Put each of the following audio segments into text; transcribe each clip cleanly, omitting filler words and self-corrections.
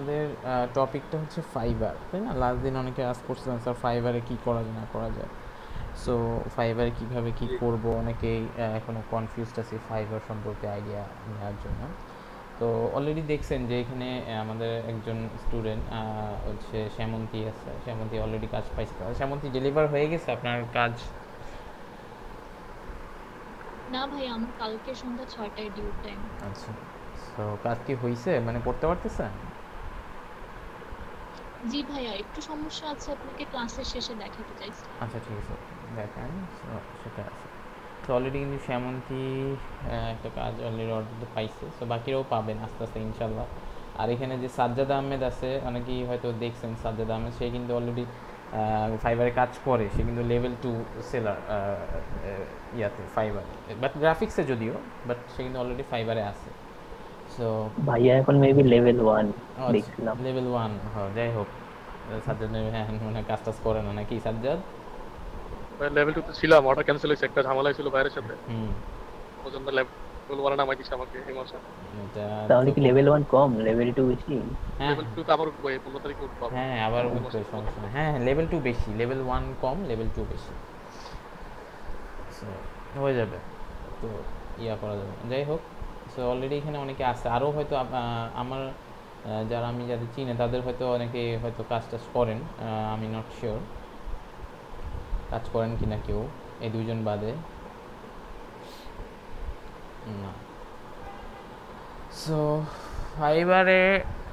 আমাদের টপিকটা হচ্ছে ফাইবার, তাই না? লাস্ট দিন অনেকে আস করছিলেন স্যার ফাইবারে কী করা যায় না করা যায়। সো ফাইবারে কীভাবে কী করবো, অনেকেই এখনও কনফিউজড আছে ফাইবার সম্পর্কে আইডিয়া নেওয়ার জন্য। তো অলরেডি দেখছেন যে এখানে আমাদের একজন স্টুডেন্ট হচ্ছে শ্যামন্তী আছে, শ্যামন্তী অলরেডি কাজ পাইছে। শ্যামন্তী ডেলিভার হয়ে গেছে আপনার কাজ? না ভাই, আমার কালকে সন্ধ্যা ৬টায় ডিউ টাইম। আচ্ছা, সো কাজ কি হয়েছে, মানে করতে পারতেছেন? জি ভাইয়া, একটু সমস্যা আছে, আপনাকে ক্লাসের শেষে দেখাতে চাইছি। আচ্ছা ঠিক আছে, দেখেন। সেটা আছে। তো অলরেডি কিন্তু শ্যামন্তী একটা কাজ অলরেডি অর্ডার পাইছে, সো বাকিরাও পাবেন আস্তে আস্তে ইনশাল্লাহ। আর এখানে যে সাজ্জাদ আহমেদ আছে, অনেকেই হয়তো দেখছেন সাজ্জাদ আহমেদ, সে কিন্তু অলরেডি ফাইবারে কাজ করে, সে কিন্তু লেভেল 2 সেলার ইয়াতে ফাইবারে, বাট গ্রাফিক্সে যদিও, বাট সে কিন্তু অলরেডি ফাইবারে আছে। সো ভাইয়া এখন মেবি লেভেল 1 আচ্ছা, দেখছিলাম। লেভেল 1, হ্যাঁ যাই হোক। সাজ্জাদ হ্যাঁ মানে কাজ টাজ করে না নাকি সাজ্জাদ? লেভেল 2 তে ছিলাম, অর্ডার ক্যান্সেল হয়েছে, একটা ঝামেলা ছিল বাইরের সাথে। হুম। ওজন্য লেভেল 1 নামাই দিছে আমাকে এই মাসে। এটা তাহলে তো কি খুব, লেভেল 1 কম, লেভেল 2 বেশি? হ্যাঁ লেভেল 2 তে আবার উঠবো, এই 15 তারিখে উঠবো আবার। হ্যাঁ আবার এই উঠবে, মাসের 15 সমস্যা তারিখে। নেই। হ্যাঁ হ্যাঁ, লেভেল 2 বেশি, লেভেল 1 কম, লেভেল 2 বেশি। সো হয়ে যাবে, তো ইয়া করা যাবে, যাই হোক। সো অলরেডি এখানে অনেকে আছে, আরও হয়তো আমার যারা আমি যাদের চিনে তাদের হয়তো অনেকে হয়তো কাজ টাজ করেন, আমি নট শিওর কাজ করেন কি না কেউ, এই দুইজন বাদে না। সো ফাইবারে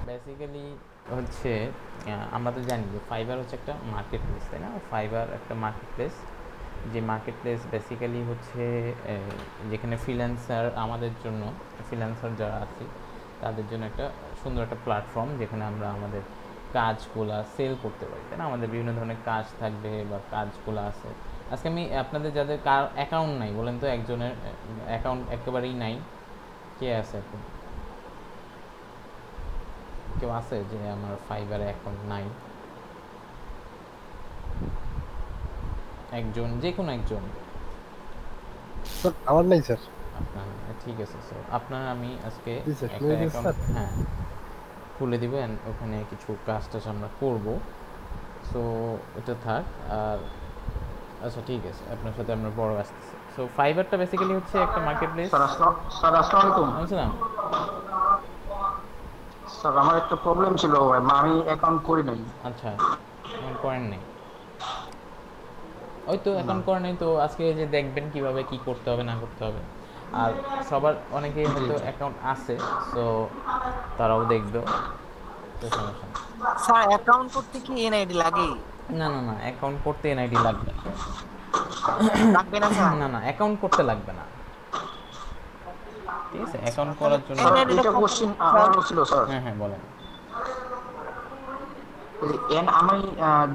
বেসিক্যালি হচ্ছে আমরা তো জানি যে ফাইবার হচ্ছে একটা মার্কেট প্লেস, তাই না? ফাইবার একটা মার্কেট প্লেস, যে মার্কেট প্লেস বেসিক্যালি হচ্ছে যেখানে ফ্রিল্যান্সার, আমাদের জন্য ফ্রিল্যান্সার যারা আছি তাদের জন্য একটা সুন্দর একটা প্ল্যাটফর্ম, যেখানে আমরা আমাদের কাজগুলা সেল করতে পারি, তাই না? আমাদের বিভিন্ন ধরনের কাজ থাকবে বা কাজগুলো আছে। আজকে আমি আপনাদের যাদের কার অ্যাকাউন্ট নাই বলেন তো, একজনের অ্যাকাউন্ট একেবারেই নাই, কে আছে এখন? কেউ আছে যে আমার ফাইবারে অ্যাকাউন্ট নাই? একজন, যে কোনো একজন। স্যার আমার নাই স্যার। আপনার, ঠিক আছে স্যার, আপনার আমি আজকে জি স্যার, একটা খুলে দিন অ্যাকাউন্ট, স্যার। হ্যাঁ খুলে দিব, অ্যান্ড ওখানে কিছু কাজ টাজ আমরা করবো। সো এটা থাক। আর আচ্ছা ঠিক আছে, আপনার সাথে আমরা বড় আসতেছি। সো ফাইবারটা বেসিক্যালি হচ্ছে একটা মার্কেট প্লেস। স্যার আসসালামু আলাইকুম। বুঝলাম। স্যার আমার একটা প্রবলেম ছিল, আমি অ্যাকাউন্ট করি নাই। আচ্ছা, এখন করেন নেই, ওই তো না। এখন করেন নাই তো আজকে যে দেখবেন কিভাবে কি করতে হবে না করতে হবে। আর সবার অনেকেই জি হয়তো জি। অ্যাকাউন্ট আছে, সো তারাও দেখবে, তো সমস্যা নেই। স্যার অ্যাকাউন্ট করতে কি এনআইডি লাগে? না না না, অ্যাকাউন্ট করতে এনআইডি লাগবে না। লাগবে না স্যার? না না, অ্যাকাউন্ট করতে লাগবে না, ঠিক আছে? অ্যাকাউন্ট তাহলে করার জন্য, স্যার এনআইডিটা এটা কখন কোশ্চিন স্যার? আমারও ছিল স্যার। হ্যাঁ হ্যাঁ বলেন। আমি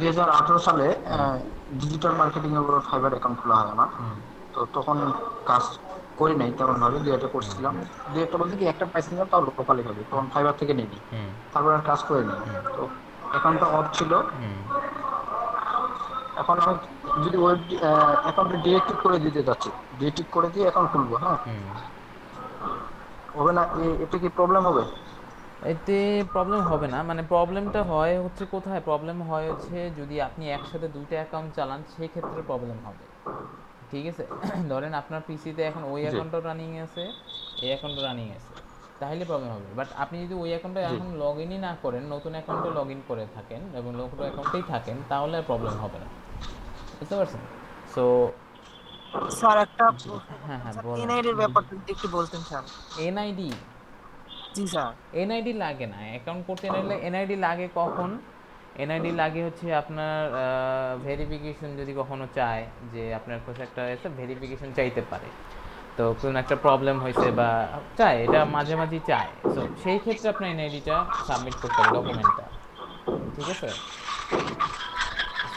2018 সালে হুম ডিজিটাল মার্কেটিং এর উপর ফাইবার অ্যাকাউন্ট খোলা হয় আমার। হুম তো তখন কাজ করি নাই তেমন ভাবে, দুই একটা হুম করছিলাম। দুই একটা বলতে কি একটা পাইছিলাম, তাও লোকালি হবে, তখন ফাইবার থেকে নিই। হুম তারপর আর কাজ করে নিই। হুম তো অ্যাকাউন্টটা অফ ছিল। হুম এখন আমি যদি ওই অ্যাকাউন্টে ডিএক্টিভ করে দিতে যাচ্ছি, ডিএক্টিভ করে দিয়ে অ্যাকাউন্ট খুলবো, হ্যাঁ হুম। হবে না? এতে কি প্রবলেম হবে? এতে প্রবলেম হবে না, মানে প্রবলেমটা হয় হচ্ছে কোথায়, প্রবলেম হয় হচ্ছে যদি আপনি একসাথে দুইটা অ্যাকাউন্ট চালান, সেই ক্ষেত্রে প্রবলেম হবে, ঠিক আছে? ধরেন আপনার পিসিতে এখন ওই জি অ্যাকাউন্টটা রানিং আছে, এই অ্যাকাউন্টটা রানিং আছে, তাহলে প্রবলেম হবে। বাট আপনি যদি ওই অ্যাকাউন্টে জি। এখন লগ ইনই না করেন, নতুন অ্যাকাউন্টে লগ ইন করে থাকেন এবং নতুন অ্যাকাউন্টেই থাকেন, তাহলে আর প্রবলেম হবে না, বুঝতে পারছেন? সো স্যার একটা হ্যাঁ হ্যাঁ স্যার বলেন। এনআইডির ব্যাপারটা যদি একটু বলতেন স্যার। এনআইডি, জি স্যার। এনআইডি লাগে না অ্যাকাউন্ট করতে। এনআইডি লাগে কখন? এনআইডি লাগে হচ্ছে আপনার ভেরিফিকেশন যদি কখনো চায়, যে আপনার কাছে একটা এসে ভেরিফিকেশন চাইতে পারে, তো কোনো একটা প্রবলেম হয়েছে বা চায়, এটা মাঝে মাঝেই চায়, সো সেই ক্ষেত্রে আপনার এনআইডিটা সাবমিট করতে হবে, ডকুমেন্টটা, ঠিক আছে?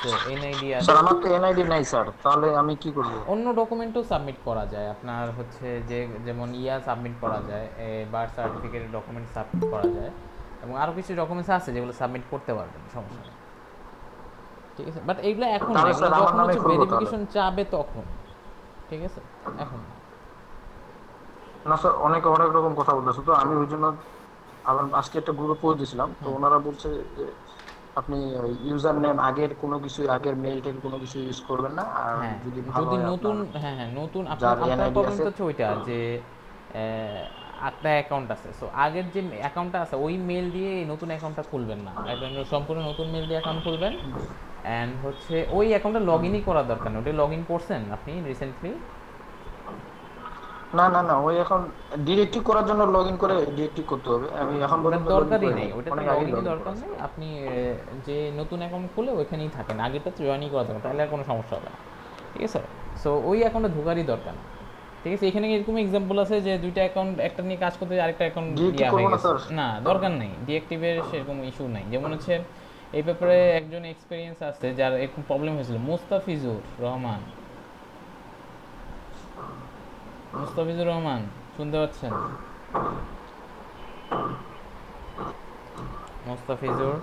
সো এনআইডি স্যার আছে। আমার তো এনআইডি নাই স্যার, তাহলে আমি কি করব? অন্য ডকুমেন্টও সাবমিট করা যায় আপনার, হচ্ছে যে যেমন ইয়া সাবমিট করা যায়, বার্থ সার্টিফিকেটের ডকুমেন্ট সাবমিট করা যায়, এবং আরও কিছু ডকুমেন্টস আছে যেগুলো সাবমিট করতে পারবেন, সমস্যা নেই, ঠিক আছে? বাট এইগুলো এখন না, তাহলে এগুলো স্যার আমার যখন নামে হচ্ছে খুলবো তাহলে? ভেরিফিকেশন চাবে তখন, ঠিক আছে? এখন না। না স্যার, অনেক অনেক রকম কথা বলতেছে, তো আমি ওই জন্য আবার আজকে একটা গ্রুপে পোস্ট দিয়েছিলাম, তো হ্যাঁ। ওনারা বলছে যে আপনি ইউজার নেম আগের কোনো কিছু, আগের মেল টেল কোনো কিছু ইউজ করবেন না, আর হ্যাঁ, যদি ভালো যদি হয় নতুন, আপনার হ্যাঁ হ্যাঁ নতুন, আপনার যার আপনার এনআইডি প্রবলেম আছে। হচ্ছে ওইটা যে একটা অ্যাকাউন্ট আছে, সো আগের যে অ্যাকাউন্টটা আছে ওই মেল দিয়ে এই নতুন অ্যাকাউন্টটা খুলবেন না, একদম সম্পূর্ণ নতুন মেল দিয়ে অ্যাকাউন্ট খুলবেন। অ্যান্ড হচ্ছে ওই অ্যাকাউন্টটা লগ ইনই করার দরকার নেই, ওটা লগ ইন করছেন আপনি রিসেন্টলি? না না না, ওই এখন ডিরেক্টিভ করার জন্য লগ ইন করে ডিরেক্টিভ করতে হবে। আমি এখন ওটার পর্যন্ত লগ ইন দরকারই করিনি, নেই, ওটাতে অনেক লগ আগে ইনই লগ ইন করা দরকার আছে। নেই। আপনি যে নতুন অ্যাকাউন্ট খুলে ওইখানেই থাকেন, আগেটা তো জয়েনই করা দরকার, তাহলে আর কোনো সমস্যা হবে না, ঠিক আছে? সো ওই অ্যাকাউন্টে ঢোকারই দরকার না, ঠিক আছে? এখানে এরকম এক্সাম্পল আছে যে দুইটা অ্যাকাউন্ট, একটা নিয়ে কাজ করতে আরেকটা অ্যাকাউন্ট ডিরেক্টিভ দেওয়া করবো হয়ে না গেছে। স্যার। না, দরকার নেই, ডিঅ্যাক্টিভের সেরকম ইস্যু নাই। যেমন হচ্ছে এই ব্যাপারে একজন এক্সপিরিয়েন্স আছে যার এরকম প্রবলেম হয়েছিল, মুস্তাফিজুর রহমান। মুস্তাফিজুর রহমান শুনতে পাচ্ছেন? মুস্তাফিজুর,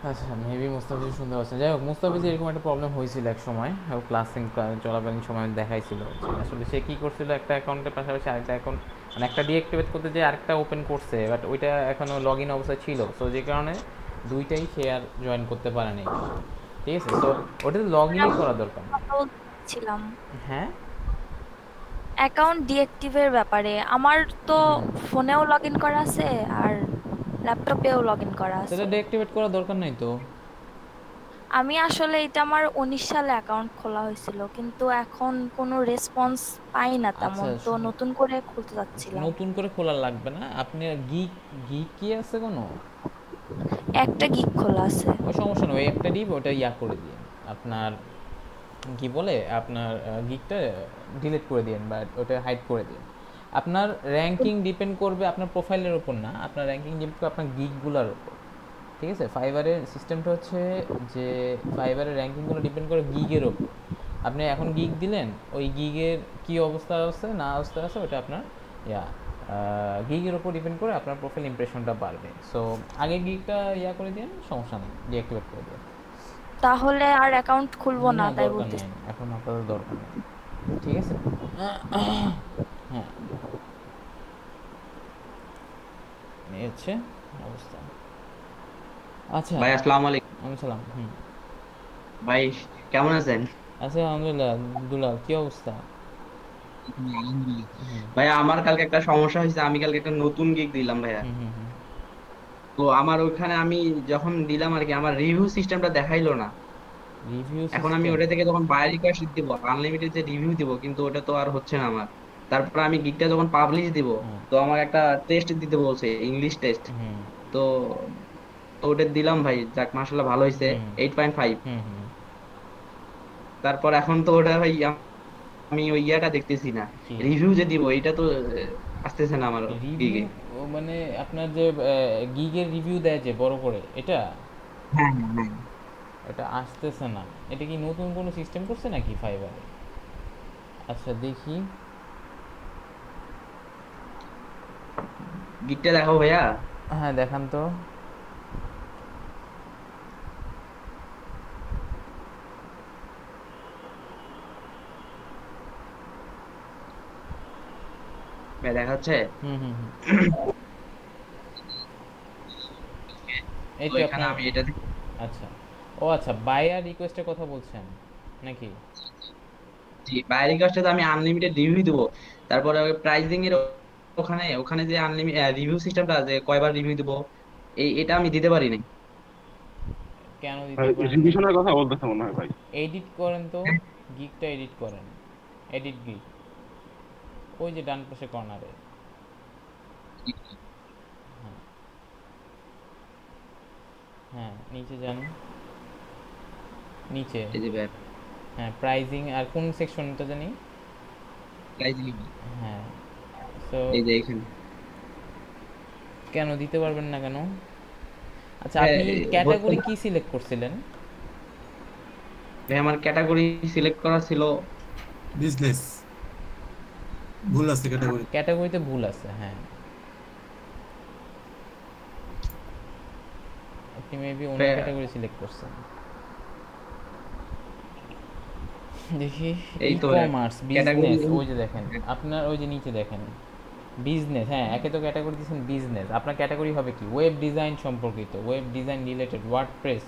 আচ্ছা মেবি মুস্তাফিজুর শুনতে পাচ্ছেন। যাই হোক, মুস্তাফিজুর এরকম একটা প্রবলেম হয়েছিল এক সময়, ক্লাসিং চলাকালীন সময় দেখাইছিল হচ্ছে আসলে সে কী করছিল, একটা অ্যাকাউন্টের পাশাপাশি আরেকটা অ্যাকাউন্ট, মানে একটা ডিঅ্যাক্টিভেট করতে যে আরেকটা ওপেন করছে, বাট ওইটা এখনও লগ ইন অবস্থায় ছিল, সো যে কারণে দুইটাই সে আর জয়েন করতে পারে নাই, ঠিক আছে? সো ওটাতে লগ ইনই করা দরকার। ছিলাম হ্যাঁ, অ্যাকাউন্ট ডিঅ্যাক্টিভের ব্যাপারে। আমার তো ফোনেও লগ ইন করা আছে আর ল্যাপটপেও লগ ইন করা আছে। সেটা ডিঅ্যাক্টিভেট করার দরকার নেই তো। আমি আসলে এটা আমার 19 সালে অ্যাকাউন্ট খোলা হয়েছিল, কিন্তু এখন কোনো রেসপন্স পাই না তেমন, আচ্ছা, তো নতুন করে খুলতে যাচ্ছিলাম। নতুন করে খোলা লাগবে না, আপনি গিগ গিগ কি আছে কোনো? একটা গিগ খোলা আছে। ওই সমস্যা নয়, ওই একটা ডিপ ওটা ইয়া করে দিন, আপনার কি বলে, আপনার গিগটা ডিলিট করে দিন বা ওটা হাইড করে দিন। আপনার র্যাঙ্কিং ডিপেন্ড করবে আপনার প্রোফাইলের উপর না, আপনার র্যাঙ্কিং ডিপেন্ড করবে আপনার গিগগুলোর উপর, ঠিক আছে? ফাইবারের সিস্টেমটা হচ্ছে যে ফাইবারের র্যাঙ্কিংগুলো ডিপেন্ড করে গিগের ওপর। আপনি এখন গিগ দিলেন, ওই গিগের কী অবস্থা আছে না অবস্থা আছে ওটা আপনার ইয়া গিগের ওপর ডিপেন্ড করে আপনার প্রোফাইল ইমপ্রেশনটা বাড়বে। সো আগে গিগটা ইয়া করে দিন, সমস্যা নেই, ডিঅ্যাক্টিভেট করে দিন। তাহলে আর অ্যাকাউন্ট খুলবো না, তাই দরকার বলতেছি। নেই, এখন আপনাদের দরকার নেই, ঠিক আছে? হ্যাঁ, এই হচ্ছে অবস্থা। আচ্ছা ভাই আসসালামু আলাইকুম। আমি সালাম। ভাই কেমন আছেন? আচ্ছা আলহামদুলিল্লাহ। দুলাল কি অবস্থা? ভাই আমার কালকে একটা সমস্যা হয়েছে, আমি কালকে একটা নতুন গিগ দিলাম ভাইয়া। তো আমার ওইখানে আমি যখন দিলাম আর কি, আমার রিভিউ সিস্টেমটা দেখাইলো না। রিভিউ এখন আমি সিস্টেম? ওটা থেকে যখন বাই রিকোয়েস্ট দিব, আনলিমিটেড যে রিভিউ দিব, কিন্তু ওটা তো আর হচ্ছে না আমার। তারপর আমি গিগটা যখন পাবলিশ দিব, তো আমার একটা টেস্ট দিতে বলছে, ইংলিশ টেস্ট। তো তো ওটা দিলাম ভাই, যাক মাশাআল্লাহ ভালো হয়েছে, 8.5। তারপর এখন তো ওটা ভাই আমি ওই ইয়াটা দেখতেছি না, রিভিউ যে দিব এটা তো আসতেছে না আমার রিভিউ গিগে। মানে আপনার যে গিগের রিভিউ দেয় যে বড় করে, এটা হ্যাঁ হ্যাঁ হ্যাঁ। এটা আসতেছে না। এটা কি নতুন কোনো সিস্টেম করছে নাকি ফাইবারে? আচ্ছা দেখি, গিগটা দেখো ভাইয়া। হ্যাঁ দেখান তো। ভাই দেখা যাচ্ছে? এই তো তো এখানে আপনার, আমি এটা আচ্ছা ও আচ্ছা বায়ার রিকোয়েস্টের কথা বলছেন নাকি? জি, বাই রিকোয়েস্টে তো আমি আনলিমিটেড রিভিউ দিব। তারপরে প্রাইসিং এর ওখানে ওখানে যে আনলিমিটেড রিভিউ সিস্টেমটা আছে, কয়বার রিভিউ দিব, এটা আমি দিতে পারি নাই। কেন দিতে পারেন? রিভিশনের কথা বলতেছে মনে হয় ভাই। এডিট করেন তো, গিগটা এডিট করেন, এডিট গিগ, ওই যে ডান পাশে কর্নারে। হ্যাঁ নিচে যান, নিচে। হ্যাঁ প্রাইজিং, আর কোন সেকশনটা জানি? প্রাইজিং। হ্যাঁ সো এই যে এখানে কেন দিতে পারবেন না কেন? আচ্ছা আপনি ক্যাটাগরি কি সিলেক্ট করছিলেন? ভাই আমার ক্যাটাগরি সিলেক্ট করা ছিল বিজনেস, ভুল আছে ক্যাটাগরি, ক্যাটাগরিতে ভুল আছে। হ্যাঁ আপনি মেবি অন্য ক্যাটাগরি সিলেক্ট করছেন। দেখি ই কমার্স বিজনেস, ওই যে দেখেন আপনার ওই যে নিচে দেখেন বিজনেস, হ্যাঁ, একে তো ক্যাটাগরি দিয়েছেন বিজনেস, আপনার ক্যাটাগরি হবে কি ওয়েব ডিজাইন সম্পর্কিত, ওয়েব ডিজাইন রিলেটেড, ওয়ার্ডপ্রেস,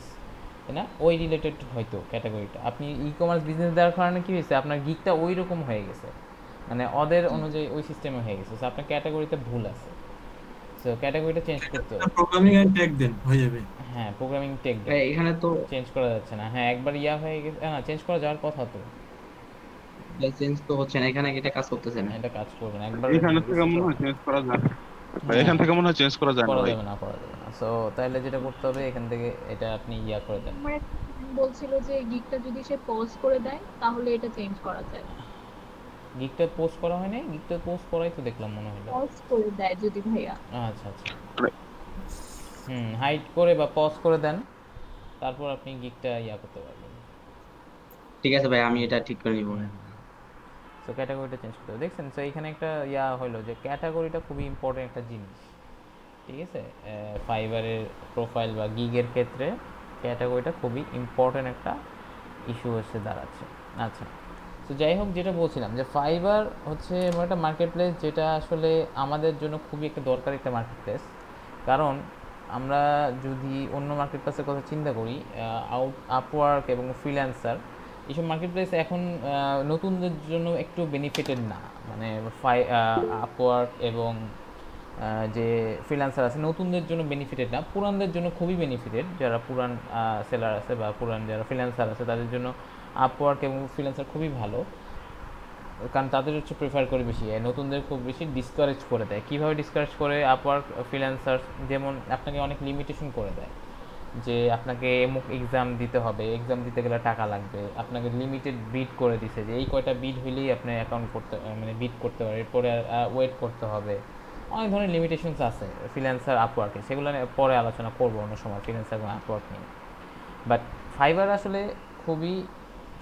তাই না, ওই রিলেটেড হয়তো ক্যাটাগরিটা। আপনি ই কমার্স বিজনেস দেওয়ার কারণে কী হয়েছে, আপনার গিকটা ওই রকম হয়ে গেছে, মানে ওদের অনুযায়ী ওই সিস্টেমে হয়ে গেছে, সো আপনার ক্যাটাগরিতে ভুল আছে, সো ক্যাটাগরিটা চেঞ্জ করতে হবে। প্রোগ্রামিং এন্ড টেক দেন হয়ে যাবে। হ্যাঁ, প্রোগ্রামিং টেক এখানে তো চেঞ্জ করা যাচ্ছে না, হ্যাঁ একবার ইয়া হয়ে গেছে, না চেঞ্জ করা যাওয়ার কথা তো, চেঞ্জ তো হচ্ছে না, এখানে এটা কাজ করতেছে না। এটা কাজ করবে না, একবার এখান থেকে মনে হয় চেঞ্জ করা যায় না। এখান থেকে মনে হয় চেঞ্জ করা যায় না করা ভাই। যাবে না, করা যাবে না। সো তাহলে যেটা করতে হবে এখান থেকে এটা আপনি ইয়া করে দেন। আমার একটা friend বলছিল যে গিগটা যদি সে পজ করে দেয় তাহলে এটা চেঞ্জ করা যায়। গিকটা পোস্ট করা হয় নাই, গিকটা পোস্ট করাই তো দেখলাম মনে হলো। পজ করে দেয় যদি ভাইয়া। আচ্ছা আচ্ছা, হাইড করে বা পজ করে দেন, তারপর আপনি গিকটা ইয়া করতে পারবেন। ঠিক আছে ভাই, আমি এটা ঠিক করে নিব। সো ক্যাটাগরিটা চেঞ্জ করতে হবে, দেখছেন। সো এখানে একটা ইয়া হলো যে ক্যাটাগরিটা খুবই ইম্পর্টেন্ট একটা জিনিস, ঠিক আছে। ফাইবারের প্রোফাইল বা গিগের ক্ষেত্রে ক্যাটাগরিটা খুবই ইম্পর্টেন্ট একটা ইস্যু এসে দাঁড়াচ্ছে। আচ্ছা, তো যাই হোক, যেটা বলছিলাম যে ফাইবার হচ্ছে এমন একটা মার্কেট প্লেস যেটা আসলে আমাদের জন্য খুবই একটা দরকারি একটা মার্কেট প্লেস। কারণ আমরা যদি অন্য মার্কেট প্লেসের কথা চিন্তা করি, আপওয়ার্ক এবং ফ্রিল্যান্সার, এইসব মার্কেট প্লেস এখন নতুনদের জন্য একটু বেনিফিটেড না, মানে আপওয়ার্ক এবং যে ফ্রিল্যান্সার আছে নতুনদের জন্য বেনিফিটেড না, পুরানদের জন্য খুবই বেনিফিটেড। যারা পুরান সেলার আছে বা পুরান যারা ফ্রিল্যান্সার আছে তাদের জন্য আপওয়ার্ক এবং ফ্রিল্যান্সার খুবই ভালো, কারণ তাদের হচ্ছে প্রেফার করে বেশি, নতুনদের খুব বেশি ডিসকারেজ করে দেয়। কীভাবে ডিসকারেজ করে? আপওয়ার্ক ফ্রিল্যান্সার যেমন আপনাকে অনেক লিমিটেশন করে দেয়, যে আপনাকে এমুক এক্সাম দিতে হবে, এক্সাম দিতে গেলে টাকা লাগবে, আপনাকে লিমিটেড বিড করে দিছে যে এই কয়টা বিড হইলেই আপনি অ্যাকাউন্ট করতে মানে বিড করতে পারে, এরপরে ওয়েট করতে হবে। অনেক ধরনের লিমিটেশনস আছে ফ্রিল্যান্সার আপওয়ার্কে, সেগুলো পরে আলোচনা করবো অন্য সময় ফ্রিল্যান্সার এবং আপওয়ার্ক নিয়ে। বাট ফাইবার আসলে খুবই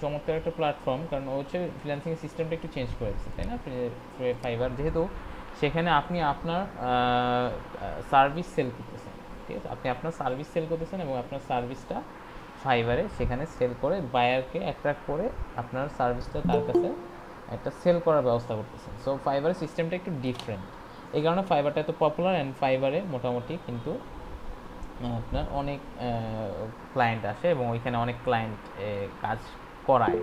চমৎকার একটা প্ল্যাটফর্ম, কারণ ও হচ্ছে ফ্রিল্যান্সিং সিস্টেমটা একটু চেঞ্জ করে দিচ্ছে, তাই না। ফাইবার যেহেতু সেখানে আপনি আপনার সার্ভিস সেল করতেছেন, ঠিক আছে, আপনি আপনার সার্ভিস সেল করতেছেন এবং আপনার সার্ভিসটা ফাইবারে সেখানে সেল করে বায়ারকে অ্যাট্রাক্ট করে আপনার সার্ভিসটা তার কাছে একটা সেল করার ব্যবস্থা করতেছেন। সো ফাইবারের সিস্টেমটা একটু ডিফারেন্ট, এই কারণে ফাইবারটা এত পপুলার। অ্যান্ড ফাইবারে মোটামুটি কিন্তু আপনার অনেক ক্লায়েন্ট আসে এবং ওইখানে অনেক ক্লায়েন্ট কাজ করায়।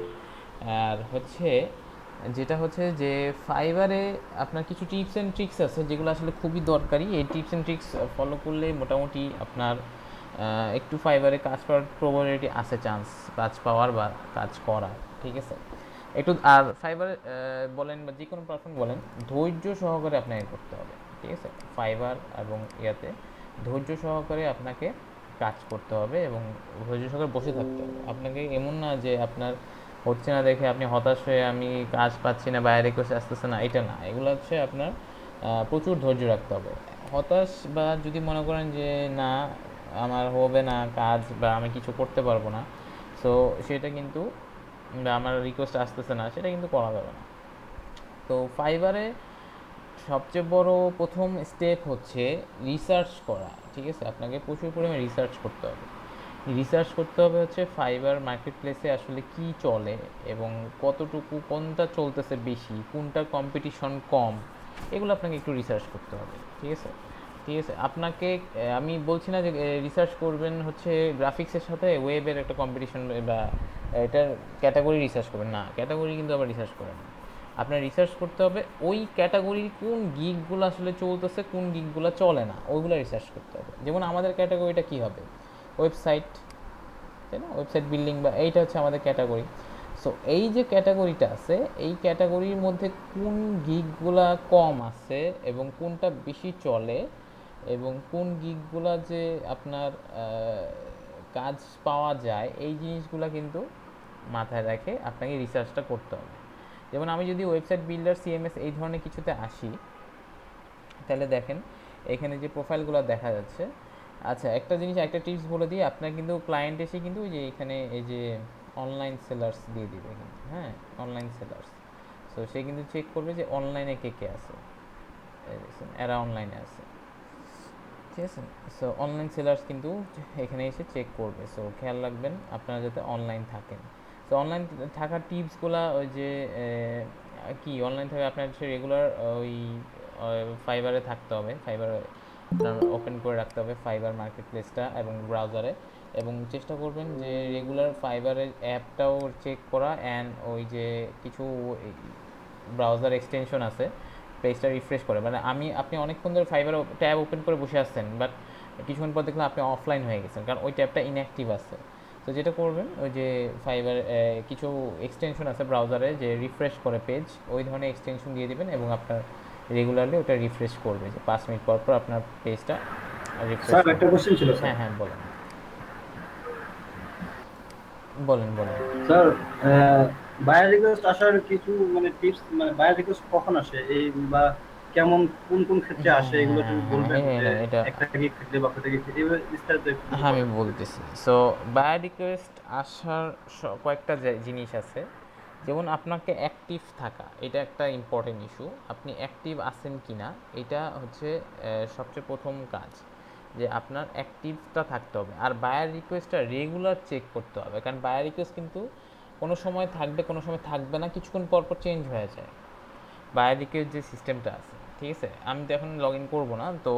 আর হচ্ছে যেটা হচ্ছে যে ফাইবারে আপনার কিছু টিপস অ্যান্ড ট্রিক্স আছে যেগুলো আসলে খুবই দরকারি। এই টিপস অ্যান্ড ট্রিক্স ফলো করলে মোটামুটি আপনার একটু ফাইবারে কাজ করার প্রবাবিলিটি আছে, চান্স কাজ পাওয়ার বা কাজ করার, ঠিক আছে। একটু আর ফাইবার বলেন বা যে কোনো প্ল্যাটফর্ম বলেন, ধৈর্য সহকারে আপনাকে করতে হবে, ঠিক আছে। ফাইবার এবং ইয়াতে ধৈর্য সহকারে আপনাকে কাজ করতে হবে এবং ধৈর্য সহকারে বসে থাকতে হবে। আপনাকে এমন না যে আপনার হচ্ছে না দেখে আপনি হতাশ হয়ে আমি কাজ পাচ্ছি না, বাইরে কেউ আসতেছে না, এটা না। এগুলো হচ্ছে আপনার প্রচুর ধৈর্য রাখতে হবে। হতাশ বা যদি মনে করেন যে না আমার হবে না কাজ বা আমি কিছু করতে পারবো না, সো সেটা কিন্তু বা আমার রিকোয়েস্ট আসতেছে না, সেটা কিন্তু করা যাবে না। তো ফাইবারে সবচেয়ে বড় প্রথম স্টেপ হচ্ছে রিসার্চ করা, ঠিক আছে। আপনাকে প্রচুর পরিমাণে রিসার্চ করতে হবে। রিসার্চ করতে হবে হচ্ছে ফাইবার মার্কেট প্লেসে আসলে কি চলে এবং কতটুকু কোনটা চলতেছে বেশি, কোনটা কম্পিটিশন কম, এগুলো আপনাকে একটু রিসার্চ করতে হবে, ঠিক আছে। ঠিক আছে, আপনাকে আমি বলছি না যে রিসার্চ করবেন হচ্ছে গ্রাফিক্সের সাথে ওয়েবের একটা কম্পিটিশন বা এটার ক্যাটাগরি রিসার্চ করবেন না, ক্যাটাগরি কিন্তু আবার রিসার্চ করেন না। আপনার রিসার্চ করতে হবে ওই ক্যাটাগরির কোন গিগগুলো আসলে চলতেছে, কোন গিগগুলো চলে না, ওইগুলো রিসার্চ করতে হবে। যেমন আমাদের ক্যাটাগরিটা কী হবে, ওয়েবসাইট, তাই না, ওয়েবসাইট বিল্ডিং, বা এইটা হচ্ছে আমাদের ক্যাটাগরি। সো এই যে ক্যাটাগরিটা আছে, এই ক্যাটাগরির মধ্যে কোন গিগগুলা কম আছে এবং কোনটা বেশি চলে এবং কোন গিগগুলা যে আপনার কাজ পাওয়া যায়, এই জিনিসগুলো কিন্তু মাথায় রেখে আপনাকে রিসার্চটা করতে হবে। যেমন আমি যদি ওয়েবসাইট বিল্ডার, সিএমএস এই ধরনের কিছুতে আসি, তাহলে দেখেন এখানে যে প্রোফাইলগুলো দেখা যাচ্ছে। আচ্ছা, একটা জিনিস, একটা টিপস বলে দিই, আপনার কিন্তু ক্লায়েন্ট এসে কিন্তু ওই যে এখানে এই যে অনলাইন সেলার্স দিয়ে দিবে কিন্তু, হ্যাঁ, অনলাইন সেলার্স। সো সে কিন্তু চেক করবে যে অনলাইনে কে কে আছে, এরা অনলাইনে আছে, ঠিক আছে। সো অনলাইন সেলার্স কিন্তু এখানে এসে চেক করবে। সো খেয়াল রাখবেন আপনারা যাতে অনলাইন থাকেন। সো অনলাইন থাকার টিপসগুলো ওই যে কি, অনলাইন থাকে আপনার হচ্ছে রেগুলার ওই ফাইবারে থাকতে হবে, ফাইবারে ওপেন করে রাখতে হবে ফাইবার মার্কেট প্লেসটা এবং ব্রাউজারে, এবং চেষ্টা করবেন যে রেগুলার ফাইবারের অ্যাপটাও চেক করা, অ্যান্ড ওই যে কিছু ব্রাউজার এক্সটেনশন আছে পেজটা রিফ্রেশ করে, মানে আপনি অনেকক্ষণ ধরে ফাইবার ট্যাব ওপেন করে বসে আসছেন, বাট কিছুক্ষণ পর দেখলাম আপনি অফলাইন হয়ে গেছেন, কারণ ওই ট্যাবটা ইনঅ্যাক্টিভ আছে। তো যেটা করবেন, ওই যে ফাইবার কিছু এক্সটেনশন আছে ব্রাউজারে যে রিফ্রেশ করে পেজ, ওই ধরনের এক্সটেনশন দিয়ে দিবেন এবং আপনার রেগুলারলি ওটা রিফ্রেশ করবে, যে 5 মিনিট পর পর আপনার পেজটা রিফ্রেশ। স্যার একটা কোশ্চেন ছিল স্যার। হ্যাঁ হ্যাঁ বলেন বলেন বলেন। স্যার বায়ার রিকোয়েস্ট আসার কিছু মানে টিপস, মানে বায়ার রিকোয়েস্ট কখন আসে এই বা কেমন কোন কোন ক্ষেত্রে আসে এগুলো একটু বলবেন? এটা একটা গিগ ক্ষেত্রে বা একটা গিগ ক্ষেত্রে বিস্তারিত একটু হ্যাঁ আমি বলতেছি। সো বায়ার রিকোয়েস্ট আসার কয়েকটা জিনিস আছে, যেমন আপনাকে অ্যাক্টিভ থাকা, এটা একটা ইম্পর্টেন্ট ইস্যু। আপনি অ্যাক্টিভ আছেন কি না এটা হচ্ছে সবচেয়ে প্রথম কাজ, যে আপনার অ্যাক্টিভটা থাকতে হবে। আর বায়ার রিকোয়েস্টটা রেগুলার চেক করতে হবে, কারণ বায়ার রিকোয়েস্ট কিন্তু কোনো সময় থাকবে কোনো সময় থাকবে না, কিছুক্ষণ পর পর চেঞ্জ হয়ে যায় বায়ার রিকোয়েস্ট যে সিস্টেমটা আছে, ঠিক আছে? আমি তো এখন লগ ইন করবো না, তো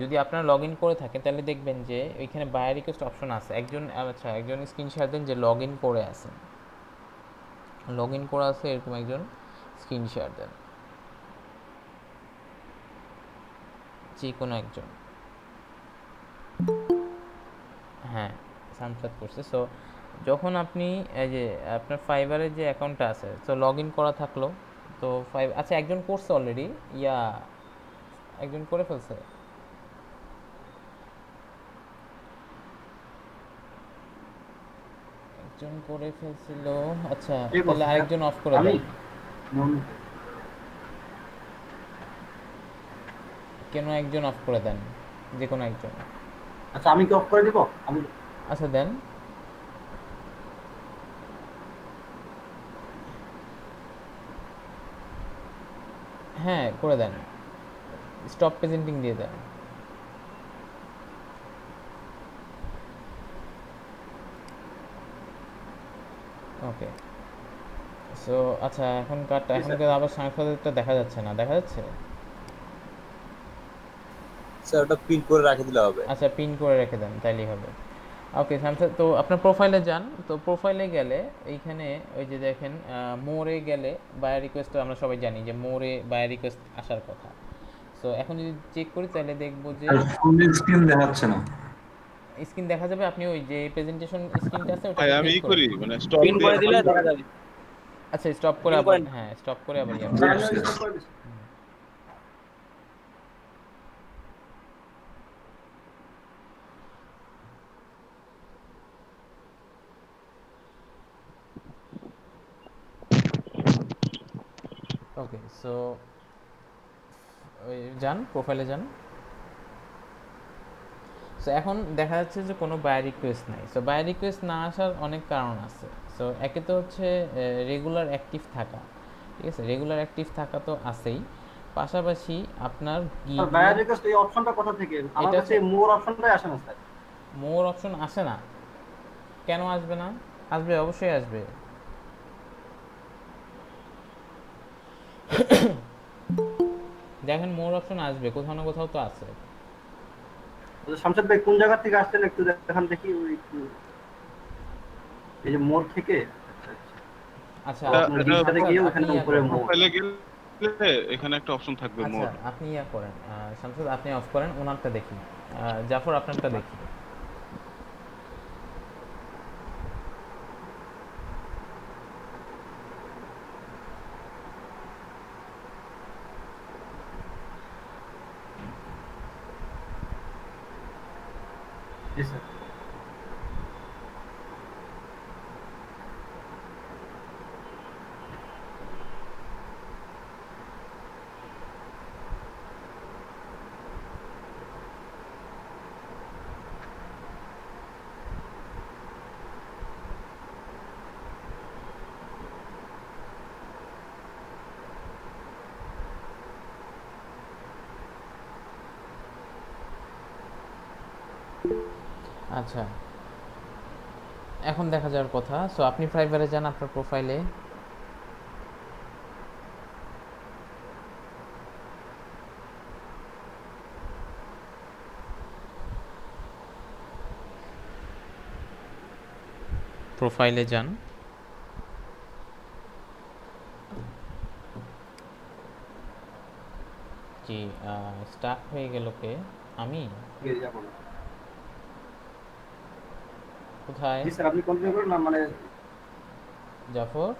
যদি আপনারা লগ ইন করে থাকেন তাহলে দেখবেন যে ওইখানে বায়ার রিকোয়েস্ট অপশন আছে। একজন স্ক্রিন শেয়ার দেন যে লগ ইন করে আছেন, লগ ইন করা আছে এরকম একজন স্ক্রিন শেয়ার দেন, যে কোনো একজন। হ্যাঁ সামসাদ করছে। সো যখন আপনি এই যে আপনার ফাইবারের যে অ্যাকাউন্টটা আছে, সো লগ ইন করা থাকলো, তো আচ্ছা একজন করছে অলরেডি, একজন করে ফেলছে, একজন করে ফেলছিল। আচ্ছা তাহলে আরেকজন অফ করে দেন। কেন একজন অফ করে দেন, যে কোনো একজন। আচ্ছা আমি কি অফ করে দিব? আমি আচ্ছা দেন। হ্যাঁ করে দেন, স্টপ প্রেজেন্টিং দিয়ে দেন। ওকে সো আচ্ছা এখন আবার সাংবাদিকটা দেখা যাচ্ছে না, দেখা যাচ্ছে? স্যার ওটা পিন করে রেখে দিলে হবে। আচ্ছা পিন করে রেখে দেন তাইলেই হবে। ওকে সামসাদ, তো আপনার প্রোফাইলে যান, তো প্রোফাইলে গেলে এইখানে ওই যে দেখেন মোরে গেলে বায়ার রিকোয়েস্ট, আমরা সবাই জানি যে মোরে বায়ার রিকোয়েস্ট আসার কথা। সো এখন যদি চেক করি তাহলে দেখবো যে স্ক্রিন দেখাচ্ছে না, স্ক্রিন দেখা যাবে। আপনি ওই যে প্রেজেন্টেশন স্ক্রিনটা আছে ওটা আমি করি মানে স্টপ করে দিলে দেখা যাবে। আচ্ছা স্টপ করে আবার, হ্যাঁ স্টপ করে আবার ওকে। সো যান প্রোফাইলে যান। সো এখন দেখা যাচ্ছে যে কোনো বায়ার রিকোয়েস্ট নাই। সো বায়ার রিকোয়েস্ট না আসার অনেক কারণ আছে। সো একে তো হচ্ছে রেগুলার অ্যাক্টিভ থাকা, ঠিক আছে? রেগুলার অ্যাক্টিভ থাকা তো আছেই, পাশাপাশি আপনার বায়ার রিকোয়েস্ট এই অপশনটা কোথা থেকে? আমার কাছে মোর অপশনটাই আসে না স্যার। মোর অপশন আসে না? কেন আসবে না? আসবে, অবশ্যই আসবে। দেখেন মোর অপশন আসবে, কোথাও না কোথাও তো আছে। শামসাদ ভাই কোন জায়গা থেকে আসছেন একটু দেখান দেখি। ওই এই যে মোর থেকে। আচ্ছা এখানে একটা অপশন থাকবে মোর। আচ্ছা আপনি করেন শামসাদ, আপনি অফ করেন, ওনারটা দেখি। জাফর আপনারটা দেখি। জি স্যার। আচ্ছা এখন দেখা যাওয়ার কথা। সো আপনি ফাইবারে যান, আপনার প্রোফাইলে প্রোফাইলে যান, জি স্টাক হয়ে গেল কে? আমি কোথায়? জি স্যার আপনি কন্টিনিউ করুন না, মানে জাফর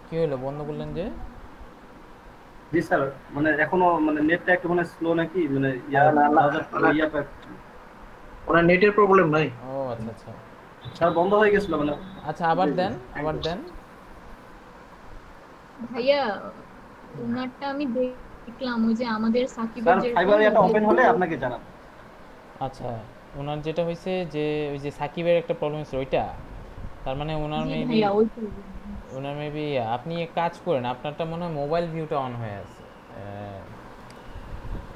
কি হলো বন্ধ করলেন যে? জি স্যার মানে এখনো মানে নেটটা একটু মানে স্লো নাকি, মানে ওরা নেটের প্রবলেম নাই। ও আচ্ছা আচ্ছা স্যার বন্ধ হয়ে গেছিল মানে। আচ্ছা আবার দেন, আবার দেন। ভাইয়া ওনারটা আমি দেখলাম, ওই যে আমাদের সাকিবের স্যার যে ফাইবার এটা ওপেন হলে আপনাকে জানাবো। আচ্ছা ওনার যেটা হয়েছে যে ওই যে সাকিবের একটা প্রবলেম ছিল ওইটা, তার মানে ওনার জি মেবি ভাইয়া ওই ওনার মেবি আপনি এক কাজ করেন, আপনারটা মনে হয় মোবাইল ভিউটা অন হয়ে আছে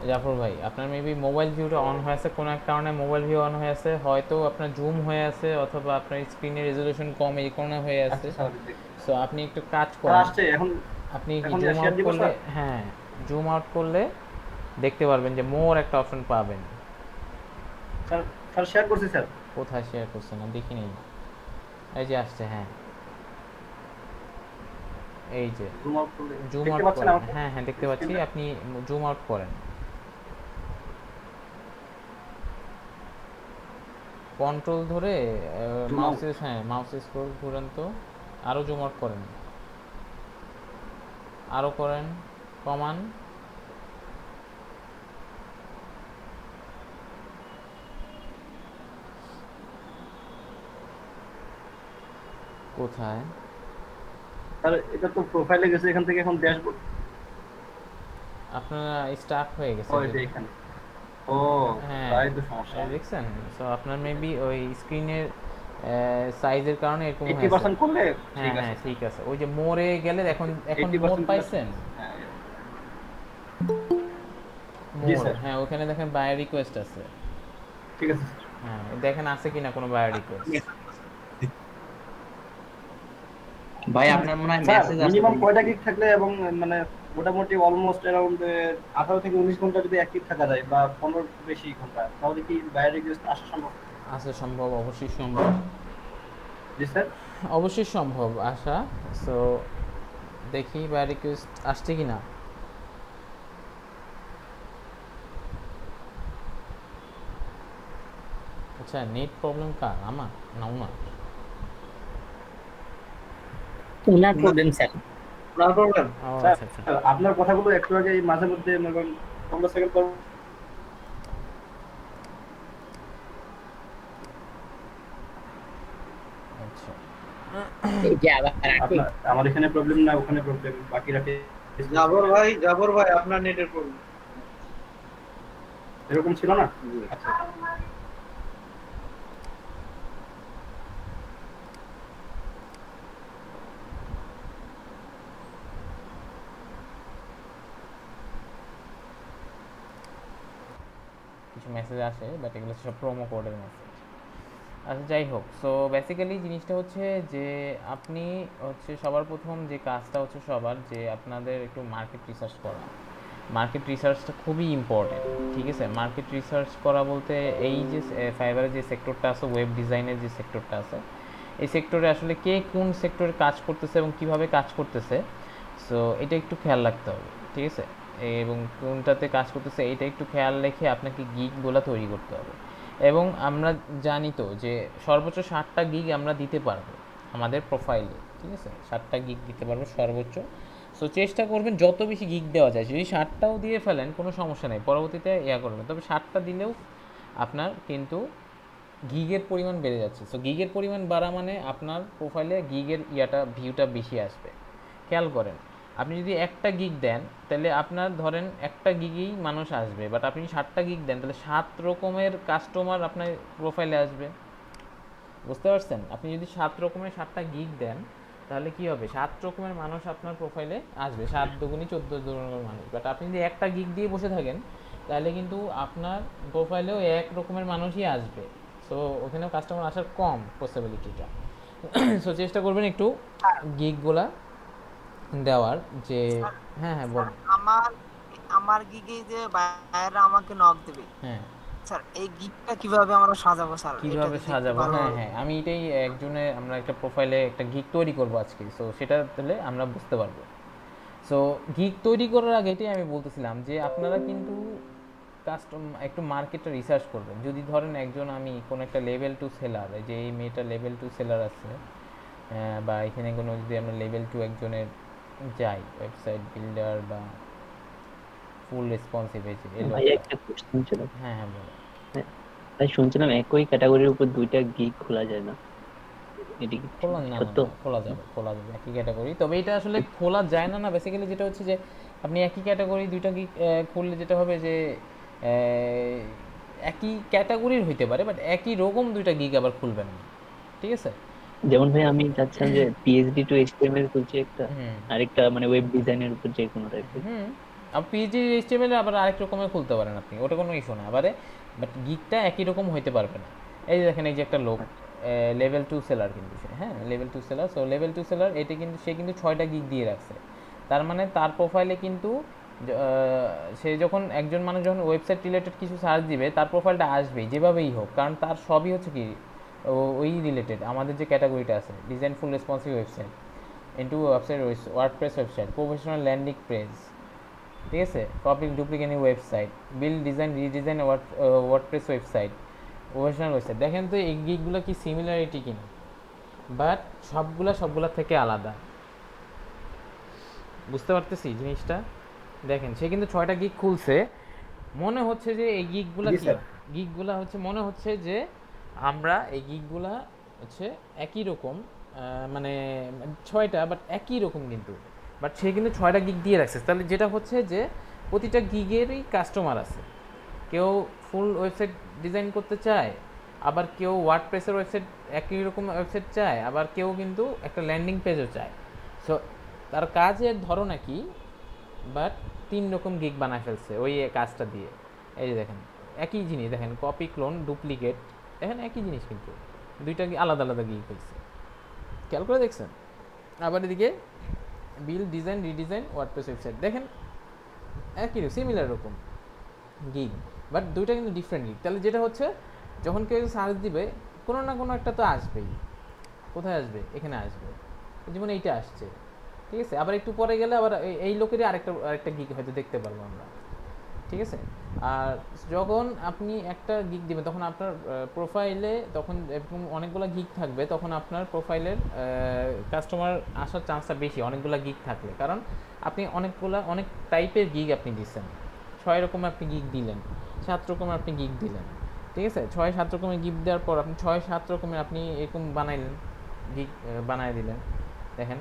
জাফর ভাই, আপনার মেবি মোবাইল ভিউটা অন হয়ে আছে, কোনো এক কারণে মোবাইল ভিউ অন হয়ে আছে, হয়তো আপনার জুম হয়ে আছে অথবা আপনার স্ক্রিনের রেজোলিউশন কম এই কারণে হয়ে আছে। সো আপনি একটু কাজ করেন, আপনি জুম আউট করলে, হ্যাঁ জুম আউট করলে দেখতে পারবেন যে মোর একটা অপশন পাবেন। স্যার শেয়ার করছি স্যার। কোথায় শেয়ার করছেন না দেখি নেই, এই যে আসছে, হ্যাঁ এই যে জুম আউট করেন, হ্যাঁ হ্যাঁ দেখতে পাচ্ছি, আপনি জুম আউট করেন, কন্ট্রোল ধরে মাউসে, হ্যাঁ মাউসে স্ক্রল ঘুরান তো, আরো জুম আউট করেন, আরো করেন, কমান, কোথায়? স্যার এটা তো প্রোফাইলে গেছে, এখান থেকে এখন ড্যাশবোর্ড আপনারা স্টাক হয়ে গেছে। ওই এখানে ও হ্যাঁ তাই তো সমস্যা দেখছেন। সো আপনার মেবি ওই স্ক্রিনের সাইজের কারণে এরকম হয়েছে। 80% করলে ঠিক আছে, ঠিক আছে। ওই যে মোরে গেলে এখন মোর পাইছেন? জি স্যার। হ্যাঁ ওখানে দেখেন বায়ো রিকোয়েস্ট আছে। ঠিক আছে হ্যাঁ দেখেন আছে কিনা কোনো বায়ো রিকোয়েস্ট। ভাই আপনার মনে হয় মেসেজ আসছে মিনিমাম কয়টা গিগ থাকলে এবং মানে মোটামুটি অলমোস্ট अराउंड 18 থেকে 19 ঘন্টা যদি অ্যাক্টিভ থাকা যায় বা 15 বেশি ঘন্টা, তাহলে কি বায়ো রিকোয়েস্ট আসা সম্ভব? আসা সম্ভব, অবশ্যই সম্ভব। জি স্যার অবশ্যই সম্ভব আসা। সো দেখি বায়ো রিকোয়েস্ট আসছে কিনা। আচ্ছা নেট প্রবলেম কার? আমার না ওনার? ওনার প্রবলেম স্যার, ওনার প্রবলেম। আচ্ছা আচ্ছা আপনার কথাগুলো একটু আগে মাঝে মধ্যে 15 সেকেন্ড পর আচ্ছা এই যে আবার আমার এখানে প্রবলেম না ওখানে প্রবলেম, বাকি রাখে জাবর ভাই আপনার নেটের প্রবলেম এরকম ছিল না? আচ্ছা কিছু মেসেজ আসে বাট এগুলো সব প্রোমো কোডের মেসেজ। আচ্ছা যাই হোক, সো বেসিক্যালি জিনিসটা হচ্ছে যে আপনি হচ্ছে সবার প্রথম যে কাজটা হচ্ছে সবার যে আপনাদের একটু মার্কেট রিসার্চ করা। মার্কেট রিসার্চটা খুবই ইম্পর্টেন্ট, ঠিক আছে? মার্কেট রিসার্চ করা বলতে এই যে ফাইবারের যে সেক্টরটা আছে, ওয়েব ডিজাইনের যে সেক্টরটা আছে, এই সেক্টরে আসলে কে কোন সেক্টরে কাজ করতেছে এবং কিভাবে কাজ করতেছে, সো এটা একটু খেয়াল রাখতে হবে, ঠিক আছে? এবং কোনটাতে কাজ করতেছে এইটা একটু খেয়াল রেখে আপনাকে গিগগুলো তৈরি করতে হবে। এবং আমরা জানি তো যে সর্বোচ্চ 60টা গিগ আমরা দিতে পারবো আমাদের প্রোফাইলে, ঠিক আছে? 60টা গিগ দিতে পারবো সর্বোচ্চ। সো চেষ্টা করবেন যত বেশি গিগ দেওয়া যায়, যদি 60টাও দিয়ে ফেলেন কোনো সমস্যা নেই, পরবর্তীতে ইয়া করবেন, তবে 60টা দিলেও আপনার কিন্তু গিগের পরিমাণ বেড়ে যাচ্ছে। সো গিগের পরিমাণ বাড়া মানে আপনার প্রোফাইলে গিগের ভিউটা বেশি আসবে। খেয়াল করেন, আপনি যদি একটা গিগ দেন তাহলে আপনার ধরেন একটা গিগেই মানুষ আসবে, বাট আপনি 60টা গিগ দেন তাহলে 7 রকমের কাস্টমার আপনার প্রোফাইলে আসবে। বুঝতে পারছেন? আপনি যদি 7 রকমের 7টা গিগ দেন তাহলে কি হবে, 7 রকমের মানুষ আপনার প্রোফাইলে আসবে, 7 দুগুণী 14 রকমের মানুষ। বাট আপনি যদি একটা গিগ দিয়ে বসে থাকেন তাহলে কিন্তু আপনার প্রোফাইলেও এক রকমের মানুষই আসবে। সো ওখানেও কাস্টমার আসার কম পসিবিলিটিটা। সো চেষ্টা করবেন একটু গিগগুলা দেওয়ার যে হ্যাঁ হ্যাঁ বল। আমার গিগে যে বাইরে আমাকে নক দেবে, হ্যাঁ স্যার এই গিগটা কিভাবে আমরা সাজাবো স্যার? এটা কিভাবে যদি একটু সাজাবো, ভালো হ্যাঁ হ্যাঁ, আমি এটাই একজনের আমরা একটা প্রোফাইলে একটা গিগ তৈরি করব আজকে, সো সেটা তাহলে আমরা বুঝতে পারবো। সো গিগ তৈরি করার আগে এটাই আমি বলতেছিলাম যে আপনারা কিন্তু একটু মার্কেটটা রিসার্চ করবেন। যদি ধরেন একজন আমি কোনো একটা লেভেল 2 সেলার, যে এই মেয়েটা লেভেল 2 সেলার আছে, বা এখানে কোনো যদি আমরা লেভেল 2 একজনের যাই, ওয়েবসাইট বিল্ডার বা ফুল রেসপন্সিভ ভাই একটা কোশ্চেন ছিল। হ্যাঁ হ্যাঁ বলো। ভাই শুনছিলাম একই ক্যাটাগরির উপর দুইটা গিগ খোলা যায় না, এটি কি খোলা না, সত্য? খোলা যাবে একই ক্যাটাগরি। তবে এটা আসলে খোলা যায় না, বেসিক্যালি যেটা হচ্ছে যে আপনি একই ক্যাটাগরি দুইটা গিগ খুললে যেটা হবে যে একই ক্যাটাগরির হইতে পারে, বাট একই রকম দুইটা গিগ আবার খুলবেন না, ঠিক আছে? যেমন ভাই আমি চাচ্ছিলাম যে পিএইচডি টু এইচটিএমএল খুলছি একটা, আরেকটা মানে ওয়েব ডিজাইনের উপর যে কোনো টাইপের। আর পিএইচডি এইচটিএমএল আবার আরেক রকমের খুলতে পারেন আপনি, ওটা কোনো ইস্যু না। আবারে বাট গিগটা একই রকম হইতে পারবে না। এই যে দেখেন, এই যে একটা লোক লেভেল 2 সেলার কিন্তু সে, হ্যাঁ level 2 seller. So level 2 seller এটা কিন্তু সে কিন্তু 6টা গিগ দিয়ে রাখছে। তার মানে তার প্রোফাইলে কিন্তু সে যখন একজন মানুষ যখন ওয়েবসাইট রিলেটেড কিছু সার্চ দিবে, তার প্রোফাইলটা আসবেই যেভাবেই হোক, কারণ তার সবই হচ্ছে কি ওই রিলেটেড। আমাদের যে ক্যাটাগরিটা আছে, ডিজাইন ফুল responsive website, into website WordPress website, professional landing page, ঠিক আছে, copy duplicate website, build design redesign WordPress website, professional website. দেখেন তো এই গিগগুলো কি সিমিলারিটি কিনা, বাট সবগুলা থেকে আলাদা। বুঝতে পারতেছি জিনিসটা? দেখেন সে কিন্তু 6টা গিগ খুলছে, মনে হচ্ছে যে এই গিগগুলা হচ্ছে মনে হচ্ছে যে আমরা এই গিগগুলা হচ্ছে একই রকম, মানে 6টা বাট একই রকম কিন্তু, বাট সে কিন্তু 6টা গিগ দিয়ে রাখছে। তাহলে যেটা হচ্ছে যে প্রতিটা গিগেরই কাস্টমার আছে। কেউ ফুল ওয়েবসাইট ডিজাইন করতে চায়, আবার কেউ ওয়ার্ডপ্রেসের ওয়েবসাইট একই রকম ওয়েবসাইট চায়, আবার কেউ কিন্তু একটা ল্যান্ডিং পেজও চায়। সো তার কাজের ধরন একই, বাট 3 রকম গিগ বানায় ফেলছে ওই কাজটা দিয়ে। এই যে দেখেন একই জিনিস, দেখেন কপি ক্লোন ডুপ্লিকেট, দেখেন একই জিনিস কিন্তু দুইটা আলাদা আলাদা গিগ হয়েছে, খেয়াল করে দেখছেন? আবার এদিকে build design redesign WordPress website, দেখেন একই সিমিলার রকম গিগ, বাট দুইটা কিন্তু ডিফারেন্ট গিগ। তাহলে যেটা হচ্ছে যখন কেউ সার্চ দিবে, কোনো না কোনো একটা তো আসবেই। কোথায় আসবে? এখানে আসবে, যেমন এইটা আসছে, ঠিক আছে? আবার একটু পরে গেলে আবার এই লোকেরই আরেকটা গিগ হয়তো দেখতে পারবো আমরা, ঠিক আছে? আর যখন আপনি একটা গিগ দিবেন, তখন আপনার প্রোফাইলে তখন এরকম অনেকগুলো গিগ থাকবে, তখন আপনার প্রোফাইলের কাস্টমার আসার চান্সটা বেশি অনেকগুলো গিগ থাকলে, কারণ আপনি অনেক টাইপের গিগ আপনি দিচ্ছেন। 6 রকমের আপনি গিগ দিলেন, 7 রকমের আপনি গিগ দিলেন, ঠিক আছে? 6-7 রকমের গিগ দেওয়ার পর আপনি 6-7 রকমের আপনি এরকম বানাইলেন, গিগ বানায় দিলেন। দেখেন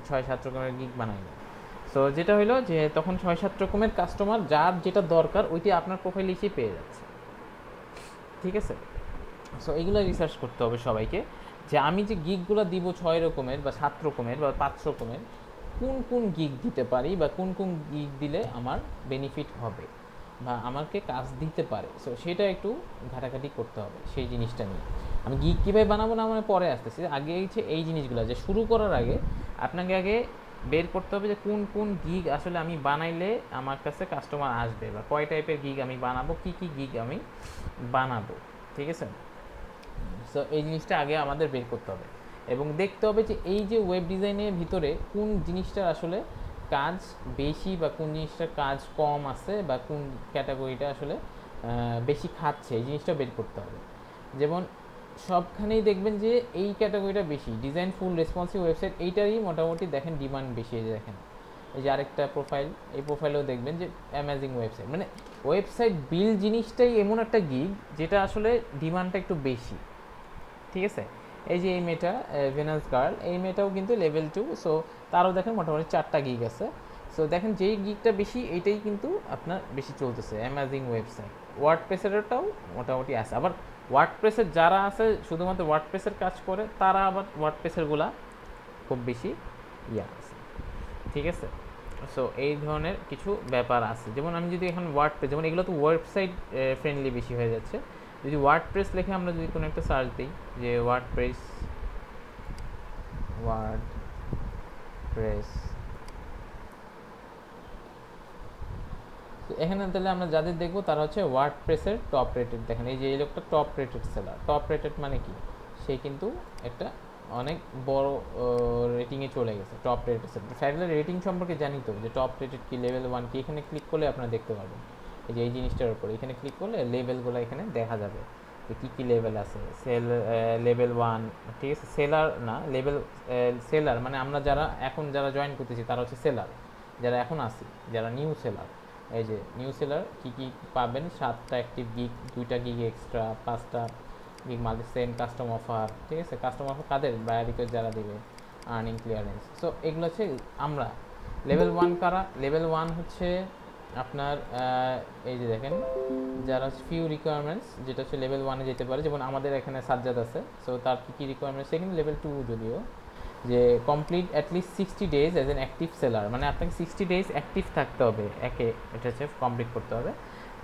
6-7 রকমের গিগ বানাইলেন। সো যেটা হলো যে তখন 6-7 রকমের কাস্টমার যার যেটা দরকার ওইটি আপনার প্রোফাইল এসেই পেয়ে যাচ্ছে, ঠিক আছে? সো এইগুলো রিসার্চ করতে হবে সবাইকে, যে আমি যে গিগগুলো দিব 6 রকমের বা 7 রকমের বা 5 রকমের, কোন গিগ দিতে পারি বা কোন গিগ দিলে আমার বেনিফিট হবে বা আমাকে কাজ দিতে পারে। সো সেটা একটু ঘাটাঘাটি করতে হবে সেই জিনিসটা নিয়ে। আমি গিগ কীভাবে বানাবো না মানে পরে আসতেছি, আগে হচ্ছে এই জিনিসগুলো যে শুরু করার আগে আপনাকে আগে বের করতে হবে যে কোন গিগ আসলে আমি বানাইলে আমার কাছে কাস্টমার আসবে, বা কয় টাইপের গিগ আমি বানাবো, কি গিগ আমি বানাবো, ঠিক আছে? সো এই জিনিসটা আগে আমাদের বের করতে হবে এবং দেখতে হবে যে এই যে ওয়েব ডিজাইনের ভিতরে কোন জিনিসটার আসলে কাজ বেশি বা কোন জিনিসটার কাজ কম আছে বা কোন ক্যাটাগরিটা আসলে বেশি খাচ্ছে, এই জিনিসটা বের করতে হবে। যেমন সবখানেই দেখবেন যে এই ক্যাটাগরিটা বেশি, ডিজাইন ফুল রেসপন্সিভ ওয়েবসাইট, এইটারই মোটামুটি দেখেন ডিমান্ড বেশি। এই যে দেখেন এই যে আরেকটা প্রোফাইল, এই প্রোফাইলেও দেখবেন যে অ্যামেজিং ওয়েবসাইট, মানে ওয়েবসাইট বিল্ড জিনিসটাই এমন একটা গিগ যেটা আসলে ডিমান্ডটা একটু বেশি, ঠিক আছে? এই যে এই মেয়েটা ভেনাস গার্ল, এই মেয়েটাও কিন্তু লেভেল 2, সো তারও দেখেন মোটামুটি 4টা গিগ আছে। সো দেখেন যেই গিগটা বেশি এইটাই কিন্তু আপনার বেশি চলতেছে, অ্যামেজিং ওয়েবসাইট। ওয়ার্ডপ্রেসেরটাও মোটামুটি আছে, আবার ওয়ার্ডপ্রেসের যারা আছে শুধুমাত্র ওয়ার্ডপ্রেসের কাজ করে তারা আবার ওয়ার্ডপ্রেসেরগুলা খুব বেশি আছে, ঠিক আছে? সো এই ধরনের কিছু ব্যাপার আছে। যেমন আমি যদি এখন ওয়ার্ডপ্রেস, যেমন এগুলো তো ওয়েবসাইট ফ্রেন্ডলি বেশি হয়ে যাচ্ছে, যদি ওয়ার্ডপ্রেস লিখে আমরা যদি কোনো একটা সার্চ দিই যে ওয়ার্ডপ্রেস তো এখানে তাহলে আমরা যাদের দেখবো তারা হচ্ছে ওয়ার্ডপ্রেসের টপ রেটেড। দেখেন এই যে এই লোকটা top rated seller. Top rated মানে কি, সে কিন্তু একটা অনেক বড় রেটিংয়ে চলে গেছে, টপ রেটেড সেলার। ফাইবারের রেটিং সম্পর্কে জানি তো, যে টপ রেটেড কি, লেভেল 1 কি। এখানে ক্লিক করলে আপনারা দেখতে পারবেন এই যে এই জিনিসটার উপর এখানে ক্লিক করলে লেভেলগুলো এখানে দেখা যাবে যে কী কী লেভেল আছে। লেভেল 1, ঠিক আছে, সেলার না, লেভেল সেলার মানে আমরা যারা এখন যারা জয়েন করতেছি তারা হচ্ছে সেলার, যারা এখন আসি যারা নিউ সেলার। এই যে নিউ সেলার কী কী পাবেন, 7টা অ্যাক্টিভ গিগ, 2টা গিগ এক্সট্রা, 5টা gig multi send, custom offer, ঠিক আছে। কাস্টম অফার কাদের, বায়ার রিকোয়েস্ট যারা দেবে, আর্নিং ক্লিয়ারেন্স। সো এগুলো হচ্ছে আমরা। লেভেল 1 কারা, লেভেল 1 হচ্ছে আপনার এই যে দেখেন যারা ফিউ রিকোয়ারমেন্টস, যেটা হচ্ছে লেভেল 1-এ যেতে পারে। যেমন আমাদের এখানে সাজ্জাদ আছে, সো তার কী কী রিকোয়ারমেন্টস, সে কিন্তু লেভেল 2 যদিও, যে complete at least 60 days as an active seller, মানে আপনাকে 60 days অ্যাক্টিভ থাকতে হবে এটা হচ্ছে কমপ্লিট করতে হবে।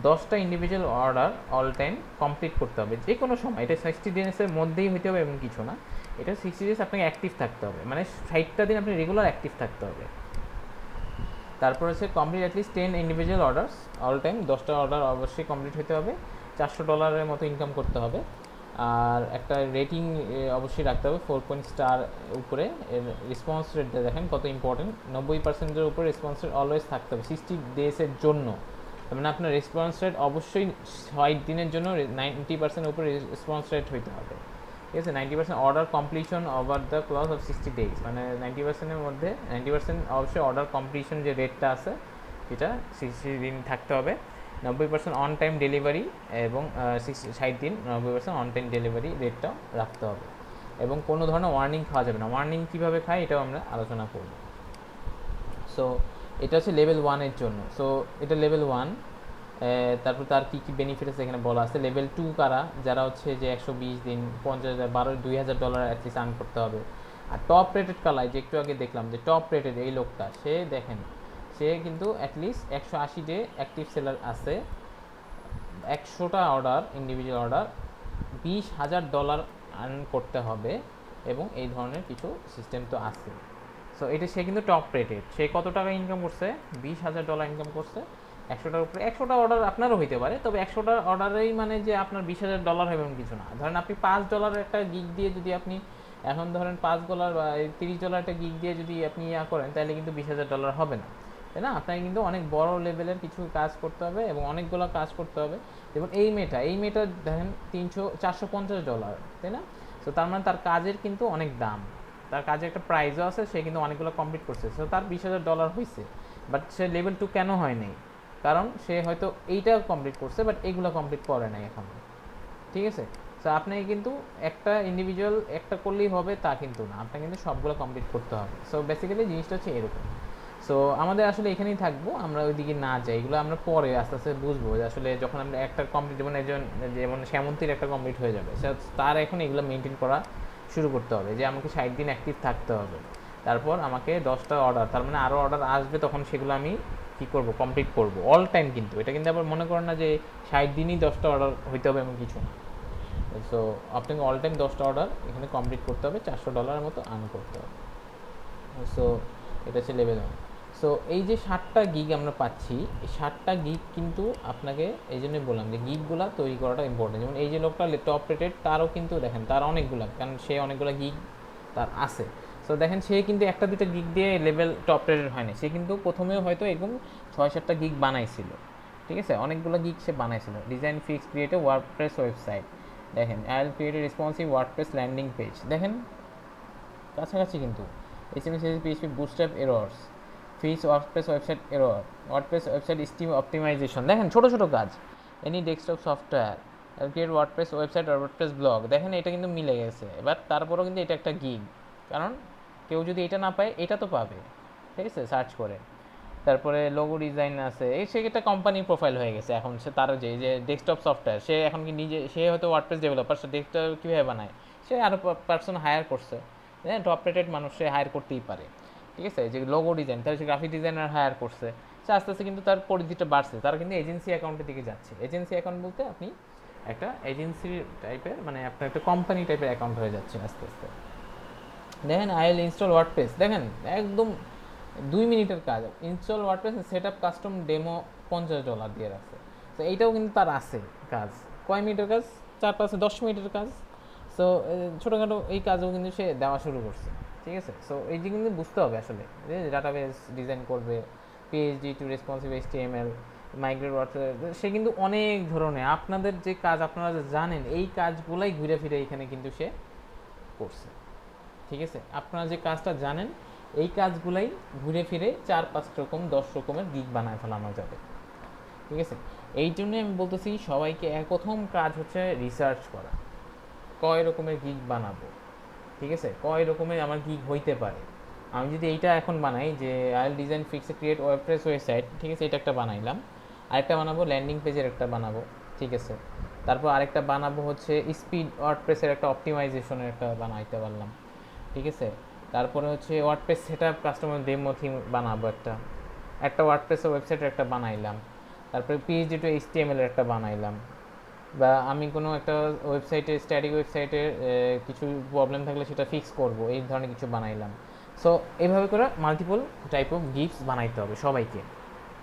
10টা individual order all time complete করতে হবে যে কোনো সময়, এটা 60 days-এর মধ্যেই হতে হবে এমন কিছু না, এটা 60 days আপনাকে অ্যাক্টিভ থাকতে হবে, মানে 60টা দিন আপনি রেগুলার অ্যাক্টিভ থাকতে হবে। তারপর হচ্ছে complete at least 10 individual orders all time, 10টা অর্ডার অবশ্যই কমপ্লিট হতে হবে, $400 মতো ইনকাম করতে হবে। আর একটা রেটিং অবশ্যই রাখতে হবে 4 স্টার উপরে। এর রেসপন্স রেট দেখেন কত ইম্পর্টেন্ট, 90%-এর উপরে রেসপন্স রেট অলওয়েজ থাকতে হবে 60 days-এর জন্য। তার মানে আপনার রেসপন্স রেট অবশ্যই 6 দিনের জন্য 90% উপরে রেসপন্স রেট হইতে হবে, ঠিক আছে। 90% order completion over the clause of 60 days, মানে 90%-এর মধ্যে 90% অবশ্যই অর্ডার কমপ্লিশন যে রেটটা আছে সেটা 60 দিন থাকতে হবে। 90% অন টাইম ডেলিভারি এবং 60 দিন 90% অন টাইম ডেলিভারি রেটটাও রাখতে হবে। এবং কোনো ধরনের ওয়ার্নিং খাওয়া যাবে না। ওয়ার্নিং কীভাবে খায় এটাও আমরা আলোচনা করব। সো এটা হচ্ছে লেভেল 1-এর জন্য। সো এটা লেভেল 1। তারপর তার কী কী বেনিফিট আছে এখানে বলা আছে। লেভেল 2 কারা, যারা হচ্ছে যে 120 দিন 50,000 $2,000 অ্যাটলিস্ট আর্ন করতে হবে। আর টপ রেটেড কালায় যে একটু আগে দেখলাম যে টপ রেটেড এই লোকটা, সে দেখেন সে কিন্তু অ্যাটলিস্ট 180 ডে অ্যাক্টিভ সেলার আছে, 100টা অর্ডার ইন্ডিভিজুয়াল অর্ডার $20,000 আর্ন করতে হবে, এবং এই ধরনের কিছু সিস্টেম তো আছে। সো এটা সে কিন্তু টপ রেটেড। সে কত টাকা ইনকাম করছে, $20,000 ইনকাম করছে 100টার উপরে। 100টা অর্ডার আপনারও হইতে পারে, তবে 100টা অর্ডারেই মানে যে আপনার $20,000 হবে এমন কিছু না। ধরেন আপনি $5 একটা গিগ দিয়ে যদি আপনি এখন ধরেন $5 বা $30 একটা গিগ দিয়ে যদি আপনি করেন, তাহলে কিন্তু $20,000 হবে না, তাই না। আপনাকে কিন্তু অনেক বড় লেভেলের কিছু কাজ করতে হবে এবং অনেকগুলো কাজ করতে হবে। যেমন এই মেয়েটা দেখেন $450, তাই না। সো তার মানে তার কাজের কিন্তু অনেক দাম, তার কাজে একটা প্রাইজও আছে, সে কিন্তু অনেকগুলো কমপ্লিট করছে। সো তার $20,000 হয়েছে, বাট সে লেভেল 2 কেন হয় নাই, কারণ সে হয়তো এইটা কমপ্লিট করছে বাট এইগুলো কমপ্লিট করে নাই এখন, ঠিক আছে। সো আপনি কিন্তু একটা ইন্ডিভিজুয়াল একটা করলেই হবে তা কিন্তু না, আপনাকে কিন্তু সবগুলো কমপ্লিট করতে হবে। সো বেসিক্যালি জিনিসটা হচ্ছে এরকম। সো আমাদের আসলে এখানেই থাকবো, আমরা ওইদিকে না যাই, এগুলো আমরা পরে আস্তে আস্তে বুঝবো যে আসলে যখন আমরা একটা কমপ্লিট, যেমন শ্যামন্তীর একটা কমপ্লিট হয়ে যাবে, তার এখন এগুলো মেনটেন করা শুরু করতে হবে, যে আমাকে 60 দিন অ্যাক্টিভ থাকতে হবে, তারপর আমাকে 10টা অর্ডার, তার মানে আরও অর্ডার আসবে, তখন সেগুলো আমি কী করবো, কমপ্লিট করবো অল টাইম। কিন্তু এটা কিন্তু আবার মনে করেন না যে 60 দিনই 10টা অর্ডার হইতে হবে এমন কিছু না। সো আপনাকে অল টাইম 10টা অর্ডার এখানে কমপ্লিট করতে হবে, $400 মতো আর্ন করতে হবে। সো এটা হচ্ছে লেভেল 1। সো এই যে 60টা গিগ আমরা পাচ্ছি, এই 60টা গিগ কিন্তু আপনাকে এই জন্যই বললাম যে গিগগুলো তৈরি করাটা ইম্পর্টেন্ট। যেমন এই যে লোকটা টপ রেটেড, তারও কিন্তু দেখেন তার অনেকগুলো, কারণ সে অনেকগুলো গিগ তার আছে। সো দেখেন সে কিন্তু একটা দুটো গিগ দিয়ে লেভেল টপ রেটেড হয়নি, সে কিন্তু প্রথমেও হয়তো এরকম 6-7টা গিগ বানাইছিল, ঠিক আছে, অনেকগুলো গিগ সে বানাইছিল। Design fix create a WordPress website, দেখেন I will create a responsive WordPress landing page, দেখেন কাছাকাছি কিন্তু HTML PHP bootstrap errors, fix WordPress website error, WordPress website steam optimisation, দেখেন ছোটো ছোটো কাজ, any desktop software, create WordPress website আর WordPress blog, দেখেন এটা কিন্তু মিলে গেছে। এবার তারপরেও কিন্তু এটা একটা গিগ, কারণ কেউ যদি এটা না পায় এটা তো পাবে, ঠিক আছে, সার্চ করে। তারপরে লোগো ডিজাইন আছে, এই সে একটা কোম্পানি প্রোফাইল হয়ে গেছে এখন। সে তার যে ডেস্কটপ সফটওয়্যার, সে এখন কি নিজে, সে হয়তো ওয়ার্ডপ্রেস ডেভেলপার, সে ডেস্কটপ কীভাবে বানায়, সে আরও পার্সন হায়ার করছে, হ্যাঁ, টপ রেটেড মানুষ সে হায়ার করতেই পারে, ঠিক আছে। যে লোগো ডিজাইন, তার সে গ্রাফিক ডিজাইনার হায়ার করছে, সে আস্তে আস্তে কিন্তু তার পরিধিটা বাড়ছে, তারা কিন্তু এজেন্সি অ্যাকাউন্টের দিকে যাচ্ছে। এজেন্সি অ্যাকাউন্ট বলতে আপনি একটা এজেন্সি টাইপের, মানে আপনার একটা কোম্পানি টাইপের অ্যাকাউন্ট হয়ে যাচ্ছে আস্তে আস্তে। দেখেন আই উইল ইনস্টল ওয়ার্ডপ্রেস, দেখেন একদম 2 মিনিটের কাজ। Install WordPress setup custom demo $50 দিয়ে রাখছে। তো এইটাও কিন্তু তার আছে কাজ। কয় মিনিটের কাজ? 4-5-10 মিনিটের কাজ। সো ছোটোখাটো এই কাজও কিন্তু সে দেওয়া শুরু করছে, ঠিক আছে। সো এই যে কিন্তু বুঝতে হবে আসলে যে ডাটাবেস ডিজাইন করবে, PHP to responsive HTML, migrate WordPress, সে কিন্তু অনেক ধরনের আপনাদের যে কাজ আপনারা যে জানেন এই কাজগুলাই ঘুরে ফিরে এখানে কিন্তু সে করছে, ঠিক আছে। আপনারা যে কাজটা জানেন এই কাজগুলাই ঘুরে ফিরে 4-5 রকম 10 রকমের গিগ বানায় ফেলানো যাবে, ঠিক আছে। এই জন্যই আমি বলতেছি সবাইকে প্রথম কাজ হচ্ছে রিসার্চ করা, কয় রকমের গিগ বানাবো, ঠিক আছে, কয় রকমের আমার গিগ হইতে পারে। আমি যদি এইটা এখন বানাই যে I will design fix create WordPress website, ঠিক আছে, এটা একটা বানাইলাম। আরেকটা বানাবো ল্যান্ডিং পেজের একটা বানাবো, ঠিক আছে। তারপর আরেকটা বানাবো হচ্ছে স্পিড ওয়ার্ডপ্রেসের একটা অপটিমাইজেশনের একটা বানাইতে পারলাম, ঠিক আছে। তারপরে হচ্ছে WordPress setup customer demo theme বানাবো, একটা ওয়ার্ডপ্রেসের ওয়েবসাইটের একটা বানাইলাম। তারপরে PHP টু HTML এর একটা বানাইলাম। বা আমি কোনো একটা ওয়েবসাইটে স্ট্যাটিক ওয়েবসাইটের কিছু প্রবলেম থাকলে সেটা ফিক্স করব, এই ধরনের কিছু বানাইলাম। সো এইভাবে করে মাল্টিপল টাইপ অফ গিগস বানাইতে হবে সবাইকে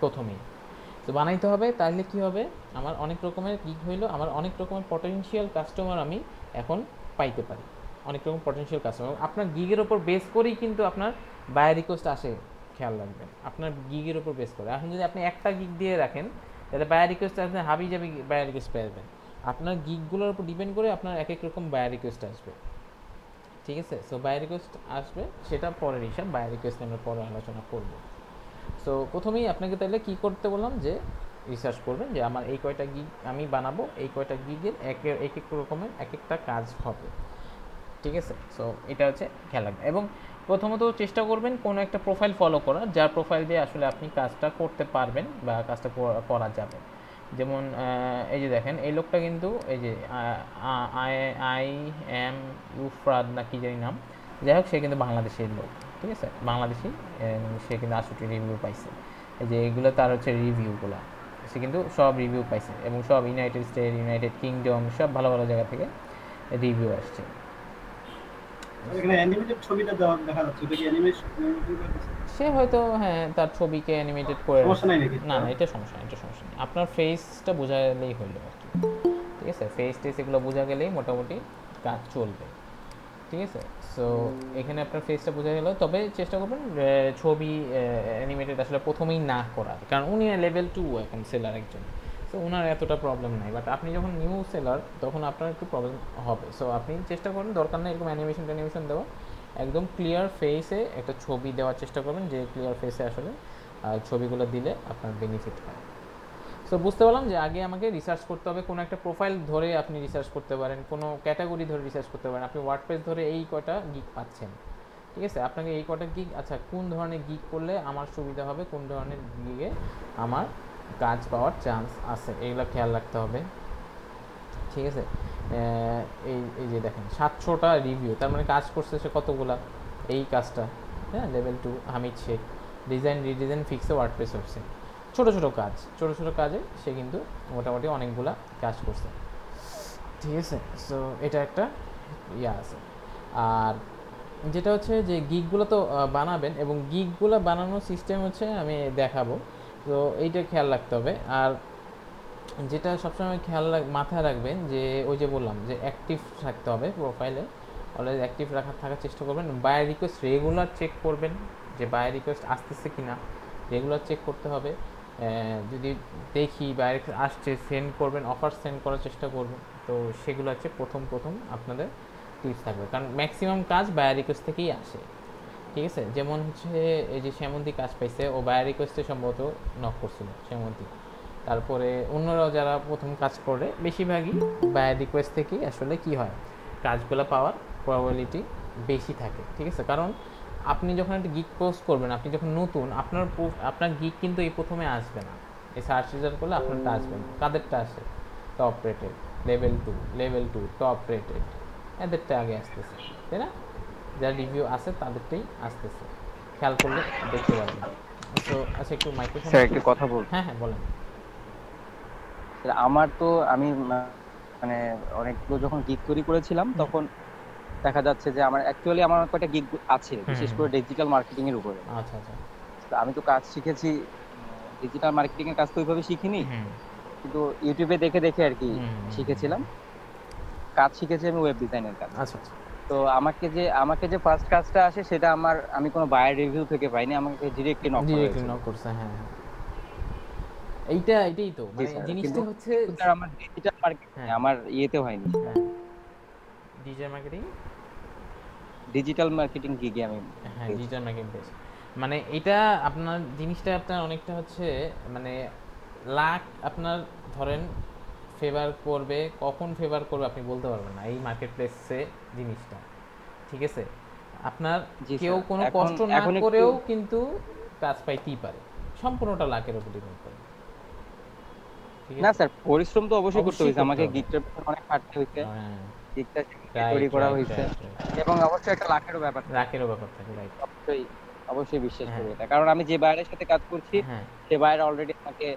প্রথমেই। তো বানাইতে হবে, তাহলে কি হবে, আমার অনেক রকমের গিগ হইলো, আমার অনেক রকমের পটেনশিয়াল কাস্টমার আমি এখন পাইতে পারি, অনেক রকম পটেনশিয়াল কাস্টমার। আপনার গিগের ওপর বেস করেই কিন্তু আপনার বায়ার রিকোয়েস্ট আসে, খেয়াল রাখবেন, আপনার গিগের ওপর বেস করে। এখন যদি আপনি একটা গিগ দিয়ে রাখেন তাহলে বায়ার রিকোয়েস্ট আসলে হাবি যাবি বায়ার রিকোয়েস্ট পাবেন। আপনার গিগগুলোর উপর ডিপেন্ড করে আপনার এক এক রকম বায়ার রিকোয়েস্ট আসবে, ঠিক আছে। সো বায়ার রিকোয়েস্ট আসবে, সেটা পরের হিসাব, বায়ার রিকোয়েস্ট আমরা পরে আলোচনা করব। সো প্রথমেই আপনাকে তাহলে কী করতে বললাম যে রিসার্চ করবেন যে আমার এই কয়টা গিগ আমি বানাবো, এই কয়টা গিগের এক এক রকমের এক একটা কাজ হবে, ঠিক আছে। সো এটা হচ্ছে খেয়াল রাখবেন। এবং প্রথমত চেষ্টা করবেন কোনো একটা প্রোফাইল ফলো করার, যার প্রোফাইল দিয়ে আসলে আপনি কাজটা করতে পারবেন বা কাজটা করা যাবে। যেমন এই যে দেখেন এই লোকটা কিন্তু এই যে আই এম ইউফরাদ না কি জানি নাম, যাই হোক, সে কিন্তু বাংলাদেশের লোক, ঠিক আছে, বাংলাদেশি। সে কিন্তু 80টি রিভিউ পাইছে। এই যে এগুলো তার হচ্ছে রিভিউগুলো, সে কিন্তু সব রিভিউ পাইছে এবং সব ইউনাইটেড স্টেট, ইউনাইটেড কিংডম, সব ভালো ভালো জায়গা থেকে রিভিউ আসছে। এখানে অ্যানিমেটেড ছবিটা দেখা যাচ্ছে, এটা কি অ্যানিমেশন করতেছে? সে হয়তো হ্যাঁ তার ছবিকে অ্যানিমেটেড করে, সমস্যা নাই নাকি? না এটা সমস্যা নেই, এটা সমস্যা নেই। আপনার ফেসটা বোঝা গেলেই হলো আর কি, ঠিক আছে। ফেস টেস এগুলো বোঝা গেলেই মোটামুটি কাজ চলবে, ঠিক আছে। সো এখানে আপনার ফেসটা বোঝা গেল, তবে চেষ্টা করবেন ছবি অ্যানিমেটেড আসলে প্রথমেই না করার, কারণ উনি লেভেল 2 এখন সেলার একজন, সো ওনার এতটা প্রবলেম নাই। বাট আপনি যখন নিউ সেলার তখন আপনার একটু প্রবলেম হবে। সো আপনি চেষ্টা করুন দরকার নেই এরকম অ্যানিমেশন দেওয়া, একদম ক্লিয়ার ফেসে একটা ছবি দেওয়ার চেষ্টা করবেন, যে ক্লিয়ার ফেসে আসলে ছবিগুলো দিলে আপনার বেনিফিট হয়। সো বুঝতে পারলাম যে আগে আমাকে রিসার্চ করতে হবে, কোনো একটা প্রোফাইল ধরে আপনি রিসার্চ করতে পারেন, কোনো ক্যাটাগরি ধরে রিসার্চ করতে পারেন। আপনি ওয়ার্ডপ্রেস ধরে এই কয়টা গিগ পাচ্ছেন, ঠিক আছে, আপনাকে এই কয়টা গিগ, আচ্ছা কোন ধরনের গিগ করলে আমার সুবিধা হবে, কোন ধরনের গিগে আমার কাজ পাওয়ার চান্স আছে, এগুলো খেয়াল রাখতে হবে, ঠিক আছে। এই যে দেখেন 700টা রিভিউ, তার মানে কাজ করছে সে কতগুলা, এই কাজটা, হ্যাঁ, level 2 Hamid Sheikh, design redesign ফিক্সে ওয়ার্ডপ্রেস ওয়েবসাইট, ছোটো ছোটো কাজে সে কিন্তু মোটামুটি অনেকগুলা কাজ করছে, ঠিক আছে। সো এটা একটা আছে। আর যেটা হচ্ছে যে গিগগুলো তো বানাবেন, এবং গিগগুলো বানানোর সিস্টেম হচ্ছে আমি দেখাবো, তো এইটা খেয়াল রাখতে হবে। আর যেটা সবসময় মাথায় রাখবেন যে ওই যে বললাম যে অ্যাক্টিভ থাকতে হবে প্রোফাইলে, অলওয়েজ অ্যাক্টিভ থাকার চেষ্টা করবেন। বায়ার রিকোয়েস্ট রেগুলার চেক করবেন যে বায়ার রিকোয়েস্ট আসতেছে কিনা, রেগুলার চেক করতে হবে। যদি দেখি বায়ার রিকোয়েস্ট আসছে, সেন্ড করবেন, অফার সেন্ড করার চেষ্টা করবেন। তো সেগুলো হচ্ছে প্রথম আপনাদের টিপস থাকবে, কারণ ম্যাক্সিমাম কাজ বায়ার রিকোয়েস্ট থেকেই আসে, ঠিক আছে। যেমন হচ্ছে এই যে শ্যামন্তী কাজ পাইছে, ও বায়ার রিকোয়েস্টে সম্ভবত নক করছিল শ্যামন্তী। তারপরে অন্যরাও যারা প্রথম কাজ করে বেশিরভাগই বায়ার রিকোয়েস্ট থেকেই আসলে কি হয়, কাজগুলো পাওয়ার প্রবাবিলিটি বেশি থাকে, ঠিক আছে। কারণ আপনি যখন একটা গিগ পোস্ট করবেন, আপনি যখন নতুন, আপনার গিগ কিন্তু এই প্রথমে আসবে না, এই সার্চ রেজাল্ট করলে আপনারটা আসবে না। কাদেরটা আসে? Top rated, level two top rated, এদেরটা আগে আসতেছে, তাই না? যারা রিভিউ আছে তাদেরটাই আসতেছে, খেয়াল করলে দেখতে পারবেন। তো আচ্ছা একটু মাইক্রোফোন, স্যার একটু কথা বল। হ্যাঁ বলেন। আমার তো আমি মানে অনেকগুলো যখন গিগ তৈরি করেছিলাম তখন দেখা যাচ্ছে যে আমার অ্যাকচুয়ালি আমার কয়টা গিগ আছে, বিশেষ করে ডিজিটাল মার্কেটিং এর উপরে। আচ্ছা। তো আমি তো কাজ শিখেছি, ডিজিটাল মার্কেটিং এর কাজ তো ওইভাবে শিখিনি, কিন্তু ইউটিউবে দেখে দেখে আর কি শিখেছিলাম। কাজ শিখেছি আমি ওয়েব ডিজাইনের কাজ। আচ্ছা আচ্ছা। তো আমাকে যে ফার্স্ট কাজটা আসে সেটা আমি কোনো বায়ার রিভিউ থেকে পাইনি, আমাকে ডিরেক্টলি নক করছে। হ্যাঁ এইটাই তো মানে জিনিসটা হচ্ছে আমার ডিজিটাল মার্কেটিং আমার ইয়েতে হয়নি। ডিজিটাল মার্কেটিং গিগে আমি ডিজিটাল মার্কেটিং পেয়েছি। মানে এটা আপনার জিনিসটা আপনার অনেকটা হচ্ছে মানে লাক আপনার ধরেন ফেভার করবে, কখন ফেভার করবে আপনি বলতে পারবেন না এই মার্কেট প্লেসে জিনিসটা, ঠিক আছে? আপনার কেউ কোনো কষ্ট না করেও কিন্তু কাজ পাইতেই পারে, সম্পূর্ণটা লাকের উপর ডিপেন্ড করে। না স্যার, পরিশ্রম তো অবশ্যই করতে হয়েছে, আমাকে গিগটার পিছনে অনেক খাটতে হয়েছে, গিগটা তৈরি করা হয়েছে, এবং অবশ্যই একটা লাকেরও ব্যাপার থাকে। রাইট, অবশ্যই বিশ্বাস করি এটা, কারণ আমি যে বায়ারের সাথে কাজ করছি সে বায়ার অলরেডি আমাকে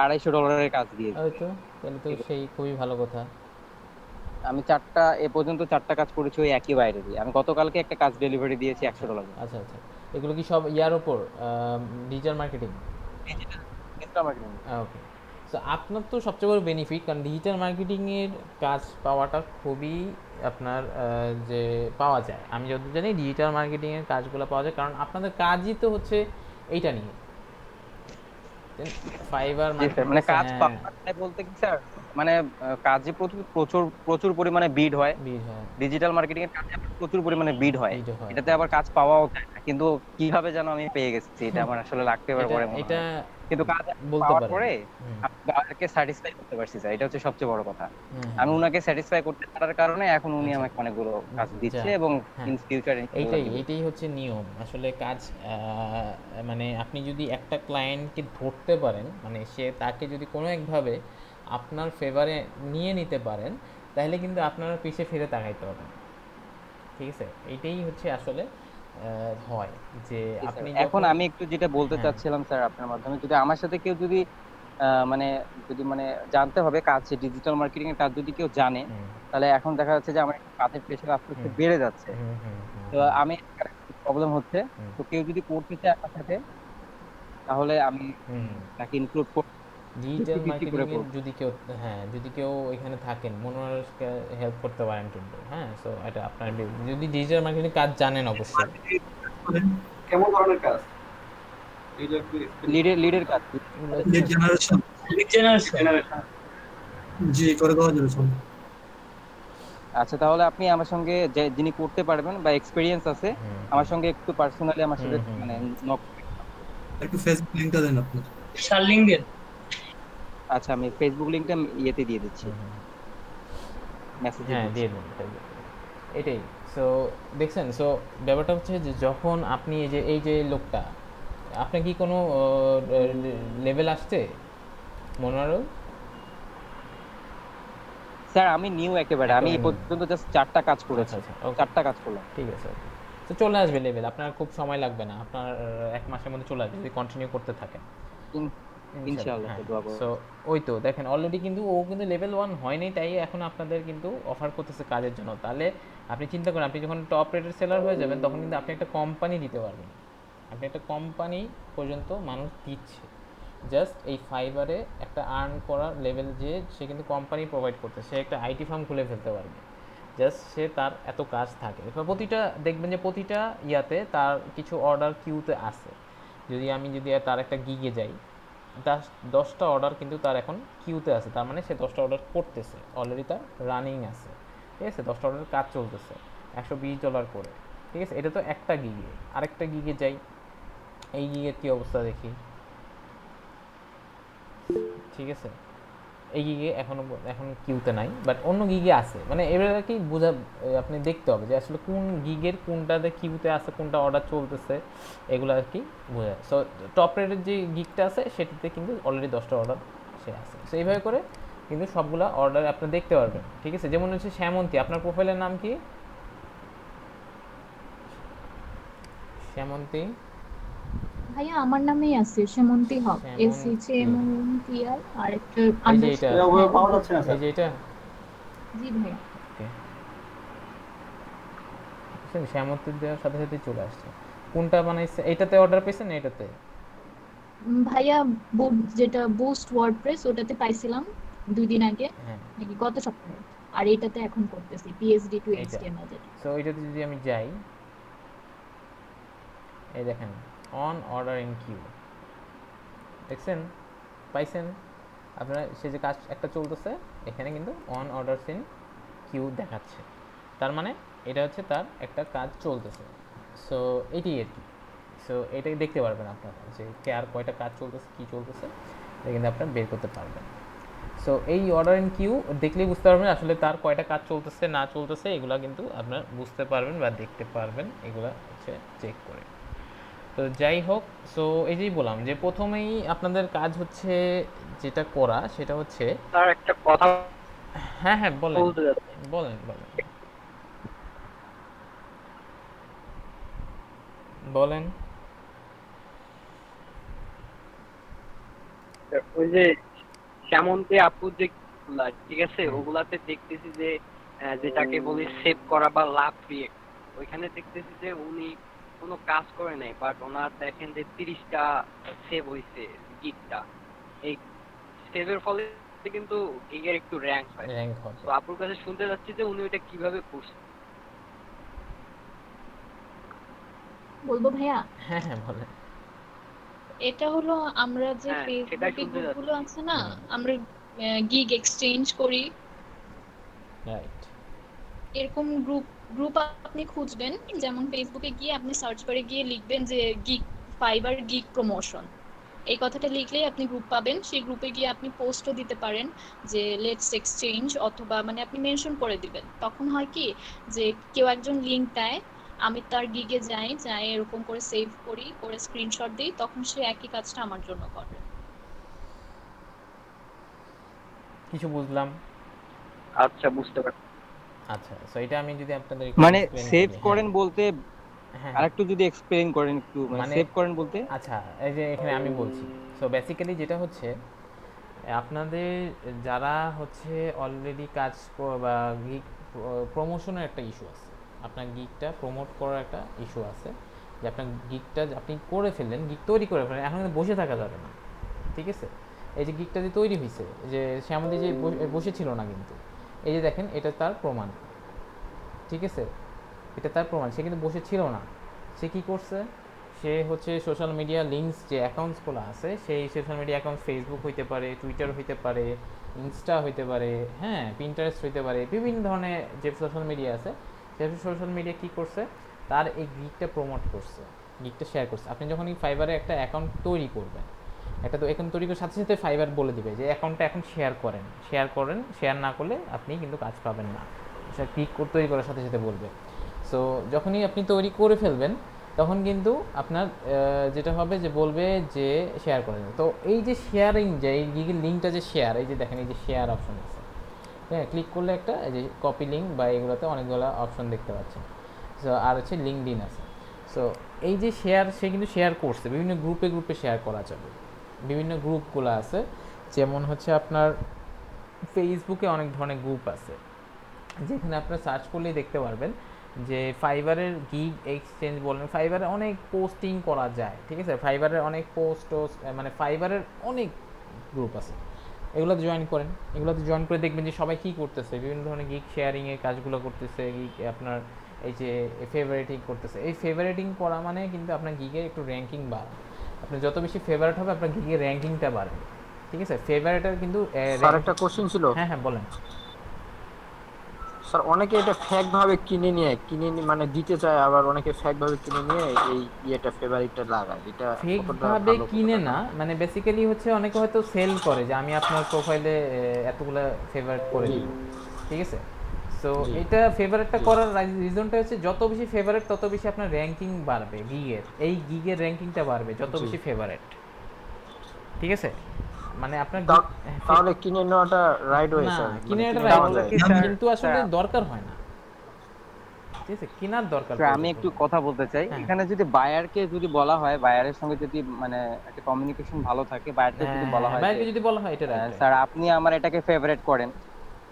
$250 কাজ দিয়েছে। হয়তো তাহলে তো সেই খুবই ভালো কথা। আমি এ পর্যন্ত 4টা কাজ করেছি ওই একই বায়ারেরই। আমি গতকালকে একটা কাজ ডেলিভারি দিয়েছি $100। আচ্ছা আচ্ছা, এগুলো কি সব ইয়ার উপর ডিজিটাল মার্কেটিং? ডিজিটাল মার্কেটিং, ওকে। সো আপনার তো সবচেয়ে বড় বেনিফিট, কারণ ডিজিটাল মার্কেটিং এর কাজ পাওয়াটা খুবই আপনার যে পাওয়া যায়, আমি যতদূর জানি ডিজিটাল মার্কেটিং এর কাজগুলো পাওয়া যায়, কারণ আপনাদের কাজই তো হচ্ছে এইটা নিয়ে। ফাইবার মানে কাজ পাওয়া বলতে কি স্যার, মানে কাজে প্রচুর পরিমাণে বিড হয়। ডিজিটাল মার্কেটিং এর কাজে প্রচুর পরিমাণে বিড হয়, এটাতে আবার কাজ পাওয়াও যায় না, কিন্তু কিভাবে যেন আমি পেয়ে গেছি এটা আমার আসলে লাগতে পারে এটা, কিন্তু কাজ পাওয়ার পরে আপনাকে স্যাটিসফাই করতে পারছি স্যার, এটা হচ্ছে সবচেয়ে বড় কথা। আমি উনাকে স্যাটিসফাই করতে পারার কারণে এখন উনি আমাকে অনেকগুলো কাজ দিচ্ছে, এবং ইন ফিউচার এইটাই হচ্ছে নিয়ম আসলে। কাজ মানে আপনি যদি একটা ক্লায়েন্টকে ধরতে পারেন, মানে তাকে যদি কোনো একভাবে আপনার ফেভারে নিয়ে নিতে পারেন, তাহলে কিন্তু আপনারা পিছিয়ে ফিরে তাকাইতে হবে, ঠিক আছে? এইটাই হচ্ছে আসলে হয় যে আপনি এখন আমি একটু যেটা বলতে চাচ্ছিলাম স্যার আপনার মাধ্যমে, যদি আমার সাথে কেউ যদি মানে জানতে হবে কাজ, ডিজিটাল মার্কেটিং এর কাজ যদি কেউ জানে, তাহলে এখন দেখা যাচ্ছে যে আমার কাজের প্রেশার আস্তে আস্তে বেড়ে যাচ্ছে। তো আমি প্রবলেম হচ্ছে, তো কেউ যদি করতে চায় আমার সাথে, তাহলে আমি তাকে ইনক্লুড করব। ডিজিটাল মার্কেটিং এর যদি কেউ এখানে থাকেন, মনোরকে হেল্প করতে পারেন কিন্তু। হ্যাঁ, সো এটা আপনার যদি ডিজিটাল মার্কেটিং কাজ জানেন অবশ্যই। কেমন ধরনের কাজ? লিডের কাজ, লিড জেনারেশন। জি, করে দেওয়া যাবে। আচ্ছা, তাহলে আপনি আমার সঙ্গে যিনি করতে পারবেন বা এক্সপেরিয়েন্স আছে, আমার সঙ্গে একটু পার্সোনালি আমার সাথে মানে নক, একটু ফেসবুক লিংকটা দেন আপনার। শার লিংক দেন। আচ্ছা, আমি ফেসবুক লিংকটা ইয়েতে দিয়ে দিচ্ছি, মেসেজে দিয়ে দিন। এটাই। সো দেখছেন, সো ব্যাপারটা হচ্ছে যে যখন আপনি এই যে লোকটা, আপনার কি কোনো লেভেল আসছে মনোরল? স্যার আমি নিউ একেবারে, আমি এই পর্যন্ত জাস্ট 4টা কাজ করেছি। 4টা কাজ করলাম। ঠিক আছে, তো চলে আসবে লেভেল, আপনার খুব সময় লাগবে না, আপনার 1 মাসের মধ্যে চলে আসবে যদি কন্টিনিউ করতে থাকেন ইনশাআল্লাহ। সো ওই তো দেখেন অলরেডি কিন্তু ও কিন্তু লেভেল 1 হয়নি, তাই এখন আপনাদের কিন্তু অফার করতেছে কাজের জন্য। তাহলে আপনি চিন্তা করেন, আপনি যখন টপ রেটেড সেলার হয়ে যাবেন, তখন কিন্তু আপনি একটা কোম্পানি দিতে পারবেন। আপনি একটা কোম্পানি পর্যন্ত মানুষ দিচ্ছে, জাস্ট এই ফাইবারে একটা আর্ন করার লেভেল, যে সে কিন্তু কোম্পানি প্রোভাইড করতে, সে একটা আইটি ফার্ম খুলে ফেলতে পারবে, জাস্ট সে তার এত কাজ থাকে। প্রতিটা দেখবেন যে প্রতিটা ইয়াতে তার কিছু অর্ডার কিউতে আসে। আমি যদি তার একটা গিগে যাই, 10টা অর্ডার কিন্তু তার এখন কিউতে আছে, তার মানে সে 10টা অর্ডার করতেছে, অলরেডি তার রানিং আছে, ঠিক আছে? 10টা অর্ডারের কাজ চলতেছে $120 করে, ঠিক আছে? এটা তো একটা গিগে। আরেকটা গিগে যাই, এই গিগের কী অবস্থা দেখি, ঠিক আছে? এই গিগে এখন কিউতে নাই, বাট অন্য গিগে আছে। মানে এবার কি আপনি দেখতে হবে যে আসলে কোন গিগের কোনটাতে কিউতে আছে, কোনটা অর্ডার চলতেছে, এগুলো আর কি বোঝা। সো টপ রেটের যে গিগটা আছে সেটাতে কিন্তু অলরেডি 10টা অর্ডার সে আছে। সো এইভাবে করে কিন্তু সবগুলা অর্ডার আপনি দেখতে পারবেন, ঠিক আছে? যেমন হচ্ছে শ্যামন্তী, আপনার প্রোফাইলের নাম কি? শ্যামন্তী ভাইয়া আমার নামেই আছে, সেমন্তী হক, SHMONTR। আর একটা পাওয়া যাচ্ছে না স্যার। এই যে এটা, জি ভাইয়া। ওকে, শ্যামন্তী দেওয়ার সাথে সাথে চলে আসছে। কোনটা বানাইছে? এইটাতে অর্ডার পেয়েছেন না এটাতে? ভাইয়া যেটা বুস্ট ওয়ার্ডপ্রেস ওটাতে পাইছিলাম 2 দিন আগে, হ্যাঁ নাকি গত সপ্তাহে। আর এটাতে এখন করতেছি PSD টু এইটা। HTML যেটা। সো এটাতে যদি আমি যাই, এই দেখেন অন অর্ডার ইন কিউ, দেখছেন? পাইছেন আপনারা? সে যে কাজ একটা চলতেছে এখানে কিন্তু অন অর্ডারস ইন কিউ দেখাচ্ছে, তার মানে এটা হচ্ছে তার একটা কাজ চলতেছে। সো এটাই আর কি। সো এটাই দেখতে পারবেন আপনারা যে আর কয়টা কাজ চলতেছে, কী চলতেছে, এটা কিন্তু আপনারা বের করতে পারবেন। সো এই অর্ডার ইন কিউ দেখলেই বুঝতে পারবেন আসলে তার কয়টা কাজ চলতেছে না চলতেছে, এগুলা কিন্তু আপনারা বুঝতে পারবেন বা দেখতে পারবেন, এগুলা হচ্ছে চেক করে। তো যাই হোক, সো এই যেই বললাম যে প্রথমেই আপনাদের কাজ হচ্ছে যেটা করা সেটা হচ্ছে, স্যার একটা কথা। হ্যাঁ হ্যাঁ বলেন বলেন বলেন বলেন। ওই যে শ্যামন্তে আপুর যে ঠিক আছে, ওগুলাতে দেখতেছি যে যেটাকে বলি সেভ করা বা লাভ ক্রিয়েট, ওইখানে দেখতেছি যে উনি কোনো কাজ করে নাই, বাট ওনার দেখেন যে 30টা সেভ হইছে গিগটা। এই সেভের ফলে কিন্তু গিগের একটু র্যাঙ্ক হয়। তো আপুর কাছে শুনতে যাচ্ছি যে উনি ওইটা কিভাবে করছেন। বলবো ভাইয়া? হ্যাঁ হ্যাঁ বলেন। এটা হলো আমরা যে ফেসবুকে গ্রুপগুলো আছে না, আমরা গিগ এক্সচেঞ্জ করি, রাইট। এরকম গ্রুপ আপনি খুঁজবেন, যেমন ফেসবুকে গিয়ে আপনি সার্চ করে গিয়ে লিখবেন যে গিগ ফাইবার গিগ প্রমোশন, এই কথাটা লিখলেই আপনি গ্রুপ পাবেন। সেই গ্রুপে গিয়ে আপনি পোস্টও দিতে পারেন যে লেটস এক্সচেঞ্জ, অথবা মানে আপনি মেনশন করে দিবেন। তখন হয় কি যে কেউ একজন লিংক দেয়, আমি তার গিগে যাই এরকম করে সেভ করি, করে স্ক্রিনশট দিই, তখন সে একই কাজটা আমার জন্য করে। কিছু বুঝলাম? আচ্ছা বুঝতে পারছি। আচ্ছা, সো এটা আমি যদি আপনাদের মানে সেভ করেন বলতে আরেকটু যদি এক্সপ্লেইন করেন একটু, মানে সেভ করেন বলতে? আচ্ছা, এই যে এখানে আমি বলছি। সো বেসিক্যালি যেটা হচ্ছে, আপনাদের যারা হচ্ছে অলরেডি কাজ বা গিগ প্রমোশনের একটা ইস্যু আছে, আপনার গিগটা প্রমোট করার একটা ইস্যু আছে, যে আপনার গিগটা আপনি করে ফেললেন, গিগ তৈরি করে ফেললেন, এখন বসে থাকা যাবে না, ঠিক আছে? এই যে গিগটা যে তৈরি হয়েছে, যে শ্যামলী যে বসেছিল না, কিন্তু এই যে দেখেন এটা তার প্রমাণ, ঠিক আছে? এটা তার প্রমাণ, সে কিন্তু বসে ছিল না। সে কি করছে? সে হচ্ছে সোশ্যাল মিডিয়া লিঙ্কস যে অ্যাকাউন্টসগুলো আছে, সেই সোশ্যাল মিডিয়া অ্যাকাউন্ট ফেসবুক হইতে পারে, টুইটার হইতে পারে, ইনস্টা হইতে পারে, হ্যাঁ পিন্টারেস্ট হইতে পারে, বিভিন্ন ধরনের যে সোশ্যাল মিডিয়া আছে, সেই সোশ্যাল মিডিয়া কী করছে? তার এই গিগটা প্রমোট করছে, গিগটা শেয়ার করছে। আপনি যখন এই ফাইবারে একটা অ্যাকাউন্ট তৈরি করবেন, একটা তো অ্যাকাউন্ট তৈরি করার সাথে সাথে ফাইবার বলে দিবে যে অ্যাকাউন্টটা এখন শেয়ার করেন, শেয়ার না করলে আপনি কিন্তু কাজ পাবেন না, সেটা ক্লিক তৈরি করার সাথে সাথে বলবে। সো যখনই আপনি তৈরি করে ফেলবেন, তখন কিন্তু আপনার যেটা হবে যে বলবে যে শেয়ার করে দেবে। তো এই যে শেয়ারিং, যে এই গিগের লিঙ্কটা যে শেয়ার, এই যে দেখেন এই যে শেয়ার অপশন আছে, হ্যাঁ ক্লিক করলে একটা এই যে কপি লিঙ্ক বা এগুলোতে অনেকগুলো অপশন দেখতে পাচ্ছেন। সো আর হচ্ছে লিঙ্কডইন আছে। সো এই যে শেয়ার, সে কিন্তু শেয়ার করছে, বিভিন্ন গ্রুপে শেয়ার করা যাবে। বিভিন্ন গ্রুপগুলো আছে, যেমন হচ্ছে আপনার ফেসবুকে অনেক ধরনের গ্রুপ আছে, যেখানে আপনারা সার্চ করলেই দেখতে পারবেন যে ফাইবারের গিগ এক্সচেঞ্জ বলেন, ফাইবারে অনেক পোস্টিং করা যায়, ঠিক আছে? ফাইবারের অনেক মানে ফাইবারের অনেক গ্রুপ আছে, এগুলোতে জয়েন করেন। এগুলোতে জয়েন করে দেখবেন যে সবাই কী করতেছে, বিভিন্ন ধরনের গিগ শেয়ারিংয়ের কাজগুলো করতেছে, গিগ আপনার এই যে ফেভারিটিং করতেছে। এই ফেভারিটিং করা মানে কিন্তু আপনার গিগের একটু র্যাঙ্কিং বাড়বে, আপনার যত বেশি ফেভারিট হবে আপনার গিগের র্যাঙ্কিংটা বাড়বে, ঠিক আছে? ফেভারিটের কিন্তু স্যার একটা কোশ্চেন ছিল। হ্যাঁ হ্যাঁ বলেন। স্যার অনেকে এটা ফেক ভাবে কিনে মানে দিতে চায়, আবার অনেকে ফেক ভাবে কিনে নিয়ে এই ইয়েটা ফেভারিটটা লাগায়, এটা ফেক ভাবে কিনে না, মানে বেসিক্যালি হচ্ছে অনেকে হয়তো সেল করে যে আমি আপনার প্রোফাইলে এতগুলো ফেভারিট করে দিই, ঠিক আছে? সো এটা ফেভারিটটা করার রিজনটা হচ্ছে যত বেশি ফেভারিট তত বেশি আপনার র্যাঙ্কিং বাড়বে গিগের, এই গিগের র্যাঙ্কিংটা বাড়বে যত বেশি ফেভারিট, ঠিক আছে? মানে আপনার তাহলে কিনে নেওয়াটা রাইট ওয়ে স্যার, কিনে নেওয়াটা রাইট ওয়ে, কিন্তু আসলে দরকার হয় না, ঠিক আছে? কেনার দরকার। আমি একটু কথা বলতে চাই এখানে, যদি বায়ারকে যদি বলা হয়, বায়ারের সঙ্গে যদি মানে একটা কমিউনিকেশন ভালো থাকে, বায়ারকে যদি বলা হয়, বায়ারকে যদি বলা হয় এটা রাইট, স্যার আপনি আমার এটাকে ফেভারিট করেন,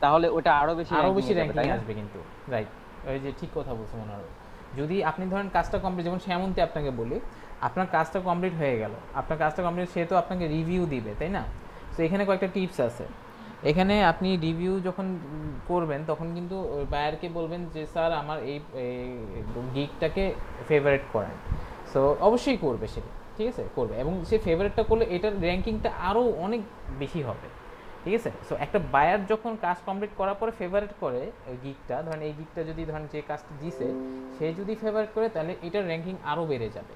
তাহলে ওটা আরো বেশি র্যাঙ্কিং আসবে কিন্তু, রাইট? ওই যে ঠিক কথা বলছো মনোহর। যদি আপনি ধরেন কাজটা কমপ্লিট, যেমন শ্যামন্তে আপনাকে বলি, আপনার কাজটা কমপ্লিট হয়ে গেল, আপনার কাজটা কমপ্লিট, সে তো আপনাকে রিভিউ দিবে, তাই না? সো এখানে কয়েকটা টিপস আছে। এখানে আপনি রিভিউ যখন করবেন তখন কিন্তু বায়ারকে বলবেন যে স্যার আমার এই গিগটাকে ফেভারিট করেন। সো অবশ্যই করবে সে, ঠিক আছে, করবে, এবং সে ফেভারিটটা করলে এটার র্যাঙ্কিংটা আরও অনেক বেশি হবে, ঠিক আছে। সো একটা বায়ার যখন কাজ কমপ্লিট করার পরে ফেভারিট করে গিগটা, ধরেন এই গিগটা যদি ধরেন যে কাজটা দিছে সে যদি ফেভারিট করে তাহলে এটার র্যাঙ্কিং আরও বেড়ে যাবে।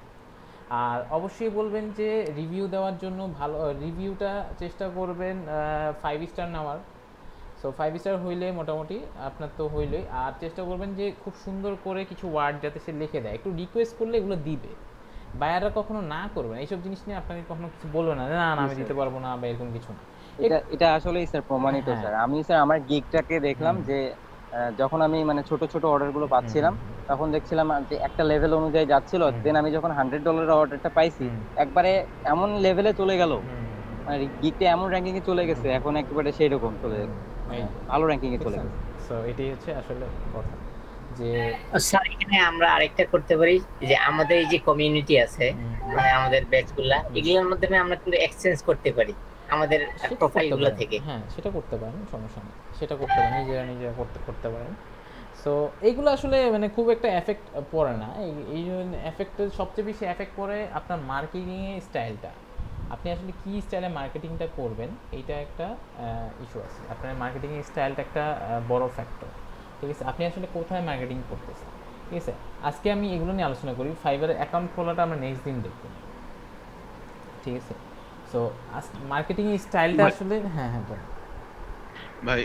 আর অবশ্যই বলবেন যে রিভিউ দেওয়ার জন্য ভালো রিভিউটা চেষ্টা করবেন 5 স্টার নেওয়ার। সো 5 স্টার হইলে মোটামুটি আপনার তো হইলই, আর চেষ্টা করবেন যে খুব সুন্দর করে কিছু ওয়ার্ড যাতে সে লিখে দেয়, একটু রিকোয়েস্ট করলে এগুলো দিবে। বায়াররা কখনো না করবে না, এইসব জিনিস নিয়ে আপনাকে কখনো কিছু বলবে না, না না আমি দিতে পারবো না বা এরকম কিছু না। এটা আসলেই স্যার প্রমাণিত স্যার। আমি স্যার আমার গিগটাকে দেখলাম যে যখন আমি মানে ছোট ছোট অর্ডারগুলো পাচ্ছিলাম তখন দেখছিলাম যে একটা লেভেল অনুযায়ী যাচ্ছিল, দেন আমি যখন $100 অর্ডারটা পাইছি একবারে এমন লেভেলে চলে গেল, মানে গিগটা এমন র্যাঙ্কিং এ চলে গেছে এখন একেবারে সেই রকম চলে গেছে, ভালো র্যাঙ্কিং এ চলে গেছে। সো এটাই হচ্ছে আসলে কথা যে স্যার এখানে আমরা আরেকটা করতে পারি যে আমাদের এই যে কমিউনিটি আছে, মানে আমাদের ব্যাচগুলা, এগুলোর মাধ্যমে আমরা কিন্তু এক্সচেঞ্জ করতে পারি আমাদের প্রোফাইলগুলো থেকে। হ্যাঁ সেটা করতে পারেন, সমস্যা নেই, সেটা করতে পারেন, নিজেরা করতে পারেন। সো এইগুলো আসলে মানে খুব একটা এফেক্ট পড়ে না। এই এফেক্টের সবচেয়ে বেশি এফেক্ট পড়ে আপনার মার্কেটিংয়ের স্টাইলটা, আপনি আসলে কী স্টাইলে মার্কেটিংটা করবেন, এইটা একটা ইস্যু আছে। আপনার মার্কেটিংয়ের স্টাইলটা একটা বড় ফ্যাক্টর, ঠিক আছে। আপনি আসলে কোথায় মার্কেটিং করতেছেন, ঠিক আছে। আজকে আমি এগুলো নিয়ে আলোচনা করি। ফাইবারের অ্যাকাউন্ট খোলাটা আমরা নেক্সট দিন দেখব, ঠিক আছে। সো মার্কেটিং স্টাইলটা আসলে হ্যাঁ বলুন ভাই।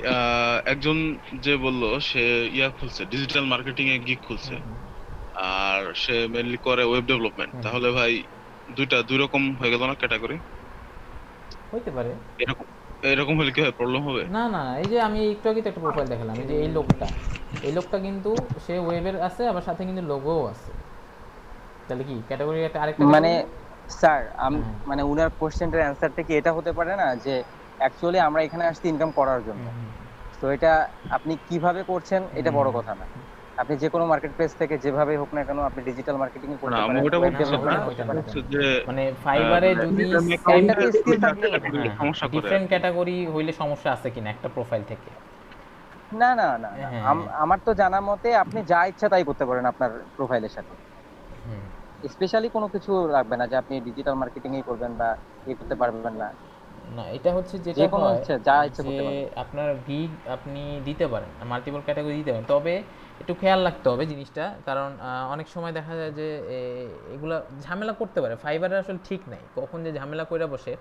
একজন যে বললো সে খুলছে ডিজিটাল মার্কেটিং এ গিগ খুলছে, আর সে মেইনলি করে ওয়েব ডেভেলপমেন্ট, তাহলে ভাই দুই রকম হয়ে গেল না ক্যাটাগরি? হইতে পারে এরকম হলে কি হয়, প্রবলেম হবে? না না, এই যে আমি একটু আগে একটা প্রোফাইল দেখালাম, এই যে এই লোকটা কিন্তু সে ওয়েবের আছে, আবার সাথে কিন্তু লোগোও আছে, তাহলে কি ক্যাটাগরি একটা আরেকটা মানে স্যার মানে উনার কোশ্চেনটার অ্যানসারটা কি এটা হতে পারে না যে অ্যাকচুয়ালি আমরা এখানে আসছি ইনকাম করার জন্য, তো এটা আপনি কিভাবে করছেন এটা বড় কথা না, আপনি যে কোনো মার্কেট প্লেস থেকে যেভাবে হোক না কেন আপনি ডিজিটাল মার্কেটিং এ করতে পারেন। মানে ফাইবারে যদি ডিফারেন্ট ক্যাটাগরি হইলে সমস্যা আছে কিনা একটা প্রোফাইল থেকে? না না না, আমার তো জানা মতে আপনি যা ইচ্ছা তাই করতে পারেন আপনার প্রোফাইলের সাথে, স্পেশালি কোনো কিছু রাখবে না যে আপনি ডিজিটাল মার্কেটিং এই করবেন বা এই করতে পারবেন না। না, এটা হচ্ছে যেটা হয় যা ইচ্ছা করতে পারেন, আপনার গিগ আপনি দিতে পারেন, মাল্টিপল ক্যাটাগরি দিতে পারেন, তবে একটু খেয়াল রাখতে হবে জিনিসটা, কারণ অনেক সময় দেখা যায় যে এগুলা ঝামেলা করতে পারে। ফাইবারের আসলে ঠিক নাই, কখন যে ঝামেলা কইরা বসে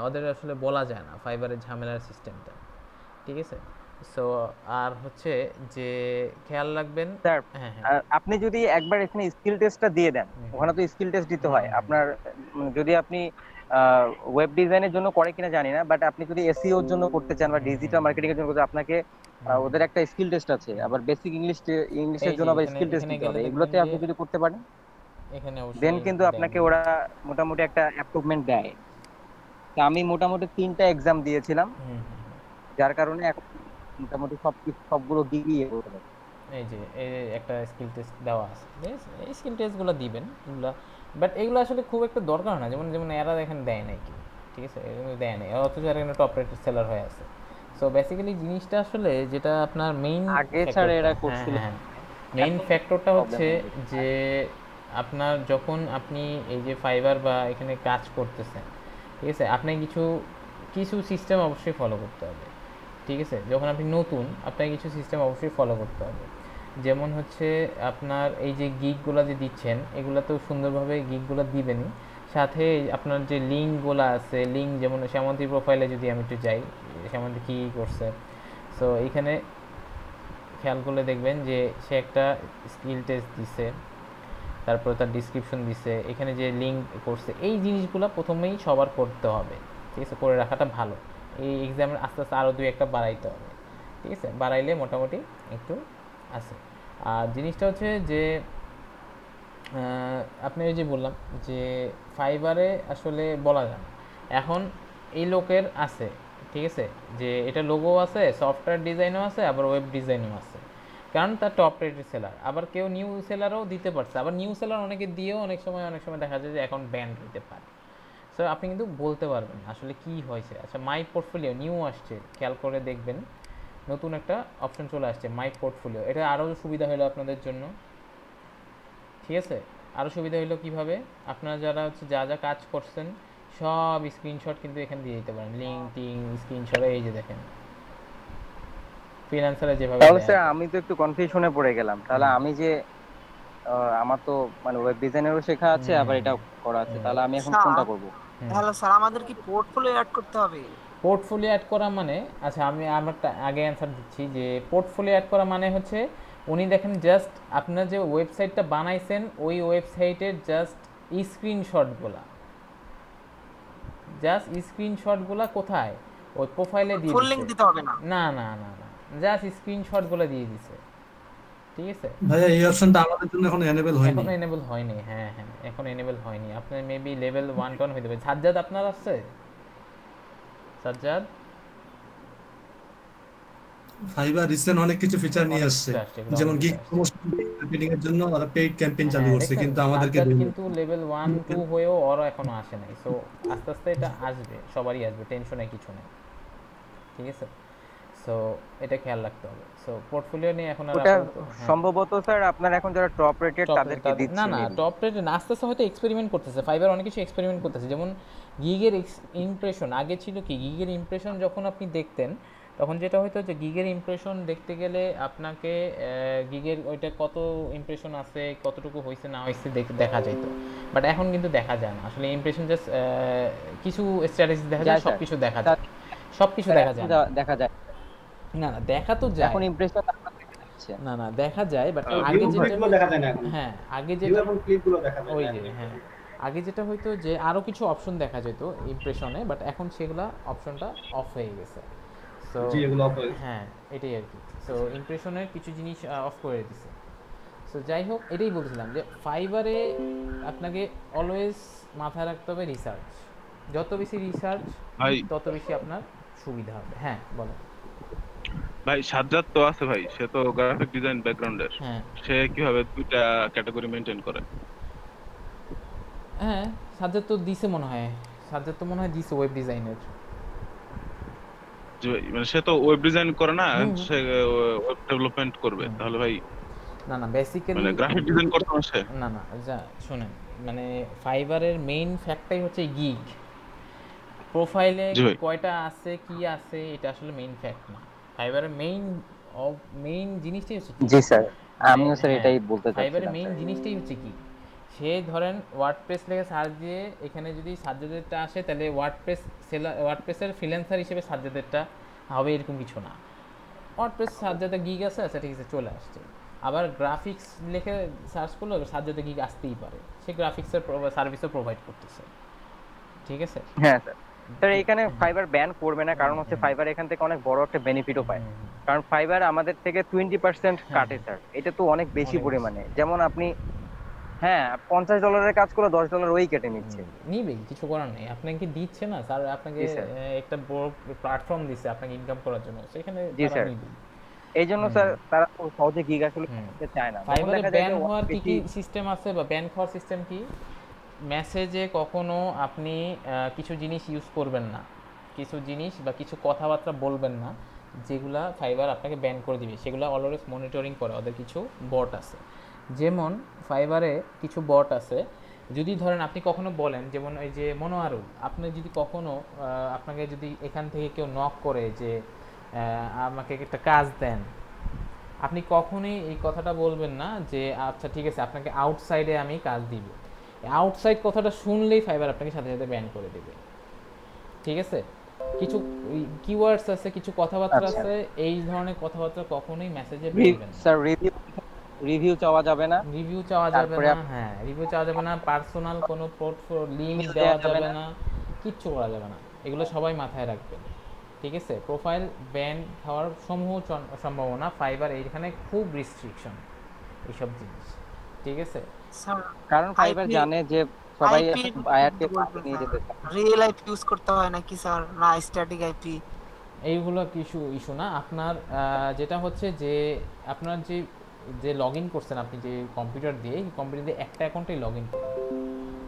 ওদের আসলে বলা যায় না ফাইবারের ঝামেলার সিস্টেমটা, ঠিক আছে। সো আর হচ্ছে যে খেয়াল রাখবেন স্যার, আপনি যদি একবার এখানে স্কিল টেস্টটা দিয়ে দেন, ওখানে তো স্কিল টেস্ট দিতে হয় আপনার, যদি আপনি ওয়েব ডিজাইনের জন্য করে কিনা জানি না, বাট আপনি যদি এসইও এর জন্য করতে চান বা ডিজিটাল মার্কেটিং এর জন্য করতে, আপনাকে ওদের একটা স্কিল টেস্ট আছে, আবার বেসিক ইংলিশের জন্য আবার স্কিল টেস্ট দিতে হবে। এগুলোতে আপনি যদি করতে পারেন এখানে অবশ্যই দেন কিন্তু আপনাকে ওরা মোটামুটি একটা অ্যাপ্রুভমেন্ট দেয়। তো আমি মোটামুটি 3টা এক্সাম দিয়েছিলাম, যার কারণে এখন মোটামুটি সবগুলো দিয়ে বলতে পারি। এই যে একটা স্কিল টেস্ট দেওয়া আছে, এই স্কিল টেস্টগুলো দিবেন এগুলো, বাট এগুলো আসলে খুব একটা দরকার না, যেমন এরা এখানে দেয় নাই কি, ঠিক আছে, এগুলো দেয় নাই, অথচ এরা এখানে টপ রেটেড সেলার হয়ে আছে। সো বেসিক্যালি জিনিসটা আসলে যেটা আপনার মেইন আগে ছাড়া এরা করছিল, মেইন ফ্যাক্টরটা হচ্ছে যে আপনার যখন আপনি এই যে ফাইবার বা এখানে কাজ করতেছেন, ঠিক আছে, আপনাকে কিছু সিস্টেম অবশ্যই ফলো করতে হবে, ঠিক আছে। যখন আপনি নতুন, আপনাকে কিছু সিস্টেম অবশ্যই ফলো করতে হবে, যেমন হচ্ছে আপনার এই যে গিগগুলো যে দিচ্ছেন এগুলো তো সুন্দরভাবে গিগগুলো দিবেনই, সাথে আপনার যে লিঙ্কগুলো আছে, লিঙ্ক যেমন শ্যামন্তী প্রোফাইলে যদি আমি একটু যাই, শ্যামন্তী কী করছে, সো এইখানে খেয়াল করলে দেখবেন যে সে একটা স্কিল টেস্ট দিছে, তারপর তার ডিসক্রিপশন দিছে, এখানে যে লিঙ্ক করছে, এই জিনিসগুলো প্রথমেই সবার করতে হবে, ঠিক আছে, করে রাখাটা ভালো। এই এক্সামের আস্তে আস্তে আরও 2-1টা বাড়াইতে হবে, ঠিক আছে, বাড়াইলে মোটামুটি একটু আছে। আর জিনিসটা হচ্ছে যে আপনি ওই যে বললাম যে ফাইবারে আসলে বলা যায় এখন এই লোকের আছে, ঠিক আছে, যে এটা লোগো আছে, সফটওয়্যার ডিজাইনও আছে, আবার ওয়েব ডিজাইনও আছে। কারণ তার টপ রেটেড সেলার। আবার কেউ নিউ সেলারও দিতে পারছে, আবার নিউ সেলার অনেকে দিয়েও অনেক সময় দেখা যায় যে অ্যাকাউন্ট ব্যান হতে পারে। সো আপনি কিন্তু বলতে পারবেন আসলে কি হয়েছে। আচ্ছা, মাই পোর্টফোলিও নিউ আসছে, খেয়াল করে দেখবেন নতুন একটা অপশন চলে আসছে মাই পোর্টফোলিও। এটা আরও সুবিধা হলো আপনাদের জন্য, ঠিক আছে? আরও সুবিধা হলো কিভাবে, আপনারা যারা হচ্ছে যা যা কাজ করছেন সব স্ক্রিনশট কিন্তু এখানে দিয়ে দিতে পারেন, লিঙ্ক টিং স্ক্রিনশটে। এই যে দেখেন ফ্রিল্যান্সারে যেভাবে। তাহলে স্যার আমি তো একটু কনফিউশনে পড়ে গেলাম। তাহলে আমি যে আমার তো মানে ওয়েব ডিজাইনেরও শেখা আছে, আবার এটা করা আছে, তাহলে আমি এখন কোনটা করব? তাহলে স্যার আমাদের কি পোর্টফোলিও অ্যাড করতে হবে? পোর্টফোলিও অ্যাড করা মানে, আচ্ছা আমি একটা আগে অ্যান্সার দিচ্ছি যে পোর্টফোলিও অ্যাড করা মানে হচ্ছে উনি দেখেন জাস্ট আপনার যে ওয়েবসাইটটা বানাইছেন ওই ওয়েবসাইটের জাস্ট স্ক্রিনশটগুলা কোথায়, ওই প্রোফাইলে দিয়ে ফুল লিংক দিতে হবে না? না না না না, জাস্ট স্ক্রিনশটগুলো দিয়ে দিছে, ঠিক আছে ভাইয়া? এই অপশনটা আমাদের জন্য এখন এনেবল হয়নি। এখন এনেবল হয়নি, হ্যাঁ হ্যাঁ এখন এনেবল হয়নি। আপনার মেবি লেভেল 1 হইতে পারে। সাজ্জাদ আপনার আছে? সাজ্জাদ ফাইবার রিসেন্ট অনেক কিছু ফিচার নিয়ে আসছে, যেমন গিগ প্রমোশন মার্কেটিং এর জন্য ওরা পেইড ক্যাম্পেইন চালু করছে, কিন্তু আমাদেরকে কিন্তু লেভেল 1 2 হয়েও ওরা এখনো আসে নাই। সো আস্তে আস্তে এটা আসবে, সবারই আসবে, টেনশনে কিছু নেই, ঠিক আছে? সো এটা খেয়াল রাখতে হবে। সো পোর্টফোলিও নিয়ে এখন আর সম্ভবত স্যার আপনার এখন যারা টপ রেটেড তাদেরকে দিচ্ছেন। না না, টপ রেটেড আস্তে আস্তে হয়তো এক্সপেরিমেন্ট করতেছে, ফাইবার অনেক কিছু এক্সপেরিমেন্ট করতেছে। যেমন গিগের ইমপ্রেশন, আগে ছিল কি গিগের ইমপ্রেশন যখন আপনি দেখতেন তখন যেটা হয়তো যে গিগের ইমপ্রেশন দেখতে গেলে আপনাকে গিগের ওইটা কত ইমপ্রেশন আছে, কতটুকু হয়েছে না হয়েছে দেখা যেত। বাট এখন কিন্তু দেখা যায় না আসলে ইমপ্রেশন, জাস্ট কিছু স্ট্র্যাটেজি দেখা যায়, সবকিছু দেখা যায়, সবকিছু দেখা যায় না না, দেখা তো যায়, এখন ইমপ্রেশন না না দেখা যায়, বাট আগে যেটা দেখা যায় না এখন। হ্যাঁ আগে যেটা এখন ক্লিপগুলো দেখা যায়, ওই যে হ্যাঁ আগে যেটা হয়তো যে আরো কিছু অপশন দেখা যেত ইমপ্রেশনে, বাট এখন সেগুলা অপশনটা অফ হয়ে গেছে। সো হ্যাঁ এটাই আর কি। সো ইমপ্রেশনের কিছু জিনিস অফ করে দিছে। সো যাই হোক, এটাই বলছিলাম যে ফাইবারে আপনাকে অলওয়েজ মাথায় রাখতে হবে রিসার্চ, যত বেশি রিসার্চ তত বেশি আপনার সুবিধা হবে। হ্যাঁ বলো ভাই। সাজ্জাদ তো আছে ভাই, সে তো গ্রাফিক ডিজাইন ব্যাকগ্রাউন্ডের, সে কিভাবে দুইটা ক্যাটাগরি মেইনটেইন করে? হ্যাঁ সাজ্জাদ তো দিছে মনে হয়, সাজ্জাদ তো মনে হয় দিছে ওয়েব ডিজাইনের, মানে সে তো ওয়েব ডিজাইন করে না, সে ওয়েব ডেভেলপমেন্ট করবে। তাহলে ভাই না না বেসিক্যালি মানে গ্রাফিক ডিজাইন করতে আসে না না, যা শুনেন মানে ফাইবারের মেইন ফ্যাক্টরই হচ্ছে গিগ, প্রোফাইলে কয়টা আছে কি আছে এটা আসলে মেইন ফ্যাক্ট না। ফাইবারের মেইন জিনিসটাই হচ্ছে জি স্যার, আমিও স্যার এটাই বলতে চাচ্ছিলাম। ফাইবারের মেইন জিনিসটাই হচ্ছে কি, সে ধরেন ওয়ার্ডপ্রেস লিখে সার্চ দিয়ে এখানে যদি সাজ্জাদেরটা আসে তাহলে ওয়ার্ডপ্রেসের ফ্রিল্যান্সার হিসেবে সাজ্জাদেরটা হবে এরকম কিছু না। ওয়ার্ডপ্রেস সাজ্জাদের গিগ আছে, আচ্ছা ঠিক আছে চলে আসছে। আবার গ্রাফিক্স লিখে সার্চ করলে সাজ্জাদের গিগ আসতেই পারে, সে গ্রাফিক্সের সার্ভিসও প্রোভাইড করতেছে, ঠিক আছে? হ্যাঁ স্যার। স্যার এখানে ফাইবার ব্যান করবে না, কারণ হচ্ছে ফাইবার এখান থেকে অনেক বড় একটা বেনিফিটও পায়, কারণ ফাইবার আমাদের থেকে 20% কাটে স্যার, এটা তো অনেক বেশি পরিমাণে। যেমন আপনি হ্যাঁ $50 কাজ করে $10 ওই কেটে নিচ্ছে, নিবে কিছু করার নেই, আপনাকে দিচ্ছে না স্যার, আপনাকে একটা বড় প্ল্যাটফর্ম দিচ্ছে আপনাকে ইনকাম করার জন্য, সেখানে তারা নিবে। এই জন্য স্যার তারা তো সহজে গিগ আসলে করতে চায় না। ফাইবারে ব্যান হওয়ার কি সিস্টেম আছে বা ব্যান হওয়ার সিস্টেম কি, মেসেজে কখনো আপনি কিছু জিনিস ইউজ করবেন না, কিছু জিনিস বা কিছু কথাবার্তা বলবেন না যেগুলা ফাইবার আপনাকে ব্যান করে দিবে, সেগুলো অলওয়েজ মনিটরিং করে, ওদের কিছু বট আছে। যেমন ফাইবারে কিছু বট আছে, যদি ধরেন আপনি কখনো বলেন, যেমন এই যে মনোয়ারুল, আপনি যদি কখনো আপনাকে যদি এখান থেকে কেউ নক করে যে আমাকে একটা কাজ দেন, আপনি কখনোই এই কথাটা বলবেন না যে আচ্ছা ঠিক আছে আপনাকে আউটসাইডে আমি কাজ দিব। আউটসাইড কথাটা শুনলেই ফাইবার আপনাকে সাথে সাথে ব্যান করে দেবে, ঠিক আছে? কিছু কিওয়ার্ডস আছে, কিছু কথাবার্তা আছে, এই ধরনের কথাবার্তা কখনোই মেসেজে বলবেন না। স্যার রিভিউ চাওয়া যাবে না, হ্যাঁ রিভিউ চাওয়া যাবে না, পার্সোনাল কোনো পোর্টফোলিও লিংক দেওয়া যাবে না, কিচ্ছু করা যাবে না, এগুলো সবাই মাথায় রাখবেন, ঠিক আছে? প্রোফাইল ব্যান হওয়ার সম্ভাবনা, ফাইবার এইখানে খুব রিস্ট্রিকশন এইসব জিনিস, ঠিক আছে? কারণ ফাইবার জানে যে সবাই আইআরকে নিয়ে যেতে চায়। রিয়েল আইপি ইউজ করতে হয় নাকি স্যার, না স্ট্যাটিক আইপি? এইগুলো কিছু ইস্যু না আপনার। যেটা হচ্ছে যে আপনার যে লগ ইন করছেন আপনি যে কম্পিউটার দিয়ে, এই কম্পিউটার দিয়ে একটা অ্যাকাউন্টেই লগ ইন করেন,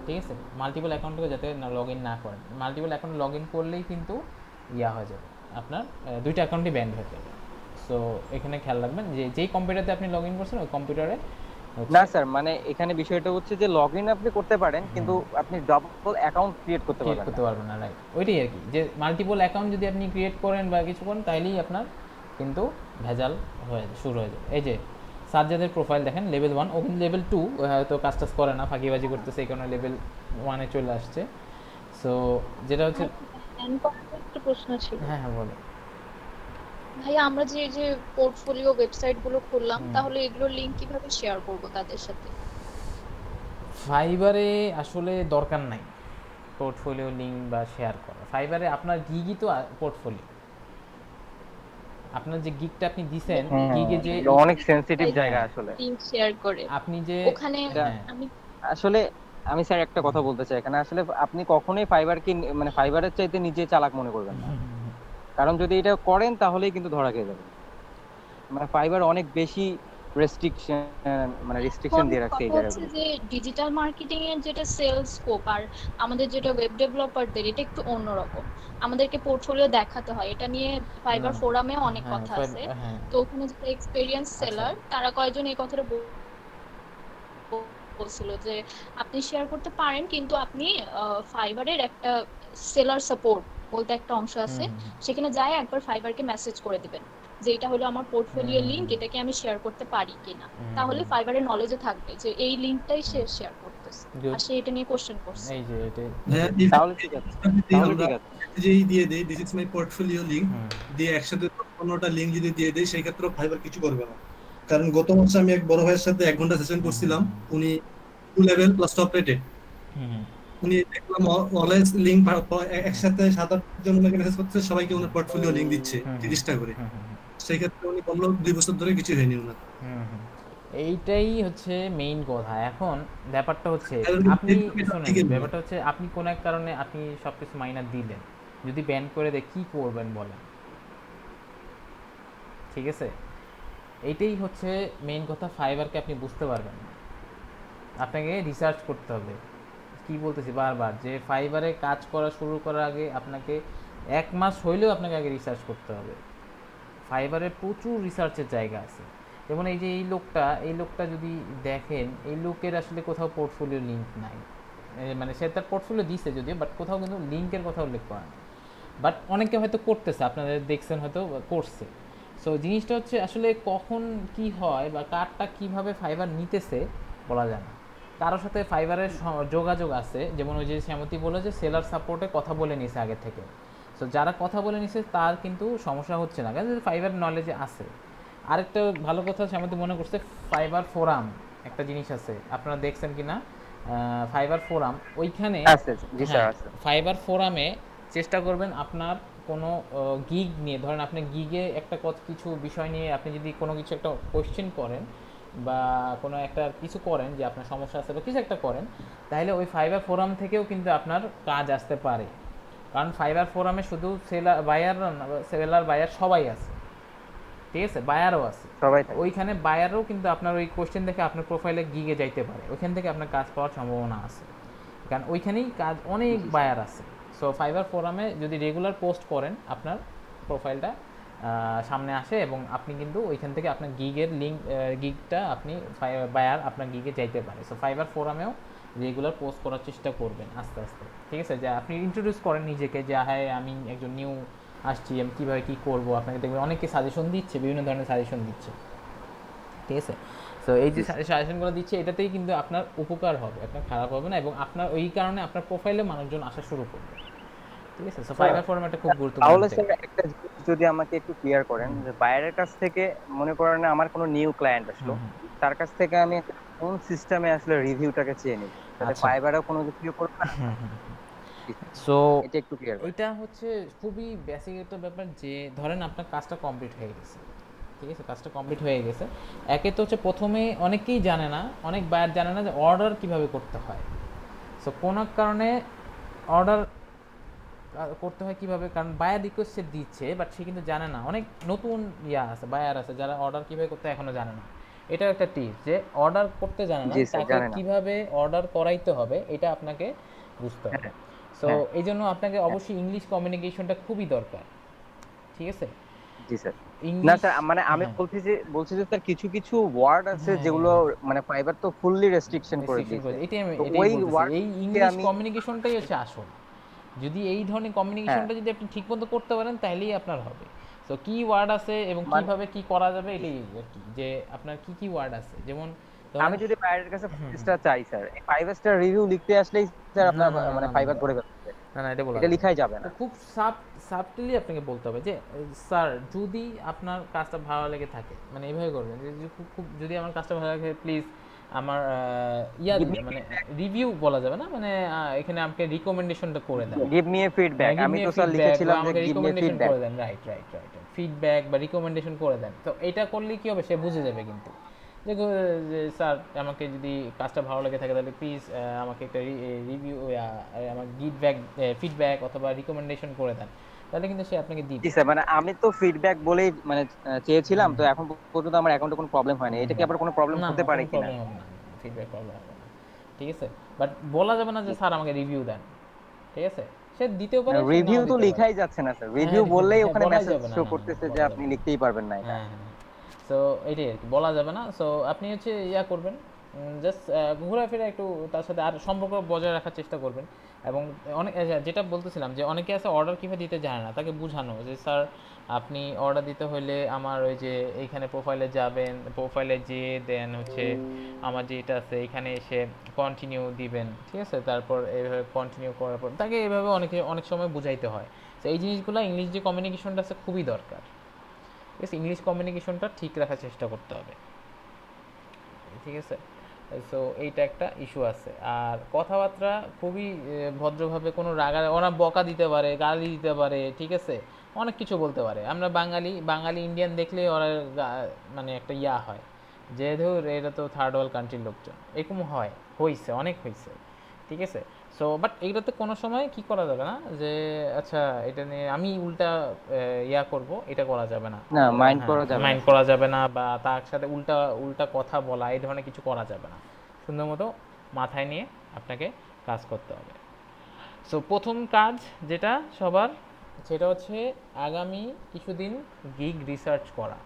ঠিক আছে? মাল্টিপল অ্যাকাউন্টে যাতে লগ ইন না করেন। মাল্টিপল অ্যাকাউন্টে লগ ইন করলেই কিন্তু হয়ে যাবে, আপনার দুইটা অ্যাকাউন্টই ব্যান্ড হয়ে যাবে। সো এখানে খেয়াল রাখবেন যে যেই কম্পিউটারতে আপনি লগ ইন করছেন ওই কম্পিউটারে না স্যার, মানে এখানে বিষয়টা হচ্ছে যে লগইন আপনি করতে পারেন কিন্তু আপনি ডাবল অ্যাকাউন্ট ক্রিয়েট করতে পারবেন না। রাইট, ওইটাই আর কি, যে মাল্টিপল অ্যাকাউন্ট যদি আপনি ক্রিয়েট করেন বা কিছু করেন তাইলেই আপনার কিন্তু ভেজাল শুরু হয়ে যাবে। এই যে সাজ্জাদের প্রোফাইল দেখেন লেভেল 1, ও কিন্তু লেভেল 2 হয়তো কাজ করে না, ফাঁকিবাজি করতেছে, এই কারণে লেভেল 1-এ চলে আসছে। সো যেটা হচ্ছে একটা প্রশ্ন ছিল। হ্যাঁ বলো ভাই, আমরা যে পোর্টফোলিও ওয়েবসাইট গুলো খুললাম, তাহলে এগুলোর লিংক কিভাবে শেয়ার করব তাদের সাথে? ফাইবারে আসলে দরকার নাই পোর্টফোলিও লিংক বা শেয়ার করা। ফাইবারে আপনার গিগই তো পোর্টফোলিও, আপনার যে গিগটা আপনি দিবেন, গিগে যে অনেক সেনসিটিভ জায়গা আসলে লিংক শেয়ার করে আপনি যে ওখানে আসলে আমি স্যার একটা কথা বলতে চাই এখানে, আসলে আপনি কখনোই ফাইবারকে মানে ফাইবারের চাইতে নিজে চালাক মনে করবেন না, কারণ যদি এটা করেন তাহলেই কিন্তু ধরা খেয়ে যাবেন। মানে ফাইবার অনেক বেশি রেস্ট্রিকশন দিয়ে রাখছে এই জায়গাগুলো। যে ডিজিটাল মার্কেটিং এর যেটা সেলস স্কোপ আর আমাদের যেটা ওয়েব ডেভেলপারদের, এটা একটু অন্যরকম। আমাদেরকে পোর্টফোলিও দেখাতে হয়, এটা নিয়ে ফাইবার ফোরামে অনেক কথা আছে। তো ওখানে যে এক্সপেরিয়েন্স সেলার তারা কয়েকজন এই কথাটা বলছিল যে আপনি শেয়ার করতে পারেন, কিন্তু আপনি ফাইবারের একটা সেলার সাপোর্ট বলতে একটা অংশ আছে, সেখানে যায় একবার ফাইবারকে মেসেজ করে দিবেন যে এটা হলো আমার পোর্টফোলিও লিংক, এটাকে আমি শেয়ার করতে পারি কিনা। তাহলে ফাইবারের নলেজে থাকবে যে এই লিংকটাই সে শেয়ার করতেছে, আর সে এটা নিয়ে কোশ্চেন করছে। এই যে এটা তাহলে ঠিক আছে, তাহলে ঠিক আছে। যেই দিয়ে দেই this is my portfolio link দিয়ে একসাথে 15টা লিংক যদি দিয়ে দেই, সেই ক্ষেত্রে ফাইবার কিছু করবে না। কারণ গত মাসে আমি এক বড় ভাইয়ের সাথে 1 ঘন্টা সেশন করছিলাম, উনি 2 লেভেল প্লাস টপ রেটেড। উনি দেখলাম অলওয়েজ লিংক একসাথে 7-8 জন ওনাকে মেসেজ করছে, সবাইকে ওনার পোর্টফোলিও লিংক দিচ্ছে 30টা করে। সেই ক্ষেত্রে উনি বললো 2 বছর ধরে কিছু হয়নি ওনার। এইটাই হচ্ছে মেইন কথা। এখন ব্যাপারটা হচ্ছে আপনি শুনেন, ব্যাপারটা হচ্ছে আপনি কোন এক কারণে আপনি সবকিছু মাইনাস দিলেন, যদি ব্যান করে দেয় কি করবেন বলেন? ঠিক আছে, এইটাই হচ্ছে মেইন কথা। ফাইবারকে আপনি বুঝতে পারবেন না, আপনাকে রিসার্চ করতে হবে। কি বলতেছি বারবার, যে ফাইবারে কাজ করা শুরু করার আগে আপনাকে 1 মাস হইলেও আপনাকে আগে রিসার্চ করতে হবে। ফাইবারে প্রচুর রিসার্চের জায়গা আছে। যেমন এই যে এই লোকটা যদি দেখেন, এই লোকের আসলে কোথাও পোর্টফোলিও লিংক নাই, মানে সে তার পোর্টফোলিও দিচ্ছে যদিও, বাট কোথাও কিন্তু লিঙ্কের কথা উল্লেখ করা নেই। বাট অনেকে হয়তো করতেছে, আপনাদের দেখছেন হয়তো করছে। সো জিনিসটা হচ্ছে আসলে কখন কি হয় বা কারটা কিভাবে ফাইবার নিতেছে বলা যায় না। কারোর সাথে ফাইবারের যোগাযোগ আছে, যেমন ওই যে শ্যামতী বলে যে সেলার সাপোর্টে কথা বলে নিছে আগে থেকে। সো যারা কথা বলে নিছে তার কিন্তু সমস্যা হচ্ছে না, কারণ ফাইবার নলেজে আছে। আরেকটা ভালো কথা শ্যামতী মনে করছে, ফাইবার ফোরাম একটা জিনিস আছে, আপনারা দেখছেন কিনা ফাইবার ফোরাম, ওইখানে ফাইবার ফোরামে চেষ্টা করবেন আপনার কোনো গিগ নিয়ে, ধরেন আপনি গিগে একটা কিছু বিষয় নিয়ে আপনি যদি কোনো কিছু একটা কোয়েশ্চেন করেন বা কোনো একটা কিছু করেন যে আপনার সমস্যা আছে বা কিছু একটা করেন, তাহলে ওই ফাইবার ফোরাম থেকেও কিন্তু আপনার কাজ আসতে পারে। কারণ ফাইবার ফোরামে শুধু সেলার বায়ার সবাই আছে, ঠিক আছে, বায়ারও আছে সবাই, ওইখানে বায়ারও কিন্তু আপনার ওই কোয়েশ্চেন দেখে আপনার প্রোফাইলে গিগে যাইতে পারে, ওইখান থেকে আপনার কাজ পাওয়ার সম্ভাবনা আছে, কারণ ওইখানেই কাজ অনেক বায়ার আছে। সো ফাইবার ফোরামে যদি রেগুলার পোস্ট করেন আপনার প্রোফাইলটা সামনে আসে এবং আপনি কিন্তু ওইখান থেকে আপনার গিগটা আপনি বায়ার আপনার গিগে যাইতে পারে। সো ফাইবার ফোরামেও রেগুলার পোস্ট করার চেষ্টা করবেন আস্তে আস্তে, ঠিক আছে, যে আপনি ইন্ট্রোডিউস করেন নিজেকে যে হ্যাঁ আমি একজন নিউ আসছি, আমি কীভাবে কী করবো, আপনাকে দেখবেন অনেকে সাজেশন দিচ্ছে, বিভিন্ন ধরনের সাজেশন দিচ্ছে, ঠিক আছে। সো এই যে সাজেশনগুলো দিচ্ছে এটাতেই কিন্তু আপনার উপকার হবে, আপনার খারাপ হবে না, এবং আপনার ওই কারণে আপনার প্রোফাইলে মানুষজন আসা শুরু করবে, ঠিক আছে। সো ফাইবার ফরম্যাটটা খুব গুরুত্বপূর্ণ। তাহলে স্যার একটা যদি আমাকে একটু ক্লিয়ার করেন, যে বায়ারের কাছ থেকে মনে করেন আমার কোনো নিউ ক্লায়েন্ট আসলো, তার কাছ থেকে আমি কোন সিস্টেমে আসলে রিভিউটাকে চেয়ে নিব, তাহলে ফাইবারেও কোনো কিছু করব না? সো এটা একটু ক্লিয়ার করুন। এটা হচ্ছে খুবই বেসিক একটা ব্যাপার, যে ধরেন আপনার কাজটা কমপ্লিট হয়ে গেছে, ঠিক আছে, কাজটা কমপ্লিট হয়ে গেছে। একে তো হচ্ছে প্রথমে অনেকেই জানে না, অনেক বায়ার জানে না যে অর্ডার কিভাবে করতে হয়। সো কোনো কারণে অর্ডার করতে হয় কিভাবে, কারণ বায়ার রিকোয়েস্ট সে দিচ্ছে বাট সে কিন্তু জানে না, অনেক নতুন আছে বায়ার আছে যারা অর্ডার কিভাবে করতে এখনো জানে না। এটা একটা টিপস যে অর্ডার করতে জানে না, তাকে কিভাবে অর্ডার করাইতে হবে এটা আপনাকে বুঝতে হবে। সো এই জন্য আপনাকে অবশ্যই ইংলিশ কমিউনিকেশনটা খুবই দরকার, ঠিক আছে? জি স্যার। না স্যার মানে আমি বলছি যে স্যার কিছু কিছু ওয়ার্ড আছে যেগুলো মানে ফাইবার তো ফুললি রেস্ট্রিকশন করে দিয়েছে। ওই ওয়ার্ড এই ইংলিশ কমিউনিকেশনটাই হচ্ছে আসল। যদি এই ধরনের কমিউনিকেশনটা যদি আপনি ঠিকমতো করতে পারেন তাহলেই আপনার হবে। সো কি ওয়ার্ড আছে এবং কিভাবে কি করা যাবে এটাই আর কি, যে আপনার কি কি ওয়ার্ড আছে। যেমন আমি যদি ফাইবারের কাছে 5 স্টার চাই স্যার, 5 স্টার রিভিউ লিখতে আসলেই স্যার আপনার মানে ফাইবার করে ফেলবে। না এটা বলা, এটা লেখাই যাবে না। খুব সাবটলি আপনাকে বলতে হবে যে স্যার যদি আপনার কাজটা ভালো লেগে থাকে, মানে এইভাবে করবেন যে খুব যদি আমার কাজটা ভালো লাগে প্লিজ আমার মানে রিভিউ বলা যাবে না, মানে এখানে আমাকে রিকমেন্ডেশনটা করে দেন, গিভ মি এ ফিডব্যাক। আমি তো স্যার লিখেছিলাম যে গিভ মি এ ফিডব্যাক করে দেন। রাইট ফিডব্যাক বা রিকমেন্ডেশন করে দেন। তো এটা করলে কি হবে, সে বুঝে যাবে কিন্তু যে স্যার আমাকে যদি কাজটা ভালো লেগে থাকে তাহলে প্লিজ আমাকে একটা রিভিউ আমার ফিডব্যাক অথবা রিকমেন্ডেশন করে দেন, তাহলে কিন্তু সে আপনাকে দিবে। জি স্যার, মানে আমি তো ফিডব্যাক বলেই মানে চেয়েছিলাম, তো এখন পর্যন্ত আমার অ্যাকাউন্টে কোনো প্রবলেম হয়নি। এটা কি আবার কোনো প্রবলেম হতে পারে কিনা? ফিডব্যাক প্রবলেম হবে না, ঠিক আছে? বাট বলা যাবে না যে স্যার আমাকে রিভিউ দেন, ঠিক আছে? সে দিতেও পারে, রিভিউ তো লেখাই যাচ্ছে না স্যার। রিভিউ বললেই ওখানে মেসেজ শো করতেছে যে আপনি লিখতেই পারবেন না এটা। সো এটাই আর কি, বলা যাবে না। সো আপনি হচ্ছে করবেন, জাস্ট ঘোরাফেরা একটু তার সাথে আর সম্পর্ক বজায় রাখার চেষ্টা করবেন। এবং অনেক যেটা বলতেছিলাম যে অনেকে আছে অর্ডার কীভাবে দিতে জানে না, তাকে বোঝানো যে স্যার আপনি অর্ডার দিতে হলে আমার ওই যে এইখানে প্রোফাইলে যাবেন, প্রোফাইলে যেয়ে দেন হচ্ছে আমার যেটা আছে এখানে এসে কন্টিনিউ দিবেন, ঠিক আছে? তারপর এইভাবে কন্টিনিউ করার পর তাকে এইভাবে অনেক সময় বুঝাইতে হয়। তো এই জিনিসগুলো ইংলিশ যে কমিউনিকেশনটা আছে খুবই দরকার, ঠিক আছে? ইংলিশ কমিউনিকেশনটা ঠিক রাখার চেষ্টা করতে হবে, ঠিক আছে? সো এইটা একটা ইস্যু আছে। আর কথাবার্তা খুবই ভদ্রভাবে, কোনো ওরা বকা দিতে পারে, গালি দিতে পারে, ঠিক আছে? অনেক কিছু বলতে পারে। আমরা বাঙালি ইন্ডিয়ান দেখলে ওরা মানে একটা হয় যে ধর এটা তো থার্ড ওয়ার্ল্ড কান্ট্রির লোকজন, এরকম হয়েছে অনেক হয়েছে, ঠিক আছে? সো বাট এইটাতে কোনো সময় কি করা যাবে না যে আচ্ছা এটা নিয়ে আমি উল্টা করব, এটা করা যাবে না, মাইন্ড করা যাবে না, বা তার সাথে উল্টা কথা বলা এই ধরনের কিছু করা যাবে না। সুন্দর মতো মাথায় নিয়ে আপনাকে কাজ করতে হবে। সো প্রথম কাজ যেটা সবার, সেটা হচ্ছে আগামী কিছুদিন গিগ রিসার্চ করা।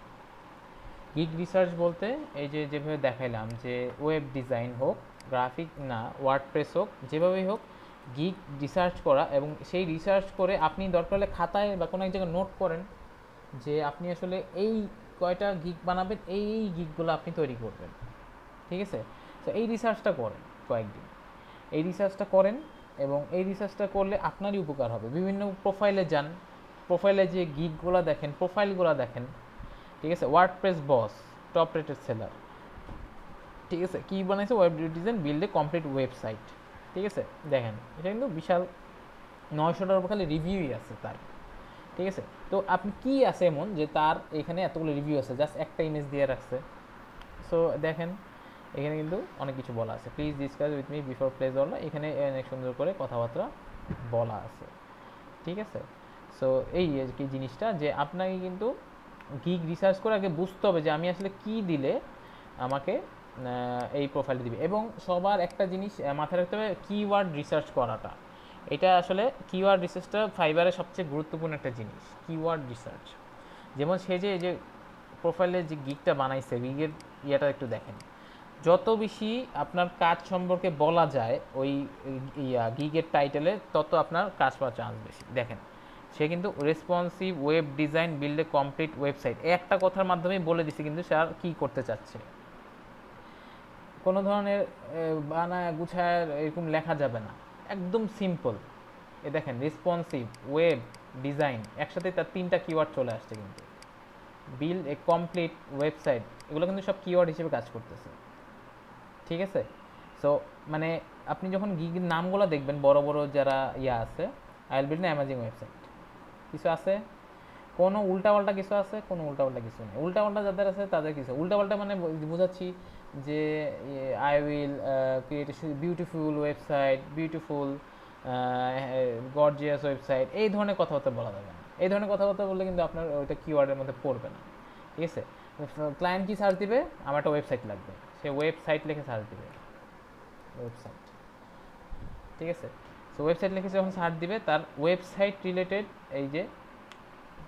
গিগ রিসার্চ বলতে এই যেভাবে দেখাইলাম যে ওয়েব ডিজাইন হোক, গ্রাফিক না ওয়ার্ডপ্রেস হোক, যেভাবেই হোক গিগ রিসার্চ করা। এবং সেই রিসার্চ করে আপনি দরকার হলে খাতায় বা কোনো এক জায়গায় নোট করেন যে আপনি আসলে এই কয়টা গিগ বানাবেন, এই গিগগুলো আপনি তৈরি করবেন, ঠিক আছে? তো এই রিসার্চটা করেন কয়েকদিন, এই রিসার্চটা করেন এবং এই রিসার্চটা করলে আপনারই উপকার হবে। বিভিন্ন প্রোফাইলে যান, প্রোফাইলে যে গিগগুলো দেখেন, প্রোফাইলগুলো দেখেন, ঠিক আছে? ওয়ার্ডপ্রেস বস, টপ রেটেড সেলার, ঠিক আছে? কী বানাইছে, web design build a complete website, ঠিক আছে? দেখেন এটা কিন্তু বিশাল 900টার উপর খালি রিভিউই আছে তার, ঠিক আছে? তো আপনি কি আছে এমন যে তার এখানে এতগুলো রিভিউ আছে, জাস্ট একটা ইমেজ দিয়ে রাখছে। সো দেখেন এখানে কিন্তু অনেক কিছু বলা আছে, please discuss with me before place order, এখানে অনেক সুন্দর করে কথাবার্তা বলা আছে, ঠিক আছে? সো এই আর কি জিনিসটা, যে আপনাকে কিন্তু গিগ রিসার্চ করে আগে বুঝতে হবে যে আমি আসলে কি দিলে আমাকে এই প্রোফাইলে দিবে। এবং সবার একটা জিনিস মাথায় রাখতে হবে, কিওয়ার্ড রিসার্চ করাটা। এটা আসলে কিওয়ার্ড রিসার্চটা ফাইবারের সবচেয়ে গুরুত্বপূর্ণ একটা জিনিস, কিওয়ার্ড রিসার্চ। যেমন সে যে প্রোফাইলে যে গিগটা বানাইছে, গিগের ইয়েটা একটু দেখেন, যত বেশি আপনার কাজ সম্পর্কে বলা যায় ওই গিগের টাইটেলে, তত আপনার কাজ পাওয়ার চান্স বেশি। দেখেন সে কিন্তু responsive web design build a complete website, একটা কথার মাধ্যমে বলে দিছে কিন্তু সে আর কী করতে চাচ্ছে। কোনো ধরনের বানায় গুছায় এরকম লেখা যাবে না, একদম সিম্পল। এ দেখেন রেসপন্সিভ ওয়েব ডিজাইন, একসাথে তার 3টা কিওয়ার্ড চলে আসছে কিন্তু, বিল্ড এ কমপ্লিট ওয়েবসাইট, এগুলো কিন্তু সব কিওয়ার্ড হিসেবে কাজ করতেছে, ঠিক আছে? সো মানে আপনি যখন গিগের নামগুলো দেখবেন, বড় বড় যারা আছে, I will build N amazing website, কিছু আছে, কোনো উল্টাপাল্টা কিছু আছে, কোনো উল্টাপাল্টা কিছু নেই। উল্টাপাল্টা যাদের আছে তাদের কিছু উল্টাপাল্টা মানে বোঝাচ্ছি যে I will create a beautiful website, beautiful gorgeous website, এই ধরনের কথাবার্তা বলা যাবে না। এই ধরনের কথাবার্তা বললে কিন্তু আপনার ওইটা কিওয়ার্ডের মধ্যে পড়বে না, ঠিক আছে? ক্লায়েন্ট কি সার্চ দিবে, আমার একটা ওয়েবসাইট লাগবে, সে ওয়েবসাইট লিখে সার্চ দিবে, ওয়েবসাইট, ঠিক আছে? সো ওয়েবসাইট লিখে যখন সার্চ দিবে, তার ওয়েবসাইট রিলেটেড এই যে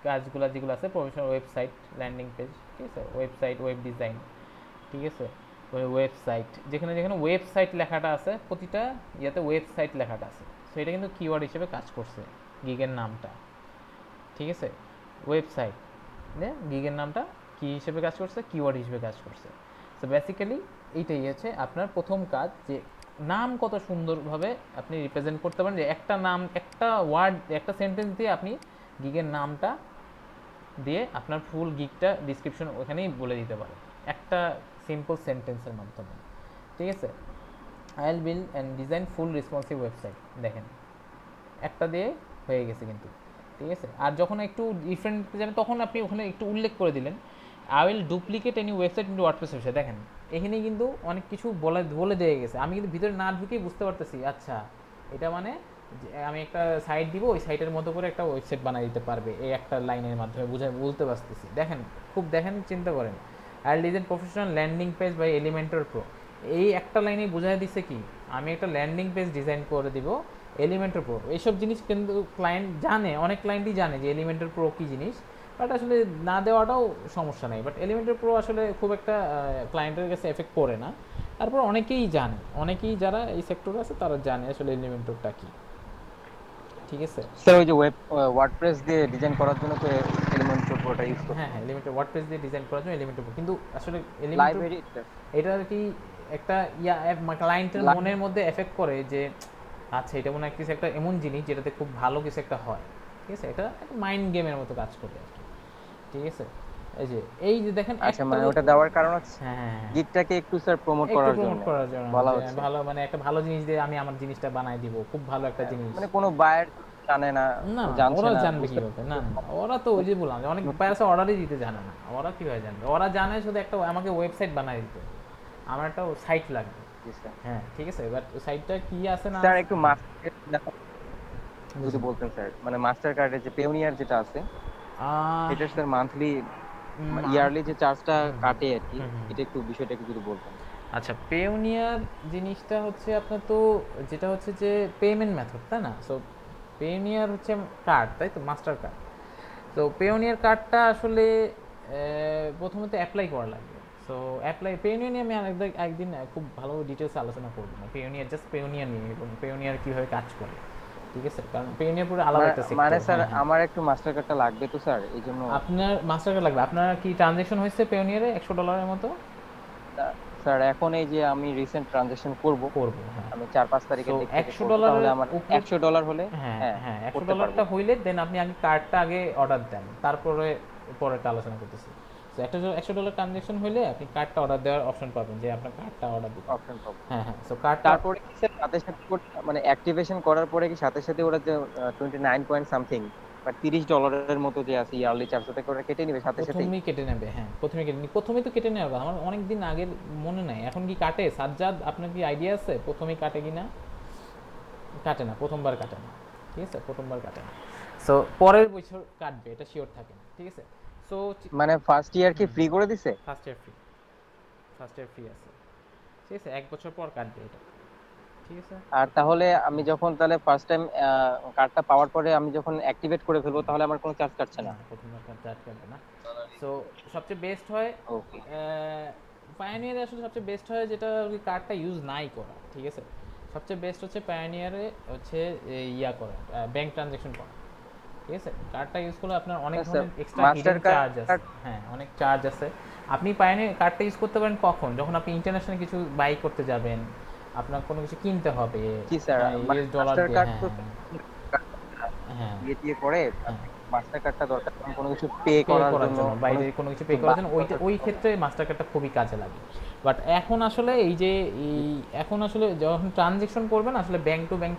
কাজগুলো যেগুলো আছে, প্রফেশনাল ওয়েবসাইট, ল্যান্ডিং পেজ, ঠিক আছে, ওয়েবসাইট, ওয়েব ডিজাইন, ঠিক আছে, ওয়েবসাইট, যেখানে যেখানে ওয়েবসাইট লেখাটা আছে, প্রতিটা ইয়াতে ওয়েবসাইট লেখাটা আছে, সো এটা কিন্তু কিওয়ার্ড হিসেবে কাজ করছে, গিগের নামটা, ঠিক আছে? ওয়েবসাইট গিগের নামটা কি হিসেবে কাজ করছে, কিওয়ার্ড হিসেবে কাজ করছে। সো বেসিক্যালি এইটাই হচ্ছে আপনার প্রথম কাজ, যে নাম কত সুন্দরভাবে আপনি রিপ্রেজেন্ট করতে পারেন, যে একটা নাম, একটা ওয়ার্ড, একটা সেন্টেন্স দিয়ে আপনি গিগের নামটা দিয়ে আপনার ফুল গিগটা ডিসক্রিপশন ওখানেই বলে দিতে পারেন একটা সিম্পল সেন্টেন্সের মাধ্যমে, ঠিক আছে? I will build and design full responsive website, দেখেন একটা দিয়ে হয়ে গেছে কিন্তু, ঠিক আছে? আর যখন একটু ডিফারেন্ট যাবেন তখন আপনি ওখানে একটু উল্লেখ করে দিলেন, I will duplicate any website into WordPress website. দেখেন এখানে কিন্তু অনেক কিছু বলে দিয়ে গেছে, আমি কিন্তু ভিতরে না ঢুকেই বুঝতে পারতেছি, আচ্ছা এটা মানে আমি একটা সাইট দিব, ওই সাইটের মতো করে একটা ওয়েবসাইট বানিয়ে দিতে পারবে এই একটা লাইনের মাধ্যমে, বলতে পারতেছি। দেখেন চিন্তা করেন, I will design professional landing page by Elementor pro, এই একটা লাইনে বোঝাই দিচ্ছে কি, আমি একটা ল্যান্ডিং পেজ ডিজাইন করে দিব এলিমেন্টর প্রো। এইসব জিনিস কিন্তু ক্লায়েন্ট জানে, অনেক ক্লায়েন্টই জানে যে এলিমেন্টর প্রো কী জিনিস, বাট আসলে না দেওয়াটাও সমস্যা নেই, বাট এলিমেন্টর প্রো আসলে খুব একটা ক্লায়েন্টের কাছে এফেক্ট করে না। তারপর অনেকেই জানে, অনেকেই যারা এই সেক্টরে আছে তারা জানে আসলে এলিমেন্টরটা কি, ঠিক আছে? স্যার ওই যে ওয়ার্ডপ্রেস দিয়ে ডিজাইন করার জন্য তো এলিমেন্টর প্রোটা ইউজ করতে, হ্যাঁ এলিমেন্টর ওয়ার্ডপ্রেস দিয়ে ডিজাইন করার জন্য এলিমেন্টর প্রো, কিন্তু আসলে এলিমেন্টর এটা আর কি একটা ক্লায়েন্টের মনের মধ্যে এফেক্ট করে যে আচ্ছা এটা মনে হয় কিছু একটা এমন জিনিস যেটাতে খুব ভালো কিছু একটা হয়, ঠিক আছে? এটা একটা মাইন্ড গেমের মতো কাজ করে আর কি, ঠিক আছে? এই যে দেখেন, আচ্ছা মানে ওটা দেওয়ার কারণ হচ্ছে গিগটাকে একটু স্যার প্রমোট করার জন্য ভালো, মানে একটা ভালো জিনিস দিয়ে আমি আমার জিনিসটা বানাই দিব, খুব ভালো একটা জিনিস, মানে কোনো বায়ার জানে না, ওরা জানবে কিভাবে? না ওরা তো ওই যে বললাম যে অনেক বায়ার আছে অর্ডারই দিতে জানে না, ওরা কিভাবে জানবে? ওরা জানে শুধু একটা আমাকে ওয়েবসাইট বানাই দিতে, আমার একটা সাইট লাগবে, হ্যাঁ ঠিক আছে? এবার সাইটটা কি আছে না স্যার একটু মাস্টার যদি বলতেন স্যার, মানে মাস্টার কার্ডের যে পেওনিয়ার যেটা আছে এটা স্যার মান্থলি ইয়ারলি যে চার্জটা কাটে আর কি, এটা একটু বিষয়টা একটু যদি বলতেন। আচ্ছা পেওনিয়ার জিনিসটা হচ্ছে আপনার তো যেটা হচ্ছে যে পেমেন্ট মেথড, তাই না? সো পেওনিয়ার হচ্ছে কার্ড, তাই তো, মাস্টার কার্ড। তো পেওনিয়ার কার্ডটা আসলে প্রথমত অ্যাপ্লাই করা লাগবে। সো পেওনিয়ার নিয়ে আমি একদিন খুব ভালো ডিটেলসে আলোচনা করবো না, পেওনিয়ার জাস্ট পেওনিয়ার নিয়ে এবং পেওনিয়ার কীভাবে কাজ করে, ঠিক আছে? কারণ পেওনিয়ার পুরো আলাদা একটা সেক্টর। মানে স্যার আমার একটু মাস্টার কার্ডটা লাগবে তো স্যার, এইজন্য। আপনার মাস্টার কার্ড লাগবে? আপনার কি ট্রানজ্যাকশন হয়েছে পেওনিয়ারে $100 মতো? স্যার এখন এই যে আমি রিসেন্ট ট্রানজ্যাকশন করব, হ্যাঁ আমি 4-5 তারিখে দেখতে $100 তাহলে আমার $100 হলে হ্যাঁ $100টা হইলে দেন আপনি আগে কার্ডটা আগে অর্ডার দেন, তারপরে পরেরটা আলোচনা করতেছি। সো $100 ট্রানজ্যাকশন হইলে আপনি কার্ডটা অর্ডার দেওয়ার অপশন পাবেন, যে আপনার কার্ডটা অর্ডার দিতে অপশন পাবেন। হ্যাঁ সো কার্ড তারপরে কি স্যার সাথে সাথে মানে অ্যাক্টিভেশন করার পরে কি সাথে সাথে ওরা যে 29 পয়েন্ট সামথিং বা $30 এর মতো যে আছে ইয়ারলি চার্জ, ওটা করে কেটে নেবে সাথে সাথে? প্রথমেই কেটে নেবে, হ্যাঁ প্রথমেই তো কেটে নেবে। আমার অনেক দিন আগের মনে নাই, এখন কি কাটে? সাজ্জাদ আপনার কি আইডিয়া আছে প্রথমেই কাটে কিনা? কাটে না, প্রথমবার কাটে না, ঠিক আছে? প্রথমবার কাটে না, সো পরের বছর কাটবে, এটা শিওর থাকে না, ঠিক আছে? সো মানে ফার্স্ট ইয়ার কি ফ্রি করে দিছে? ফার্স্ট ইয়ার ফ্রি আছে, ঠিক আছে? 1 বছর পর কাটবে এটা, ঠিক আছে? আর তাহলে আমি যখন তাহলে ফার্স্ট টাইম কার্ডটা পাওয়ার পরে আমি যখন অ্যাক্টিভেট করে ফেলবো তাহলে আমার কোনো চার্জ কাটছে না? প্রথমবার চার্জ কাটবে না। সো সবচেয়ে বেস্ট হয় পায়োনিয়ারে, আসলে সবচেয়ে বেস্ট হয় যেটা ওই কার্ডটা ইউজ নাই করা, ঠিক আছে? সবচেয়ে বেস্ট হচ্ছে পায়োনিয়ারে হচ্ছে ইয়া করা, ব্যাংক ট্রানজ্যাকশন করা, ঠিক আছে? কার্ডটা ইউজ করলে আপনার অনেক ধরনের এক্সট্রা হিডেন চার্জ আছে, হ্যাঁ অনেক চার্জ আছে। আপনি পায়োনিয়ার কার্ডটা ইউজ করতে পারেন কখন? যখন আপনি ইন্টারন্যাশনাল কিছু বাই করতে যাবেন, আপনার কোনো কিছু কিনতে হবে, কি স্যার $US কার্ড তো হ্যাঁ দিয়ে করে মাস্টার কার্ডটা দরকার কোনো কিছু পে করার জন্য, বাইরে কোনো কিছু পে করার জন্য, ওই ক্ষেত্রে মাস্টার কার্ডটা খুবই কাজে লাগে। বাট এখন আসলে এখন আসলে যখন ট্রানজ্যাকশন করবেন আসলে ব্যাংক টু ব্যাংক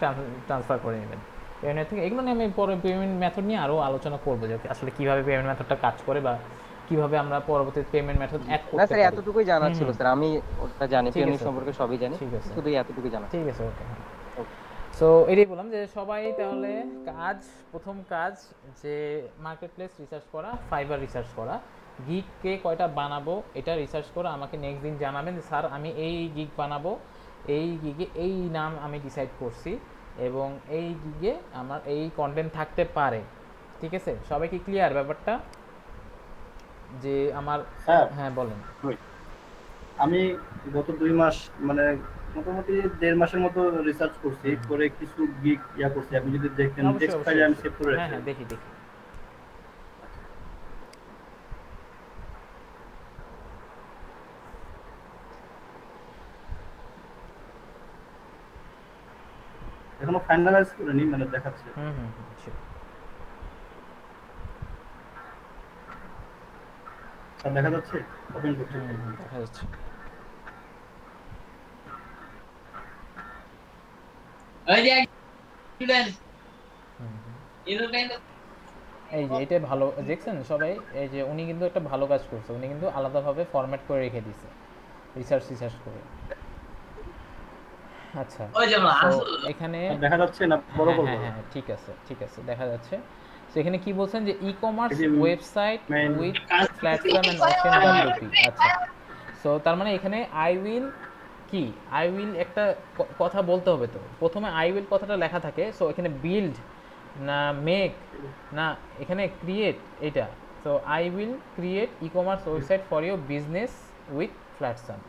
ট্রান্সফার করে নেবেন পেমেন্ট থেকে। এগুলো নিয়ে আমি পরে পেমেন্ট মেথড নিয়ে আরো আলোচনা করবো, যে আসলে কিভাবে পেমেন্ট মেথডটা কাজ করে বা কিভাবে আমরা পরবর্তীতে পেমেন্ট মেথড অ্যাড করতে পারি। না স্যার এতটুকুই জানা ছিল স্যার, আমি ওটা জানি, পেমেন্ট সম্পর্কে সবই জানি, শুধু এতটুকুই জানা। ঠিক আছে, ওকে। সো এটাই বললাম যে সবাই তাহলে প্রথম কাজ যে মার্কেট প্লেস রিসার্চ করা, ফাইবার রিসার্চ করা, গিগকে কয়টা বানাবো এটা রিসার্চ করে আমাকে নেক্সট দিন জানাবেন যে স্যার আমি এই গিগ বানাবো, এই গিগে এই নাম আমি ডিসাইড করছি এবং এই গিগে আমার এই কন্টেন্ট থাকতে পারে। ঠিক আছে, সবাই কি ক্লিয়ার ব্যাপারটা? যে আমার হ্যাঁ বলেন। আমি গত 2 মাস মানে মোটামুটি 1.5 মাসের মতো রিসার্চ করছি, করে কিছু গিগ করছি। আপনি যদি দেখেন টেক্সট ফাইলে আমি সেভ করে রাখছি। হ্যাঁ দেখি এখনো ফাইনালাইজ করিনি, মানে দেখাচ্ছে। স্যার দেখা যাচ্ছে? ওপেন করছি। দেখা যাচ্ছে। এই যে এটা ভালো দেখছেন সবাই, এই যে উনি কিন্তু একটা ভালো কাজ করছে, উনি কিন্তু আলাদাভাবে ফরম্যাট করে রেখে দিয়েছে রিসার্চ করে। আচ্ছা এখানে দেখা যাচ্ছে না? বড় করব? হ্যাঁ ঠিক আছে দেখা যাচ্ছে। তো এখানে কি বলছেন যে e-commerce website with platform and option WP. আচ্ছা সো তার মানে এখানে আই উইল একটা কথা বলতে হবে। তো প্রথমে আই উইল কথাটা লেখা থাকে, সো এখানে বিল্ড না মেক না এখানে ক্রিয়েট, এটা। So I will create e-commerce website for your business with platform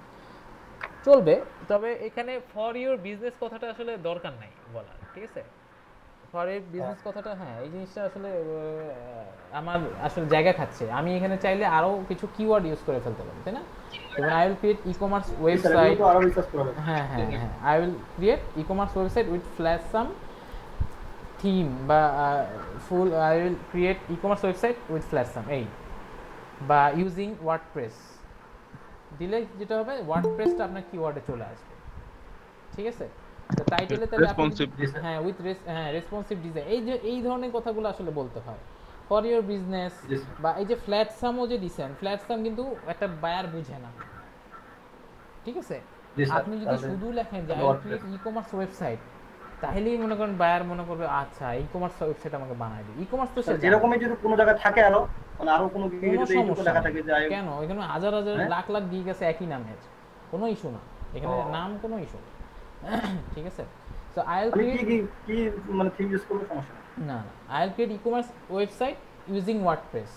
চলবে, তবে এখানে ফর ইউর বিজনেস কথাটা আসলে দরকার নাই বলার। ঠিক আছে, ফর ইউর বিজনেস কথাটা হ্যাঁ এই জিনিসটা আসলে আমার আসলে জায়গা খাচ্ছে। আমি এখানে চাইলে আরও কিছু কিওয়ার্ড ইউজ করে ফেলতে পারি, তাই না? এবং I will create e-commerce website, হ্যাঁ I will create e-commerce website with platform theme বা ফুল I will create e-commerce website with platform এই বা ইউজিং ওয়ার্ডপ্রেস দিলে যেটা হবে ওয়ার্ডপ্রেসটা আপনার কিওয়ার্ডে চলে আসবে। ঠিক আছে, তো টাইটেলে তাহলে হ্যাঁ উইথ রেসপন্সিভ ডিজাইন, এই ধরনের কথাগুলো আসলে বলতে হয় ফর ইউর বিজনেস। বা এই যে ফ্ল্যাট সামও যে দিছেন, ফ্ল্যাট সাম কিন্তু একটা বায়ার বুঝে না। ঠিক আছে, আপনি যদি শুধু লেখেন যে I will create e-commerce website, তাহলেই মনে করেন বায়ার মনে করবে আচ্ছা ই-কমার্স ওয়েবসাইট আমাকে বানায় দিই। ই-কমার্স তো এরকমই যদি কোনো জায়গায় থাকে আরো কোনো গিগে যদি এইটুকু লেখা থাকে যে কেন এখানে হাজার লাখ গিগ আছে একই নামের, কোনো ইস্যু না এখানে, নাম কোনো ইস্যু না। ঠিক আছে, সো আই উইল ক্রিয়েট কি মানে থিম ইউজ করব সমস্যা না I will create e-commerce website using WordPress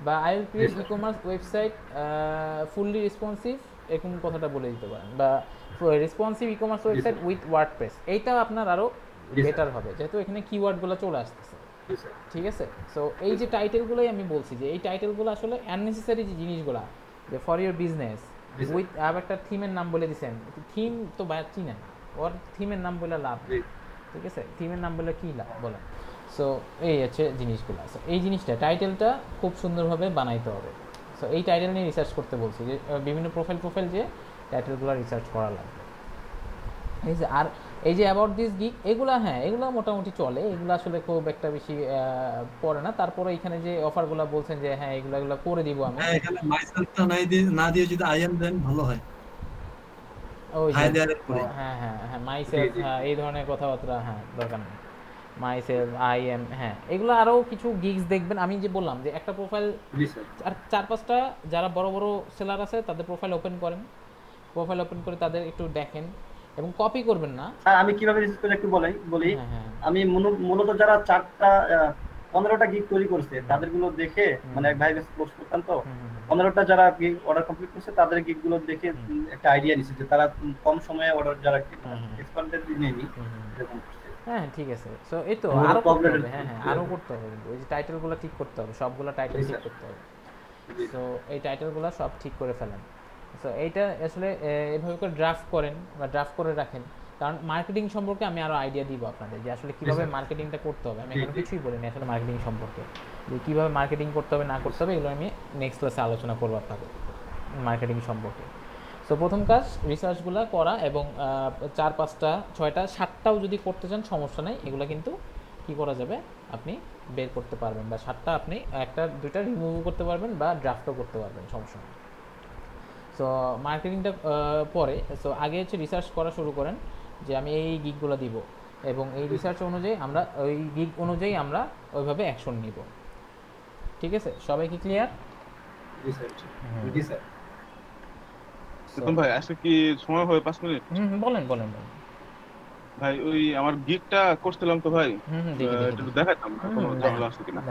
বা I will create e-commerce website fully responsive, এরকম কথাটা বলে দিতে পারেন। বা responsive e-commerce website with WordPress, এইটা আপনার আরো বেটার হবে যেহেতু এখানে কিওয়ার্ডগুলো চলে আসতেছে। ঠিক আছে, সো এই যে টাইটেলগুলোই আমি বলছি যে এই টাইটেলগুলো আসলে আননেসেসারি যে জিনিসগুলো, যে ফর ইউর বিজনেস উইথ একটা থিমের নাম বলে দিচ্ছেন, থিম তো বাইরে চিনে না, ওর থিমের নাম বলে লাভ। ঠিক আছে, থিমের নাম বলে কী লাভ বলেন? সো এই হচ্ছে জিনিসগুলো। সো এই জিনিসটা টাইটেলটা খুব সুন্দরভাবে বানাইতে হবে। সো এই টাইটেল নিয়ে রিসার্চ করতে বলছি, যে বিভিন্ন প্রোফাইল যে টাইটেলগুলো রিসার্চ করা লাগবে। এই যে আর এই যে অ্যাবাউট দিস গিগ এগুলো হ্যাঁ এগুলো মোটামুটি চলে, এগুলো আসলে খুব একটা বেশি পড়ে না। তারপরে এখানে যে অফারগুলো বলছেন যে হ্যাঁ এগুলো করে দিব আমি, এখানে মাইসেলফটা না দিয়ে যদি আই এম দেন ভালো হয়। ওই হ্যাঁ মাইসেলফ, হ্যাঁ এই ধরনের কথাবার্তা হ্যাঁ দরকার নেই। মাইসেলফ, আই এম, হ্যাঁ এগুলো আরও কিছু গিগস দেখবেন। আমি যে বললাম যে একটা প্রোফাইল আর 4-5টা যারা বড় বড় সেলার আছে তাদের প্রোফাইল ওপেন করেন, প্রোফাইল ওপেন করে তাদের একটু দেখেন এবং কপি করবেন না। স্যার আমি কিভাবে রিসার্চ করে একটু বলি। আমি মূলত যারা 15টা গিগ তৈরি করছে তাদেরগুলো দেখে, মানে এক ভাই কাছে পোস্ট করতাম, তো 15টা যারা গিগ অর্ডার কমপ্লিট করছে তাদের গিগগুলো দেখে একটা আইডিয়া নিছে যে তারা কম সময়ে অর্ডার যারা এক্সপান্ডেড নেয়নি এরকম। হ্যাঁ ঠিক আছে, সো এই তো আরো করতে হবে। হ্যাঁ আরো করতে হবে, কিন্তু ওই যে টাইটেলগুলো ঠিক করতে হবে, সবগুলো টাইটেল ঠিক করতে হবে। সো এই টাইটেলগুলো সব ঠিক করে ফেলেন। সো এইটা আসলে এভাবে করে ড্রাফট করেন বা ড্রাফট করে রাখেন, কারণ মার্কেটিং সম্পর্কে আমি আরো আইডিয়া দিব আপনাদের যে আসলে কিভাবে মার্কেটিংটা করতে হবে। আমি এখনো কিছুই বলিনি আসলে মার্কেটিং সম্পর্কে, যে কিভাবে মার্কেটিং করতে হবে না করতে হবে, এগুলো আমি নেক্সট ক্লাসে আলোচনা করবো আপনাদের মার্কেটিং সম্পর্কে। সো প্রথম কাজ রিসার্চগুলো করা, এবং 4-5টা 6টা 7টাও যদি করতে চান সমস্যা নেই, এগুলো কিন্তু কি করা যাবে আপনি বের করতে পারবেন, বা 7টা আপনি 1-2টা রিমুভ করতে পারবেন বা ড্রাফটও করতে পারবেন, সমস্যা নেই। সো মার্কেটিংটা পরে, সো আগে হচ্ছে রিসার্চ করা শুরু করেন, যে আমি এই গিগগুলো দিব, এবং এই রিসার্চ অনুযায়ী আমরা ওই গিগ অনুযায়ী আমরা ওইভাবে অ্যাকশন নিব। ঠিক আছে, সবাই কি ক্লিয়ার? দেখুন ভাই, আজকে কি সময় হয় 5 মিনিট? বলেন বলেন বলেন ভাই। ওই আমার গিগটা করছিলাম তো ভাই, একটু দেখাতাম কোনো ঝামেলা আছে কিনা।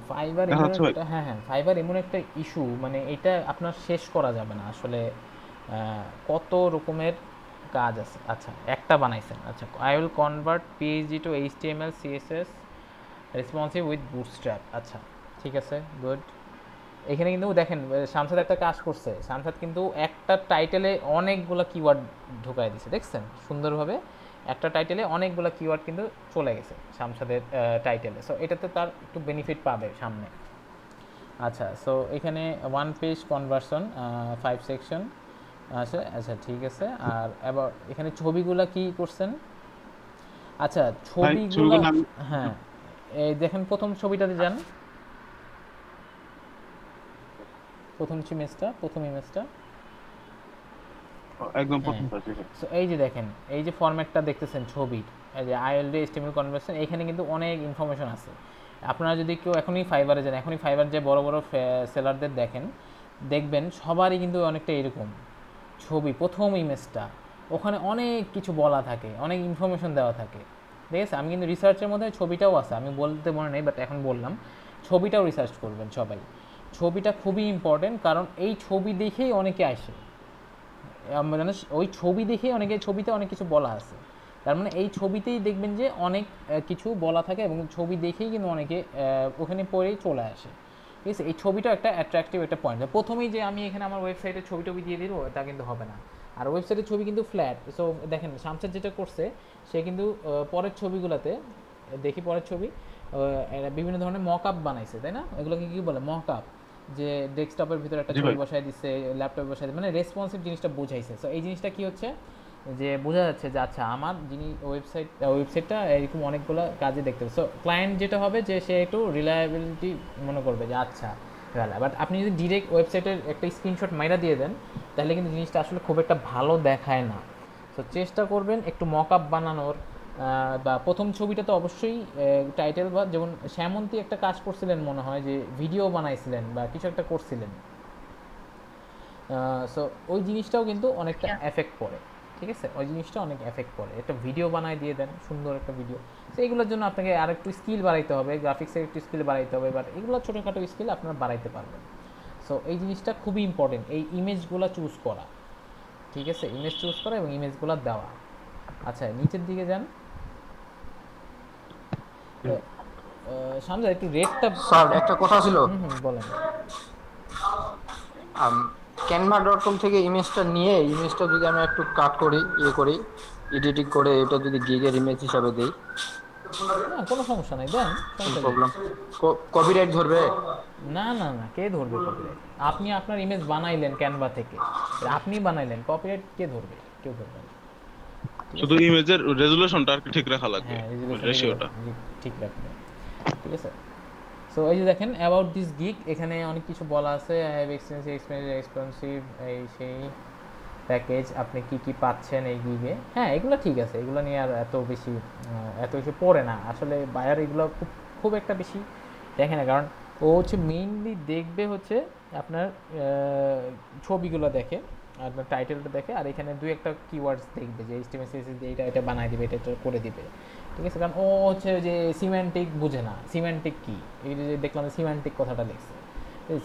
ফাইবার এমন একটা, হ্যাঁ ফাইবার এমন একটা ইস্যু, মানে এটা আপনার শেষ করা যাবে না আসলে। কত রকমের কাজ আছে। আচ্ছা, একটা বানাইছেন। আচ্ছা, I will convert PhD two HTML CSS responsive with bootstrap. আচ্ছা ঠিক আছে, গুড। এখানে কিন্তু দেখেন শামসাদ একটা কাজ করছে। শামসাদ কিন্তু একটা টাইটেলে অনেকগুলো কিওয়ার্ড ঢুকাই দিছে, দেখছেন সুন্দরভাবে। একটা টাইটেলে অনেকগুলো কিওয়ার্ড কিন্তু চলে গেছে শামসাদের টাইটেলে। সো এটাতে তার একটু বেনিফিট পাবে সামনে। আচ্ছা, সো এখানে 1 পেজ কনভার্সন 5 সেকশন আছে। আচ্ছা ঠিক আছে। আর এবার এখানে ছবিগুলা কি করছেন? আচ্ছা ছবিগুলো, হ্যাঁ এই দেখেন প্রথম ছবিটাতে যান, প্রথম ইমেজটা একদম প্রথমটা। সো এই যে দেখেন, এই যে ফরম্যাটটা দেখতেছেন ছবির, এই যে আইএলডি এইচটিএমএল কনভার্সন, এখানে কিন্তু অনেক ইনফরমেশন আছে। আপনারা যদি কেউ এখনই ফাইবারে যান, এখনই ফাইবার যে বড় বড় সেলারদের দেখবেন সবারই কিন্তু অনেকটা এরকম ছবি, প্রথম ইমেজটা, ওখানে অনেক কিছু বলা থাকে, অনেক ইনফরমেশন দেওয়া থাকে। ঠিক আছে, আমি কিন্তু রিসার্চের মধ্যে ছবিটাও আছে, আমি বলতে মনে নেই বাট এখন বললাম, ছবিটাও রিসার্চ করবেন সবাই। ছবিটা খুবই ইম্পর্টেন্ট, কারণ এই ছবি দেখেই অনেকে আসে, মানে ওই ছবি দেখেই অনেকে, ছবিতে অনেক কিছু বলা আছে, তার মানে এই ছবিতেই দেখবেন যে অনেক কিছু বলা থাকে, এবং ছবি দেখেই কিন্তু অনেকে ওখানে পড়েই চলে আসে। ঠিক আছে, এই ছবিটা একটা অ্যাট্রাকটিভ একটা পয়েন্ট। প্রথমেই যে আমি এখানে আমার ওয়েবসাইটের ছবি দিয়ে দিব তা কিন্তু হবে না, আর ওয়েবসাইটের ছবি কিন্তু ফ্ল্যাট। সো দেখেন শামসাদ যেটা করছে, সে কিন্তু পরের ছবিগুলোতে, দেখি পরের ছবি, বিভিন্ন ধরনের মক আপ বানাইছে, তাই না? এগুলোকে কি বলে? মক আপ, যে ডেস্কটপের ভিতরে একটা ছবি বসাই দিচ্ছে, ল্যাপটপে বসাই দিচ্ছে, মানে রেসপন্সিভ জিনিসটা বোঝাইছে। সো এই জিনিসটা কি হচ্ছে যে বোঝা যাচ্ছে যে আচ্ছা আমার যিনি ওয়েবসাইটটা এরকম অনেকগুলো কাজে দেখতে হবে। সো ক্লায়েন্ট যেটা হবে যে সে একটু রিলায়েবিলিটি মনে করবে যে আচ্ছা ভালো। বাট আপনি যদি ডিরেক্ট ওয়েবসাইটের একটা স্ক্রিনশট মাইরা দিয়ে দেন, তাহলে কিন্তু জিনিসটা আসলে খুব একটা ভালো দেখায় না। সো চেষ্টা করবেন একটু মক আপ বানানোর, বা প্রথম ছবিটা তো অবশ্যই টাইটেল, বা যেমন শ্যামন্তী একটা কাজ করছিলেন মনে হয়, যে ভিডিও বানাইছিলেন বা কিছু একটা করছিলেন। সো ওই জিনিসটাও কিন্তু অনেকটা এফেক্ট পড়ে। ঠিক আছে, ওই জিনিসটা অনেক এফেক্ট পড়ে। একটা ভিডিও বানাই দিয়ে দেন, সুন্দর একটা ভিডিও। সো এইগুলোর জন্য আপনাকে আর একটু স্কিল বাড়াইতে হবে, গ্রাফিক্সের একটু স্কিল বাড়াইতে হবে, বাট এগুলো ছোটোখাটো স্কিল আপনারা বাড়াইতে পারবেন। সো এই জিনিসটা খুবই ইম্পর্টেন্ট, এই ইমেজগুলো চুজ করা। ঠিক আছে, ইমেজ চুজ করা এবং ইমেজগুলো দেওয়া। আচ্ছা নিচের দিকে যান, সামনে একটু রেটটা। স্যার একটা কথা ছিল, বলেন। canva.com থেকে ইমেজটা নিয়ে, ইমেজটা যদি আমি একটু কাট করি, করি এডিটিং করে, এটা যদি গিগের ইমেজ হিসাবে দেই, না কোনো সমস্যা নাই, দেন, প্রবলেম। কপিরাইট ধরবে? না না না, কে ধরবে কপিরাইট? আপনি আপনার ইমেজ বানাইলেন ক্যানভা থেকে, আপনি বানাইলেন, কপিরাইট কে ধরবে? কেউ ধরবে না। শুধু ইমেজের রেজোলিউশনটা আর কি ঠিক রাখা লাগবে, রেশিওটা ঠিক রাখবে। ঠিক আছে, সো এই যে দেখেন অ্যাবাউট দিস গিগ, এখানে অনেক কিছু বলা আছে। আই হ্যাভ এক্সপেন্সিভ এই সেই প্যাকেজ, আপনি কি কি পাচ্ছেন এই গিগে। হ্যাঁ এগুলো ঠিক আছে, এগুলো নিয়ে আর এত বেশি পড়ে না আসলে। বায়ার এগুলো খুব একটা বেশি দেখে না, কারণ ও হচ্ছে মেইনলি দেখবে হচ্ছে আপনার ছবিগুলো দেখে, আপনার টাইটেলটা দেখে, আর এখানে দুই একটা কিওয়ার্ডস দেখবে যে এইচটিএমএল সিএসএস দিয়ে এটা বানাই দিবে, এটা করে দিবে। ঠিক আছে, কারণ ও হচ্ছে যে সিমেন্টিক বুঝে না, সিমেন্টিক কি, এই যে দেখলাম সিমেন্টিক কথাটা লিখছে,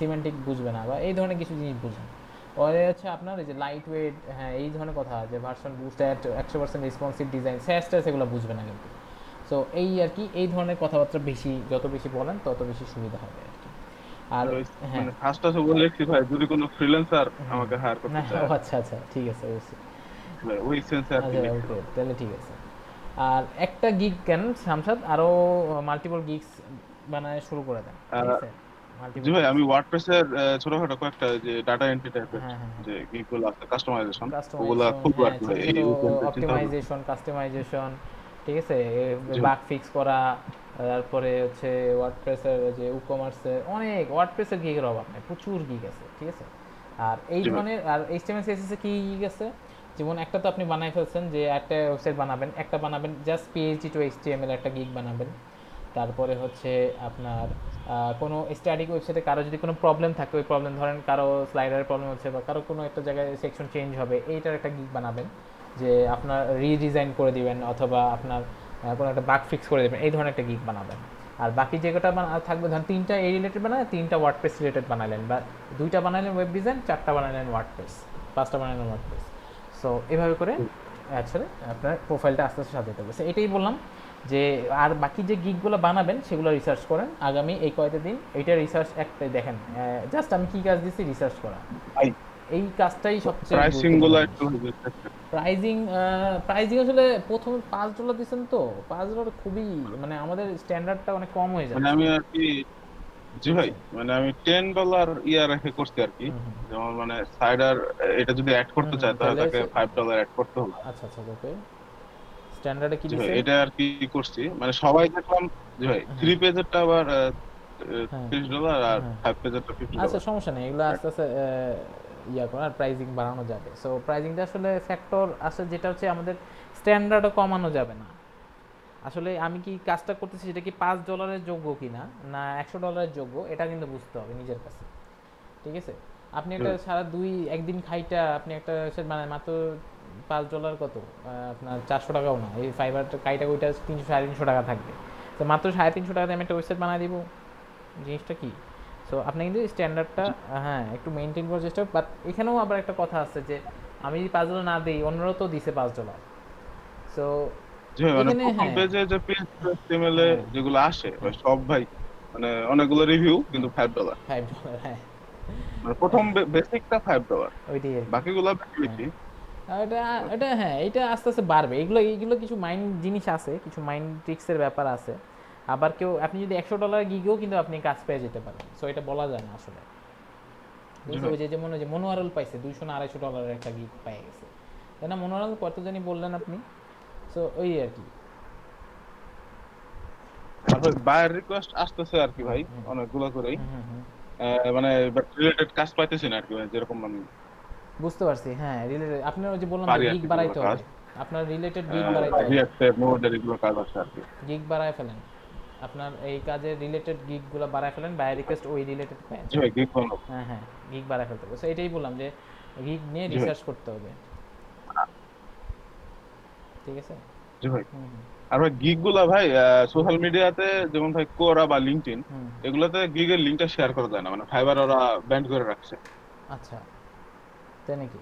সিমেন্টিক বুঝবে না, বা এই ধরনের কিছু জিনিস বুঝে না। পরে হচ্ছে আপনার এই যে লাইট ওয়েট, হ্যাঁ এই ধরনের কথা, যে ভার্সন বুস্ট, 100% রেসপন্সিভ ডিজাইন, স্যাস এগুলো বুঝবে না কিন্তু। সো এই আর কি, এই ধরনের কথাবার্তা বেশি, যত বেশি বলেন তত বেশি সুবিধা হবে আর কি। আর হ্যাঁ ফার্স্টটা তো বলেছি ভাই, যদি কোনো ফ্রিল্যান্সার আমাকে হায়ার করতে চায়। আচ্ছা আচ্ছা ঠিক আছে, অবশ্যই ওই সেন্সে আর কি। ওকে তাহলে ঠিক আছে। আর একটা গিগ কেন শামসাদ, আরো মাল্টিপল গিগস বানায় শুরু করে দেন। ঠিক আছে জি ভাই, আমি ওয়ার্ডপ্রেসের ছোটখাটো কয়েকটা যে ডাটা এন্ট্রি টাইপের যে গিগগুলো আছে, কাস্টমাইজেশন, ওগুলো খুব আর কি, অপটিমাইজেশন, কাস্টমাইজেশন, ঠিক আছে, বাগ ফিক্স করা, তারপরে হচ্ছে ওয়ার্ডপ্রেসের যে ই-কমার্সের অনেক ওয়ার্ডপ্রেসের গিগের অভাব নেই, প্রচুর গিগ আছে, ঠিক আছে। আর এই ধরনের আর এইচটিএমএল সিএসএস এ কি গিগ আছে, যেমন একটা তো আপনি বানাই ফেলছেন যে একটা ওয়েবসাইট বানাবেন, একটা বানাবেন জাস্ট পিএইচডি টু এইচটিএমএল একটা গিগ বানাবেন। তারপরে হচ্ছে আপনার কোনো স্ট্যাটিক ওয়েবসাইটে কারো যদি কোনো প্রবলেম থাকে, ওই প্রবলেম ধরেন কারো স্লাইডারের প্রবলেম হচ্ছে বা কারো কোনো একটা জায়গায় সেকশন চেঞ্জ হবে, এইটার একটা গিগ বানাবেন যে আপনার রিডিজাইন করে দিবেন অথবা আপনার কোনো একটা বাগ ফিক্স করে দেবেন, এই ধরনের একটা গিগ বানাবেন। আর বাকি যেটা থাকবে ধরেন 3টা এই রিলেটেড বানালেন, 3টা ওয়ার্ডপ্রেস রিলেটেড বানালেন, বা 2টা বানালেন ওয়েব ডিজাইন, 4টা বানালেন ওয়ার্ডপ্রেস, 5টা বানালেন ওয়ার্ডপ্রেস। সো এভাবে করে আসলে আপনার প্রোফাইলটা আস্তে আস্তে সাজাতে হবে। এটাই বললাম যে আর বাকি যে গিগগুলো বানাবেন সেগুলো রিসার্চ করেন আগামী এই কয়েকটা দিন। এইটা রিসার্চ একটাই দেখেন, জাস্ট আমি কি কাজ দিচ্ছি রিসার্চ করা, এই কাজটাই সবচেয়ে প্রাইজিং আসলে প্রথমে $5 দিচ্ছেন তো $5 খুবই মানে আমাদের স্ট্যান্ডার্ডটা অনেক কম হয়ে যায়। মানে আমি আর কি জি ভাই মানে আমি $10 ইয়া রেখে করছি আর কি, যেমন মানে সাইডার এটা যদি অ্যাড করতে চায় তাহলে তাকে $5 অ্যাড করতে হবে। আচ্ছা আচ্ছা ওকে স্ট্যান্ডার্ডে কি দিছেন এটা আর কি করছি, মানে সবাই দেখলাম জি ভাই 3 পেজেরটা আবার $30 আর 5 পেজেরটা $50। আচ্ছা সমস্যা নেই, এগুলো আস্তে আস্তে ইয়া করার প্রাইজিং বাড়ানো যাবে। সো প্রাইজিংটা আসলে ফ্যাক্টর আছে যেটা হচ্ছে আমাদের স্ট্যান্ডার্ডও কমানো যাবে না। আসলে আমি কি কাজটা করতেছি সেটা কি $5 যোগ্য কিনা না $100 যোগ্য, এটা কিন্তু বুঝতে হবে নিজের কাছে, ঠিক আছে। আপনি একটা সারা একদিন খাইটা আপনি একটা মানে মাত্র $5 কত আপনার 400 টাকাও না, এই ফাইবারটা কাইটা ওইটা 300-350 টাকা থাকবে, তো মাত্র 350 টাকাতে আমি একটা ওয়েবসাইট বানিয়ে দিব, জিনিসটা কি। সো আপনি কিন্তু স্ট্যান্ডার্ডটা হ্যাঁ একটু মেনটেন করার চেষ্টা। বাট এখানেও আবার একটা কথা আছে যে আমি যদি $5 না দিই অন্যরাও তো দিছে $5। সো এখানে হ্যাঁ পেজে যে HTML এ যেগুলো আসে সব ভাই মানে অনেকগুলো রিভিউ কিন্তু $5 হ্যাঁ মানে প্রথম বেসিকটা $5 ওইটাই বাকিগুলো বেশি। এটা হ্যাঁ এটা আস্তে আস্তে বাড়বে। এগুলো কিছু মাইন্ড জিনিস আছে, কিছু মাইন্ড ট্রিক্সের ব্যাপার আছে। আবার কেউ আপনি যদি $100 গিগেও কিন্তু আপনি কাজ পেয়ে যেতে পারেন, সো এটা বলা যায় না আসলে। ওই যে যেমন যে মনোয়ারল পাইছে $200 না $250 একটা গিগ পেয়ে গেছে, তাই না? মনোয়ারল কত জানি বললেন আপনি? সো ওই আর কি তারপর বায়ার রিকোয়েস্ট আসতেছে আর কি ভাই অনেকগুলো করেই, মানে রিলেটেড কাজ পাইতেছেন আর কি যেরকম আমি বুঝতে পারছি। হ্যাঁ রিলেটেড আপনার ওই যে বললাম গিগ বাড়াইতে হবে, আপনার রিলেটেড গিগ বাড়াইতে হবে, রিঅ্যাক্টের মোডের এগুলো কাজ আছে আর কি, গিগ বাড়ায় ফেলেন আপনার এই কাজের রিলেটেড গিগগুলো বাড়ায় ফেলেন, বায়ার রিকোয়েস্ট ওই রিলেটেড পায়। জি ভাই গিগ বানাবো। হ্যাঁ গিগ বাড়ায় ফেলতে হবে। সো এটাই বললাম যে গিগ নিয়ে রিসার্চ করতে হবে, ঠিক আছে? জি ভাই। আর ভাই গিগগুলা ভাই সোশ্যাল মিডিয়াতে যেমন ভাই কোরা বা লিংকডইন এগুলাতে গিগের লিংকটা শেয়ার করা যায় না, মানে ফাইবার ওরা ব্যান্ড করে রাখছে। আচ্ছা তাই নাকি?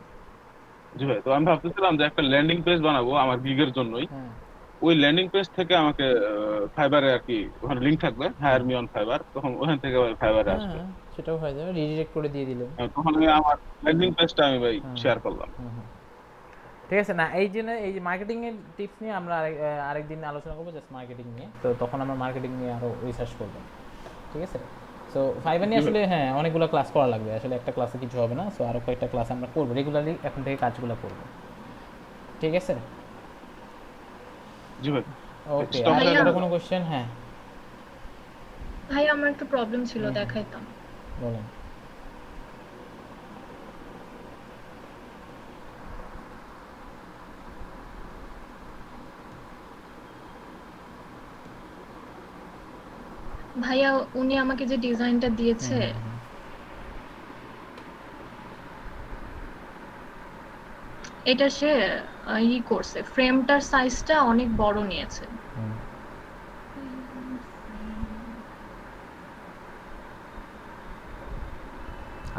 জি ভাই। তো আমি ভাবতেছিলাম যে একটা ল্যান্ডিং পেজ বানাবো আমার গিগের জন্যই, ওই ল্যান্ডিং পেজ থেকে আমাকে ফাইবারে আর কি ওখানে লিংক থাকবে হায়ার মি অন ফাইবার, তখন ওখান থেকে ফাইবারে আসবে, সেটাও হয়ে যাবে, রিডিরেক্ট করে দিয়ে দিলেন, তখন আমি আমার ল্যান্ডিং পেজটা আমি ভাই শেয়ার করলাম। ঠিক আছে না? এই জন্য এই যে মার্কেটিং এর টিপস নিয়ে আমরা আরেকদিন আলোচনা করবো, জাস্ট মার্কেটিং নিয়ে। তো তখন আমরা মার্কেটিং নিয়ে আরো রিসার্চ করব, ঠিক আছে? সো ফাইবার নিয়ে আসলে হ্যাঁ অনেকগুলো ক্লাস করা লাগবে, আসলে একটা ক্লাসে কিছু হবে না। সো আরো কয়েকটা ক্লাস আমরা করবো রেগুলারলি, এখন থেকে কাজগুলো করব, ঠিক আছে? জি ভাই। ওকে আর কোনো কোশ্চেন? হ্যাঁ ভাই আমার একটা প্রবলেম ছিল, দেখাইতাম। বলেন। ভাইয়া উনি আমাকে যে ডিজাইনটা দিয়েছে এটা সে করছে, ফ্রেমটার সাইজটা অনেক বড় নিয়েছে।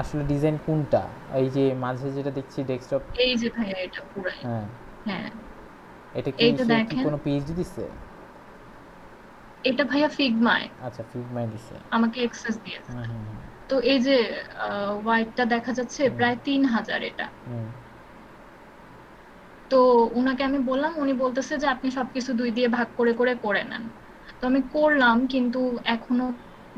আসলে ডিজাইন কোনটা? এই যে মাঝে যেটা দেখছি ডেস্কটপ, এই যে ভাইয়া এটা পুরাই। হ্যাঁ এটা কি কোনো পিএইচডি দিছে? এটা ভাইয়া ফিগমায়। আচ্ছা ফিগমায় দিছে, আমাকে অ্যাক্সেস দিয়েছে। তো এই যে হোয়াইটটা দেখা যাচ্ছে প্রায় 3000 এটা। তো উনাকে আমি বললাম, উনি বলতেছে যে আপনি সবকিছু 2 দিয়ে ভাগ করে করে করে নেন। তো আমি করলাম, কিন্তু এখনো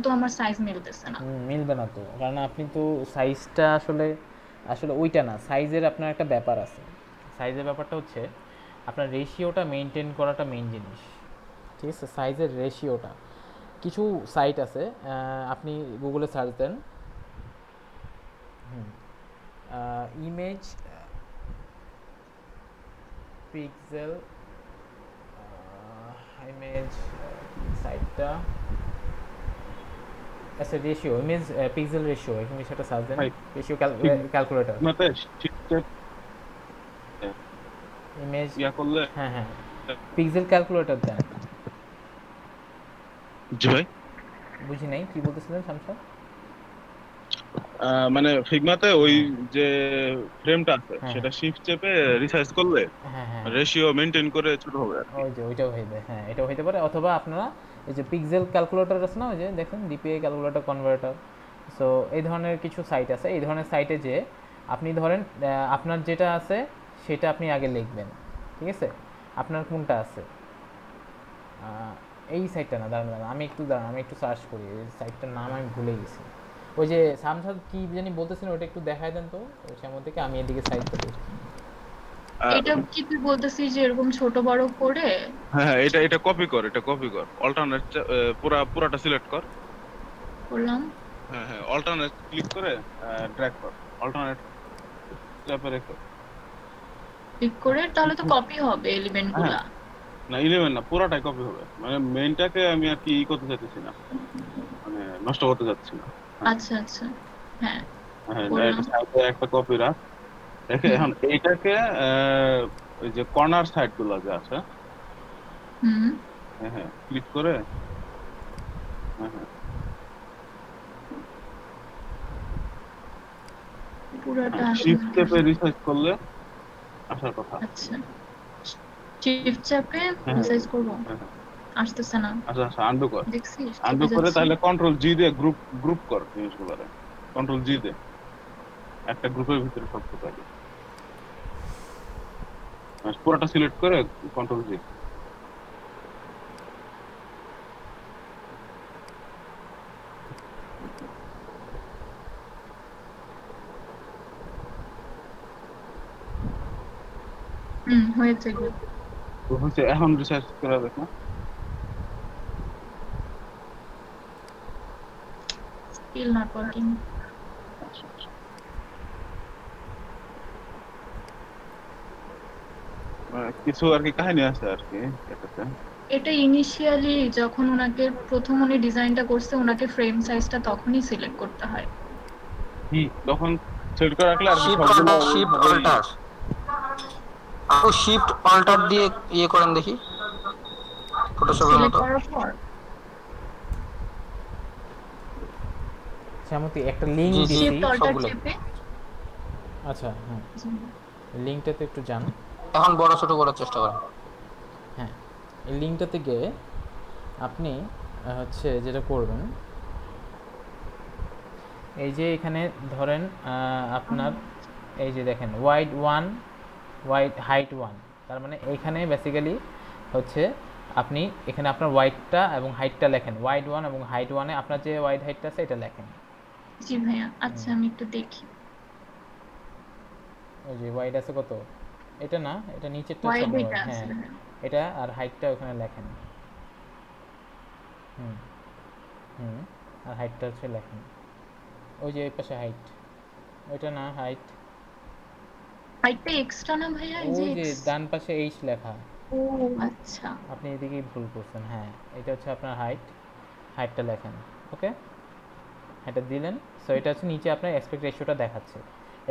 তো আমার সাইজ মিলতেছে না। মিলবে না তো, কারণ আপনি তো সাইজটা আসলে ওইটা না, সাইজের আপনার একটা ব্যাপার আছে। সাইজের ব্যাপারটা হচ্ছে আপনার রেশিওটা মেইনটেইন করাটা মেইন জিনিস, ঠিক আছে? সাইজের রেশিওটা কিছু সাইট আছে, আপনি গুগলে সার্চ দেন ইমেজ পিক্সেল ইমেজ সাইটটা আচ্ছা রেশিও ইমেজ পিক্সেল রেশিও, এখানে সেটা সার্চ দেন রেশিও ক্যালকুলেটর ইমেজ ইয়া করলে হ্যাঁ হ্যাঁ পিক্সেল ক্যালকুলেটর দেন। জি ভাই বুঝি নাই কি বলতেছিলেন শামসুল? মানে ফিগমাতে ওই যে ফ্রেমটা আছে সেটা শিফট চেপে রিসাইজ করলে রেশিও মেইনটেইন করে ছোট হবে আর ওই যে ওইটাও হইবে, হ্যাঁ এটাও হইতে পারে। অথবা আপনারা এই যে পিক্সেল ক্যালকুলেটর আছে না, ওই যে দেখেন ডিপিআই ক্যালকুলেটর কনভার্টার, সো এই ধরনের কিছু সাইট আছে। এই ধরনের সাইটে যে আপনি ধরেন আপনার যেটা আছে সেটা আপনি আগে লিখবেন, ঠিক আছে? আপনার কোনটা আছে এই সাইটটা না, দাঁড়ান আমি একটু সার্চ করি, এই সাইটটার নাম আমি ভুলে গেছি। ওই যে শামসাদ কি জানি বলতেছেন, ওটা একটু দেখায় দেন তো সেমন থেকে, আমি এদিকে সাইটটা দেখি। এটা কি তুই বলতেছিস যে এরকম ছোট বড় করে? হ্যাঁ এটা কপি কর, অল্টারনেট পুরাটা সিলেক্ট কর। করলাম। হ্যাঁ অল্টারনেট ক্লিক করে ড্র্যাগ কর, অল্টারনেট চাপে রেখো। ক্লিক করে তাহলে তো কপি হবে এলিমেন্টগুলো। না 11 না, পুরাটাই কপি হবে, মানে মেইনটাকে আমি আর কি করতে চাইতেছি না, মানে নষ্ট করতে যাচ্ছি না। আচ্ছা আচ্ছা হ্যাঁ এটা সাইডে একটা কপি রাখ। দেখে এখন এইটাকে ওই যে কর্নার সাইডগুলো যে আছে হ্যাঁ ক্লিক করে পুরোটা শিফট চেপে রিসাইজ করলে আসার কথা। আচ্ছা শিফট চেপে রিসাইজ করব, আসতেছে না। আচ্ছা আনডু কর, দেখছিস আনডু করে তাহলে কন্ট্রোল জি দিয়ে গ্রুপ কর জিনিসগুলোরে, কন্ট্রোল জি দে একটা গ্রুপের ভিতরে সব থাকে, পুরোটা সিলেক্ট করে কন্ট্রোল জি। হয়েছে হচ্ছে, এখন রিসার্চ করা দেখ না। Still not working. কিছু আর কি কাহিনী আছে আর কি এটাতে। এটা ইনিশিয়ালি যখন ওনাকে প্রথম উনি ডিজাইনটা করছে, ওনাকে ফ্রেম সাইজটা তখনই সিলেক্ট করতে হয়। তখন সেট করে রাখলে আর শিফট অল্টার আপু শিফট অল্টার দিয়ে ইয়ে করেন দেখি ফটোশপের মতো। সেমতি একটা লিংক দিছি সবগুলো। আচ্ছা হ্যাঁ লিংকটাতে একটু যান, এখন বড় ছোট করার চেষ্টা করেন। হ্যাঁ এই লিংকটাতে গিয়ে আপনি হচ্ছে যেটা করবেন, এই যে এখানে ধরেন আপনার এই যে দেখেন ওয়াইড 1 ওয়াইড হাইট 1, তার মানে এইখানে বেসিক্যালি হচ্ছে আপনি এখানে আপনার ওয়াইডটা এবং হাইটটা লেখেন, ওয়াইড 1 এবং হাইট 1 এ আপনার যে ওয়াইড হাইটটা আছে এটা লেখেন। জি ভাইয়া আচ্ছা আমি একটু দেখি। ওই যে ওয়াইড আছে কত, এটা না এটা নিচেরটা, হ্যাঁ এটা আর হাইটটা ওখানে লেখেন। আর হাইটটা হচ্ছে লেখেন ওই যে এই পাশে হাইট, ওইটা না হাইটটা এক্সট্রা না ভাইয়া, এই যে ডান পাশে এইচ লেখা। ও আচ্ছা আপনি এদিকেই ভুল করছেন। হ্যাঁ এটা হচ্ছে আপনার হাইটটা লেখেন। ওকে এটা দিলেন, সো এটা হচ্ছে নিচে আপনার অ্যাসপেক্ট রেশিওটা দেখাচ্ছে।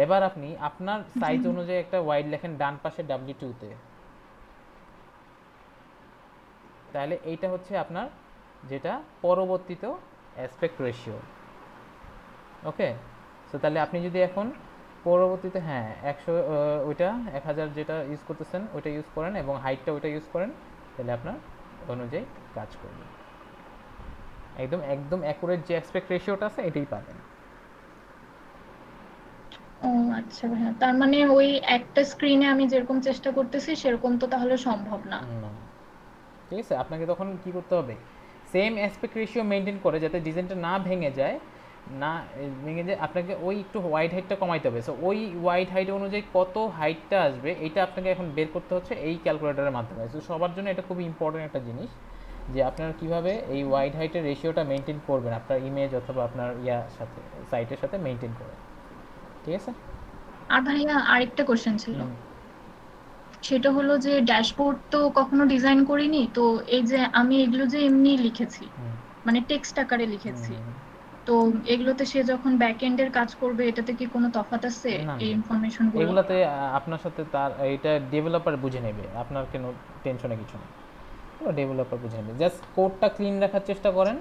এবার আপনি আপনার সাইজ অনুযায়ী একটা ওয়াইড লেখেন ডান পাশে W2 তে, তাহলে এইটা হচ্ছে আপনার যেটা পরবর্তীতে অ্যাসপেক্ট রেশিও। ওকে সো তাহলে আপনি যদি এখন পরবর্তীতে 100 ওইটা 1000 যেটা ইউজ করতেছেন ওইটা ইউজ করেন এবং হাইটটা ওইটা ইউজ করেন, তাহলে আপনার অনুযায়ী কাজ করবে। একদম অ্যাকুরেট যে অ্যাসপেক্ট রেশিওটা আছে এটাই পাবেন। ও আচ্ছা ভাইয়া, তার মানে ওই একটা স্ক্রিনে আমি যেরকম চেষ্টা করতেছি সেরকম তো তাহলে সম্ভব না। ঠিক আছে, আপনাকে তখন কি করতে হবে, সেম অ্যাসপেক্ট রেশিও মেইনটেইন করে যাতে ডিজাইনটা না ভেঙে যায়, আপনাকে ওই একটু ওয়াইড হাইটটা কমাইতে হবে। সো ওই ওয়াইড হাইট অনুযায়ী কত হাইটটা আসবে এটা আপনাকে এখন বের করতে হচ্ছে এই ক্যালকুলেটরের মাধ্যমে। সো সবার জন্য এটা খুবই ইম্পর্টেন্ট একটা জিনিস যে আপনারা কিভাবে এই ওয়াইড হাইটের রেশিওটা মেনটেন করবেন আপনার ইমেজ অথবা আপনার সাথে সাইটের সাথে মেনটেন করে, ঠিক আছে? আর ভাইয়া আরেকটা কোশ্চেন ছিল, সেটা হলো যে ড্যাশবোর্ড তো কখনো ডিজাইন করিনি, তো এই যে আমি এগুলো যে এমনি লিখেছি মানে টেক্সট আকারে লিখেছি, তো এগুলোতে সে যখন ব্যাক এন্ডের কাজ করবে এটাতে কি কোনো তফাৎ আছে এই ইনফরমেশনগুলো? এগুলাতে আপনার সাথে তার এটা ডেভেলপার বুঝে নেবে, আপনার কোনো টেনশনে কিছু নেই, ডেভেলপার বুঝে নেবে। জাস্ট কোডটা ক্লিন রাখার চেষ্টা করেন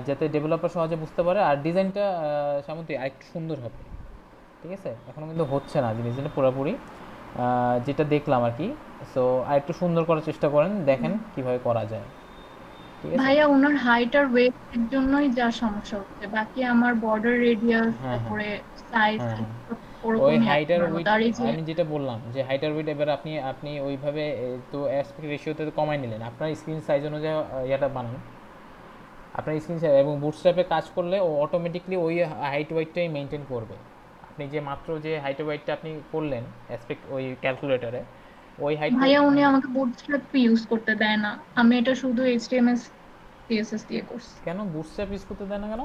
যাতে ডেভেলপার সহজে বুঝতে পারে, আর ডিজাইনটা সামনে আরেকটু সুন্দর হবে, ঠিক আছে? এখনও কিন্তু হচ্ছে না জিনিসটা পুরোপুরি, যেটা দেখলাম আর কি। সো আরেকটু সুন্দর করার চেষ্টা করেন, দেখেন কিভাবে করা যায়, ঠিক আছে? ভাইয়া ওনার হাইট আর ওয়েটের জন্যই যা সমস্যা হচ্ছে, বাকি আমার বর্ডার রেডিয়াস তারপরে সাইজ ওই হাইট আর উইডথ আমি যেটা বললাম যে হাইট আর উইডথ এবার আপনি ওইভাবে তো অ্যাসপেক্ট রেশিওতে তো কমাই নিলেন, আপনার স্ক্রিন সাইজ অনুযায়ী এটা বানান, আপনার স্ক্রিন সাইজ এবং বুটস্ট্র্যাপে কাজ করলে ও অটোমেটিকলি ওই হাইট ওয়েটটাই মেনটেন করবে। আপনি যে মাত্র যে হাইট ওয়েটটা আপনি করলেন অ্যাসপেক্ট ওই ক্যালকুলেটরে, ওই হাইট ভাইয়া উনি আমাকে বুটস্ট্র্যাপ ইউজ করতে দেয় না, আমি এটা শুধু HTML CSS দিয়ে করছি। কেন বুটস্ট্র্যাপ ইউজ করতে দেয় না কেন?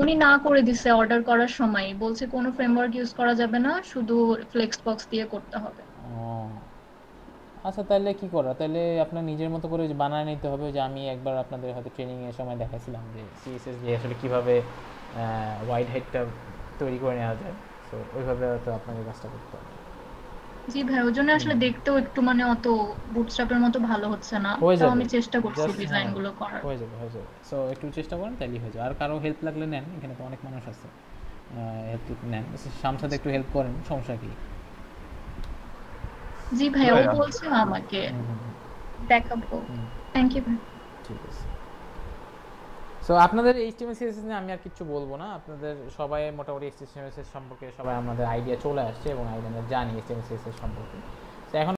উনি না করে দিছে অর্ডার করার সময়, বলছে কোনো ফ্রেমওয়ার্ক ইউজ করা যাবে না, শুধু ফ্লেক্সবক্স দিয়ে করতে হবে। আচ্ছা তাহলে কি করা, তাহলে আপনার নিজের মতো করে বানায় নিতে হবে, যে আমি একবার আপনাদের হয়তো ট্রেনিং এর সময় দেখাইছিলাম যে CSS দিয়ে আসলে কিভাবে ওয়াইড হাইটটা তৈরি করে নেওয়া যায়, সো ওইভাবে তো আপনাকে কাজটা করতে হবে। জি ভাই, ওই জন্য আসলে দেখতেও একটু মানে অত বুটস্ট্র্যাপের মতো ভালো হচ্ছে না, তো আমি চেষ্টা করছি ডিজাইনগুলো করার। হয়ে যাবে। সো একটু চেষ্টা করেন তাহলেই হয়ে যাবে। আর কারো হেল্প লাগলে নেন, এখানে তো অনেক মানুষ আছে, হেল্প নেন, শামসাদ একটু হেল্প করেন, সমস্যা কি? জি ভাই, ও বলছে আমাকে দেখাবো। থ্যাংক ইউ ভাই। ঠিক আছে। সো আপনাদের HTML CSS নিয়ে আমি আর কিছু বলবো না, আপনাদের সবাই মোটামুটি HTML CSS সম্পর্কে সবাই আমাদের আইডিয়া চলে আসছে এবং আইডিয়া জানি HTML CSS সম্পর্কে। তো এখন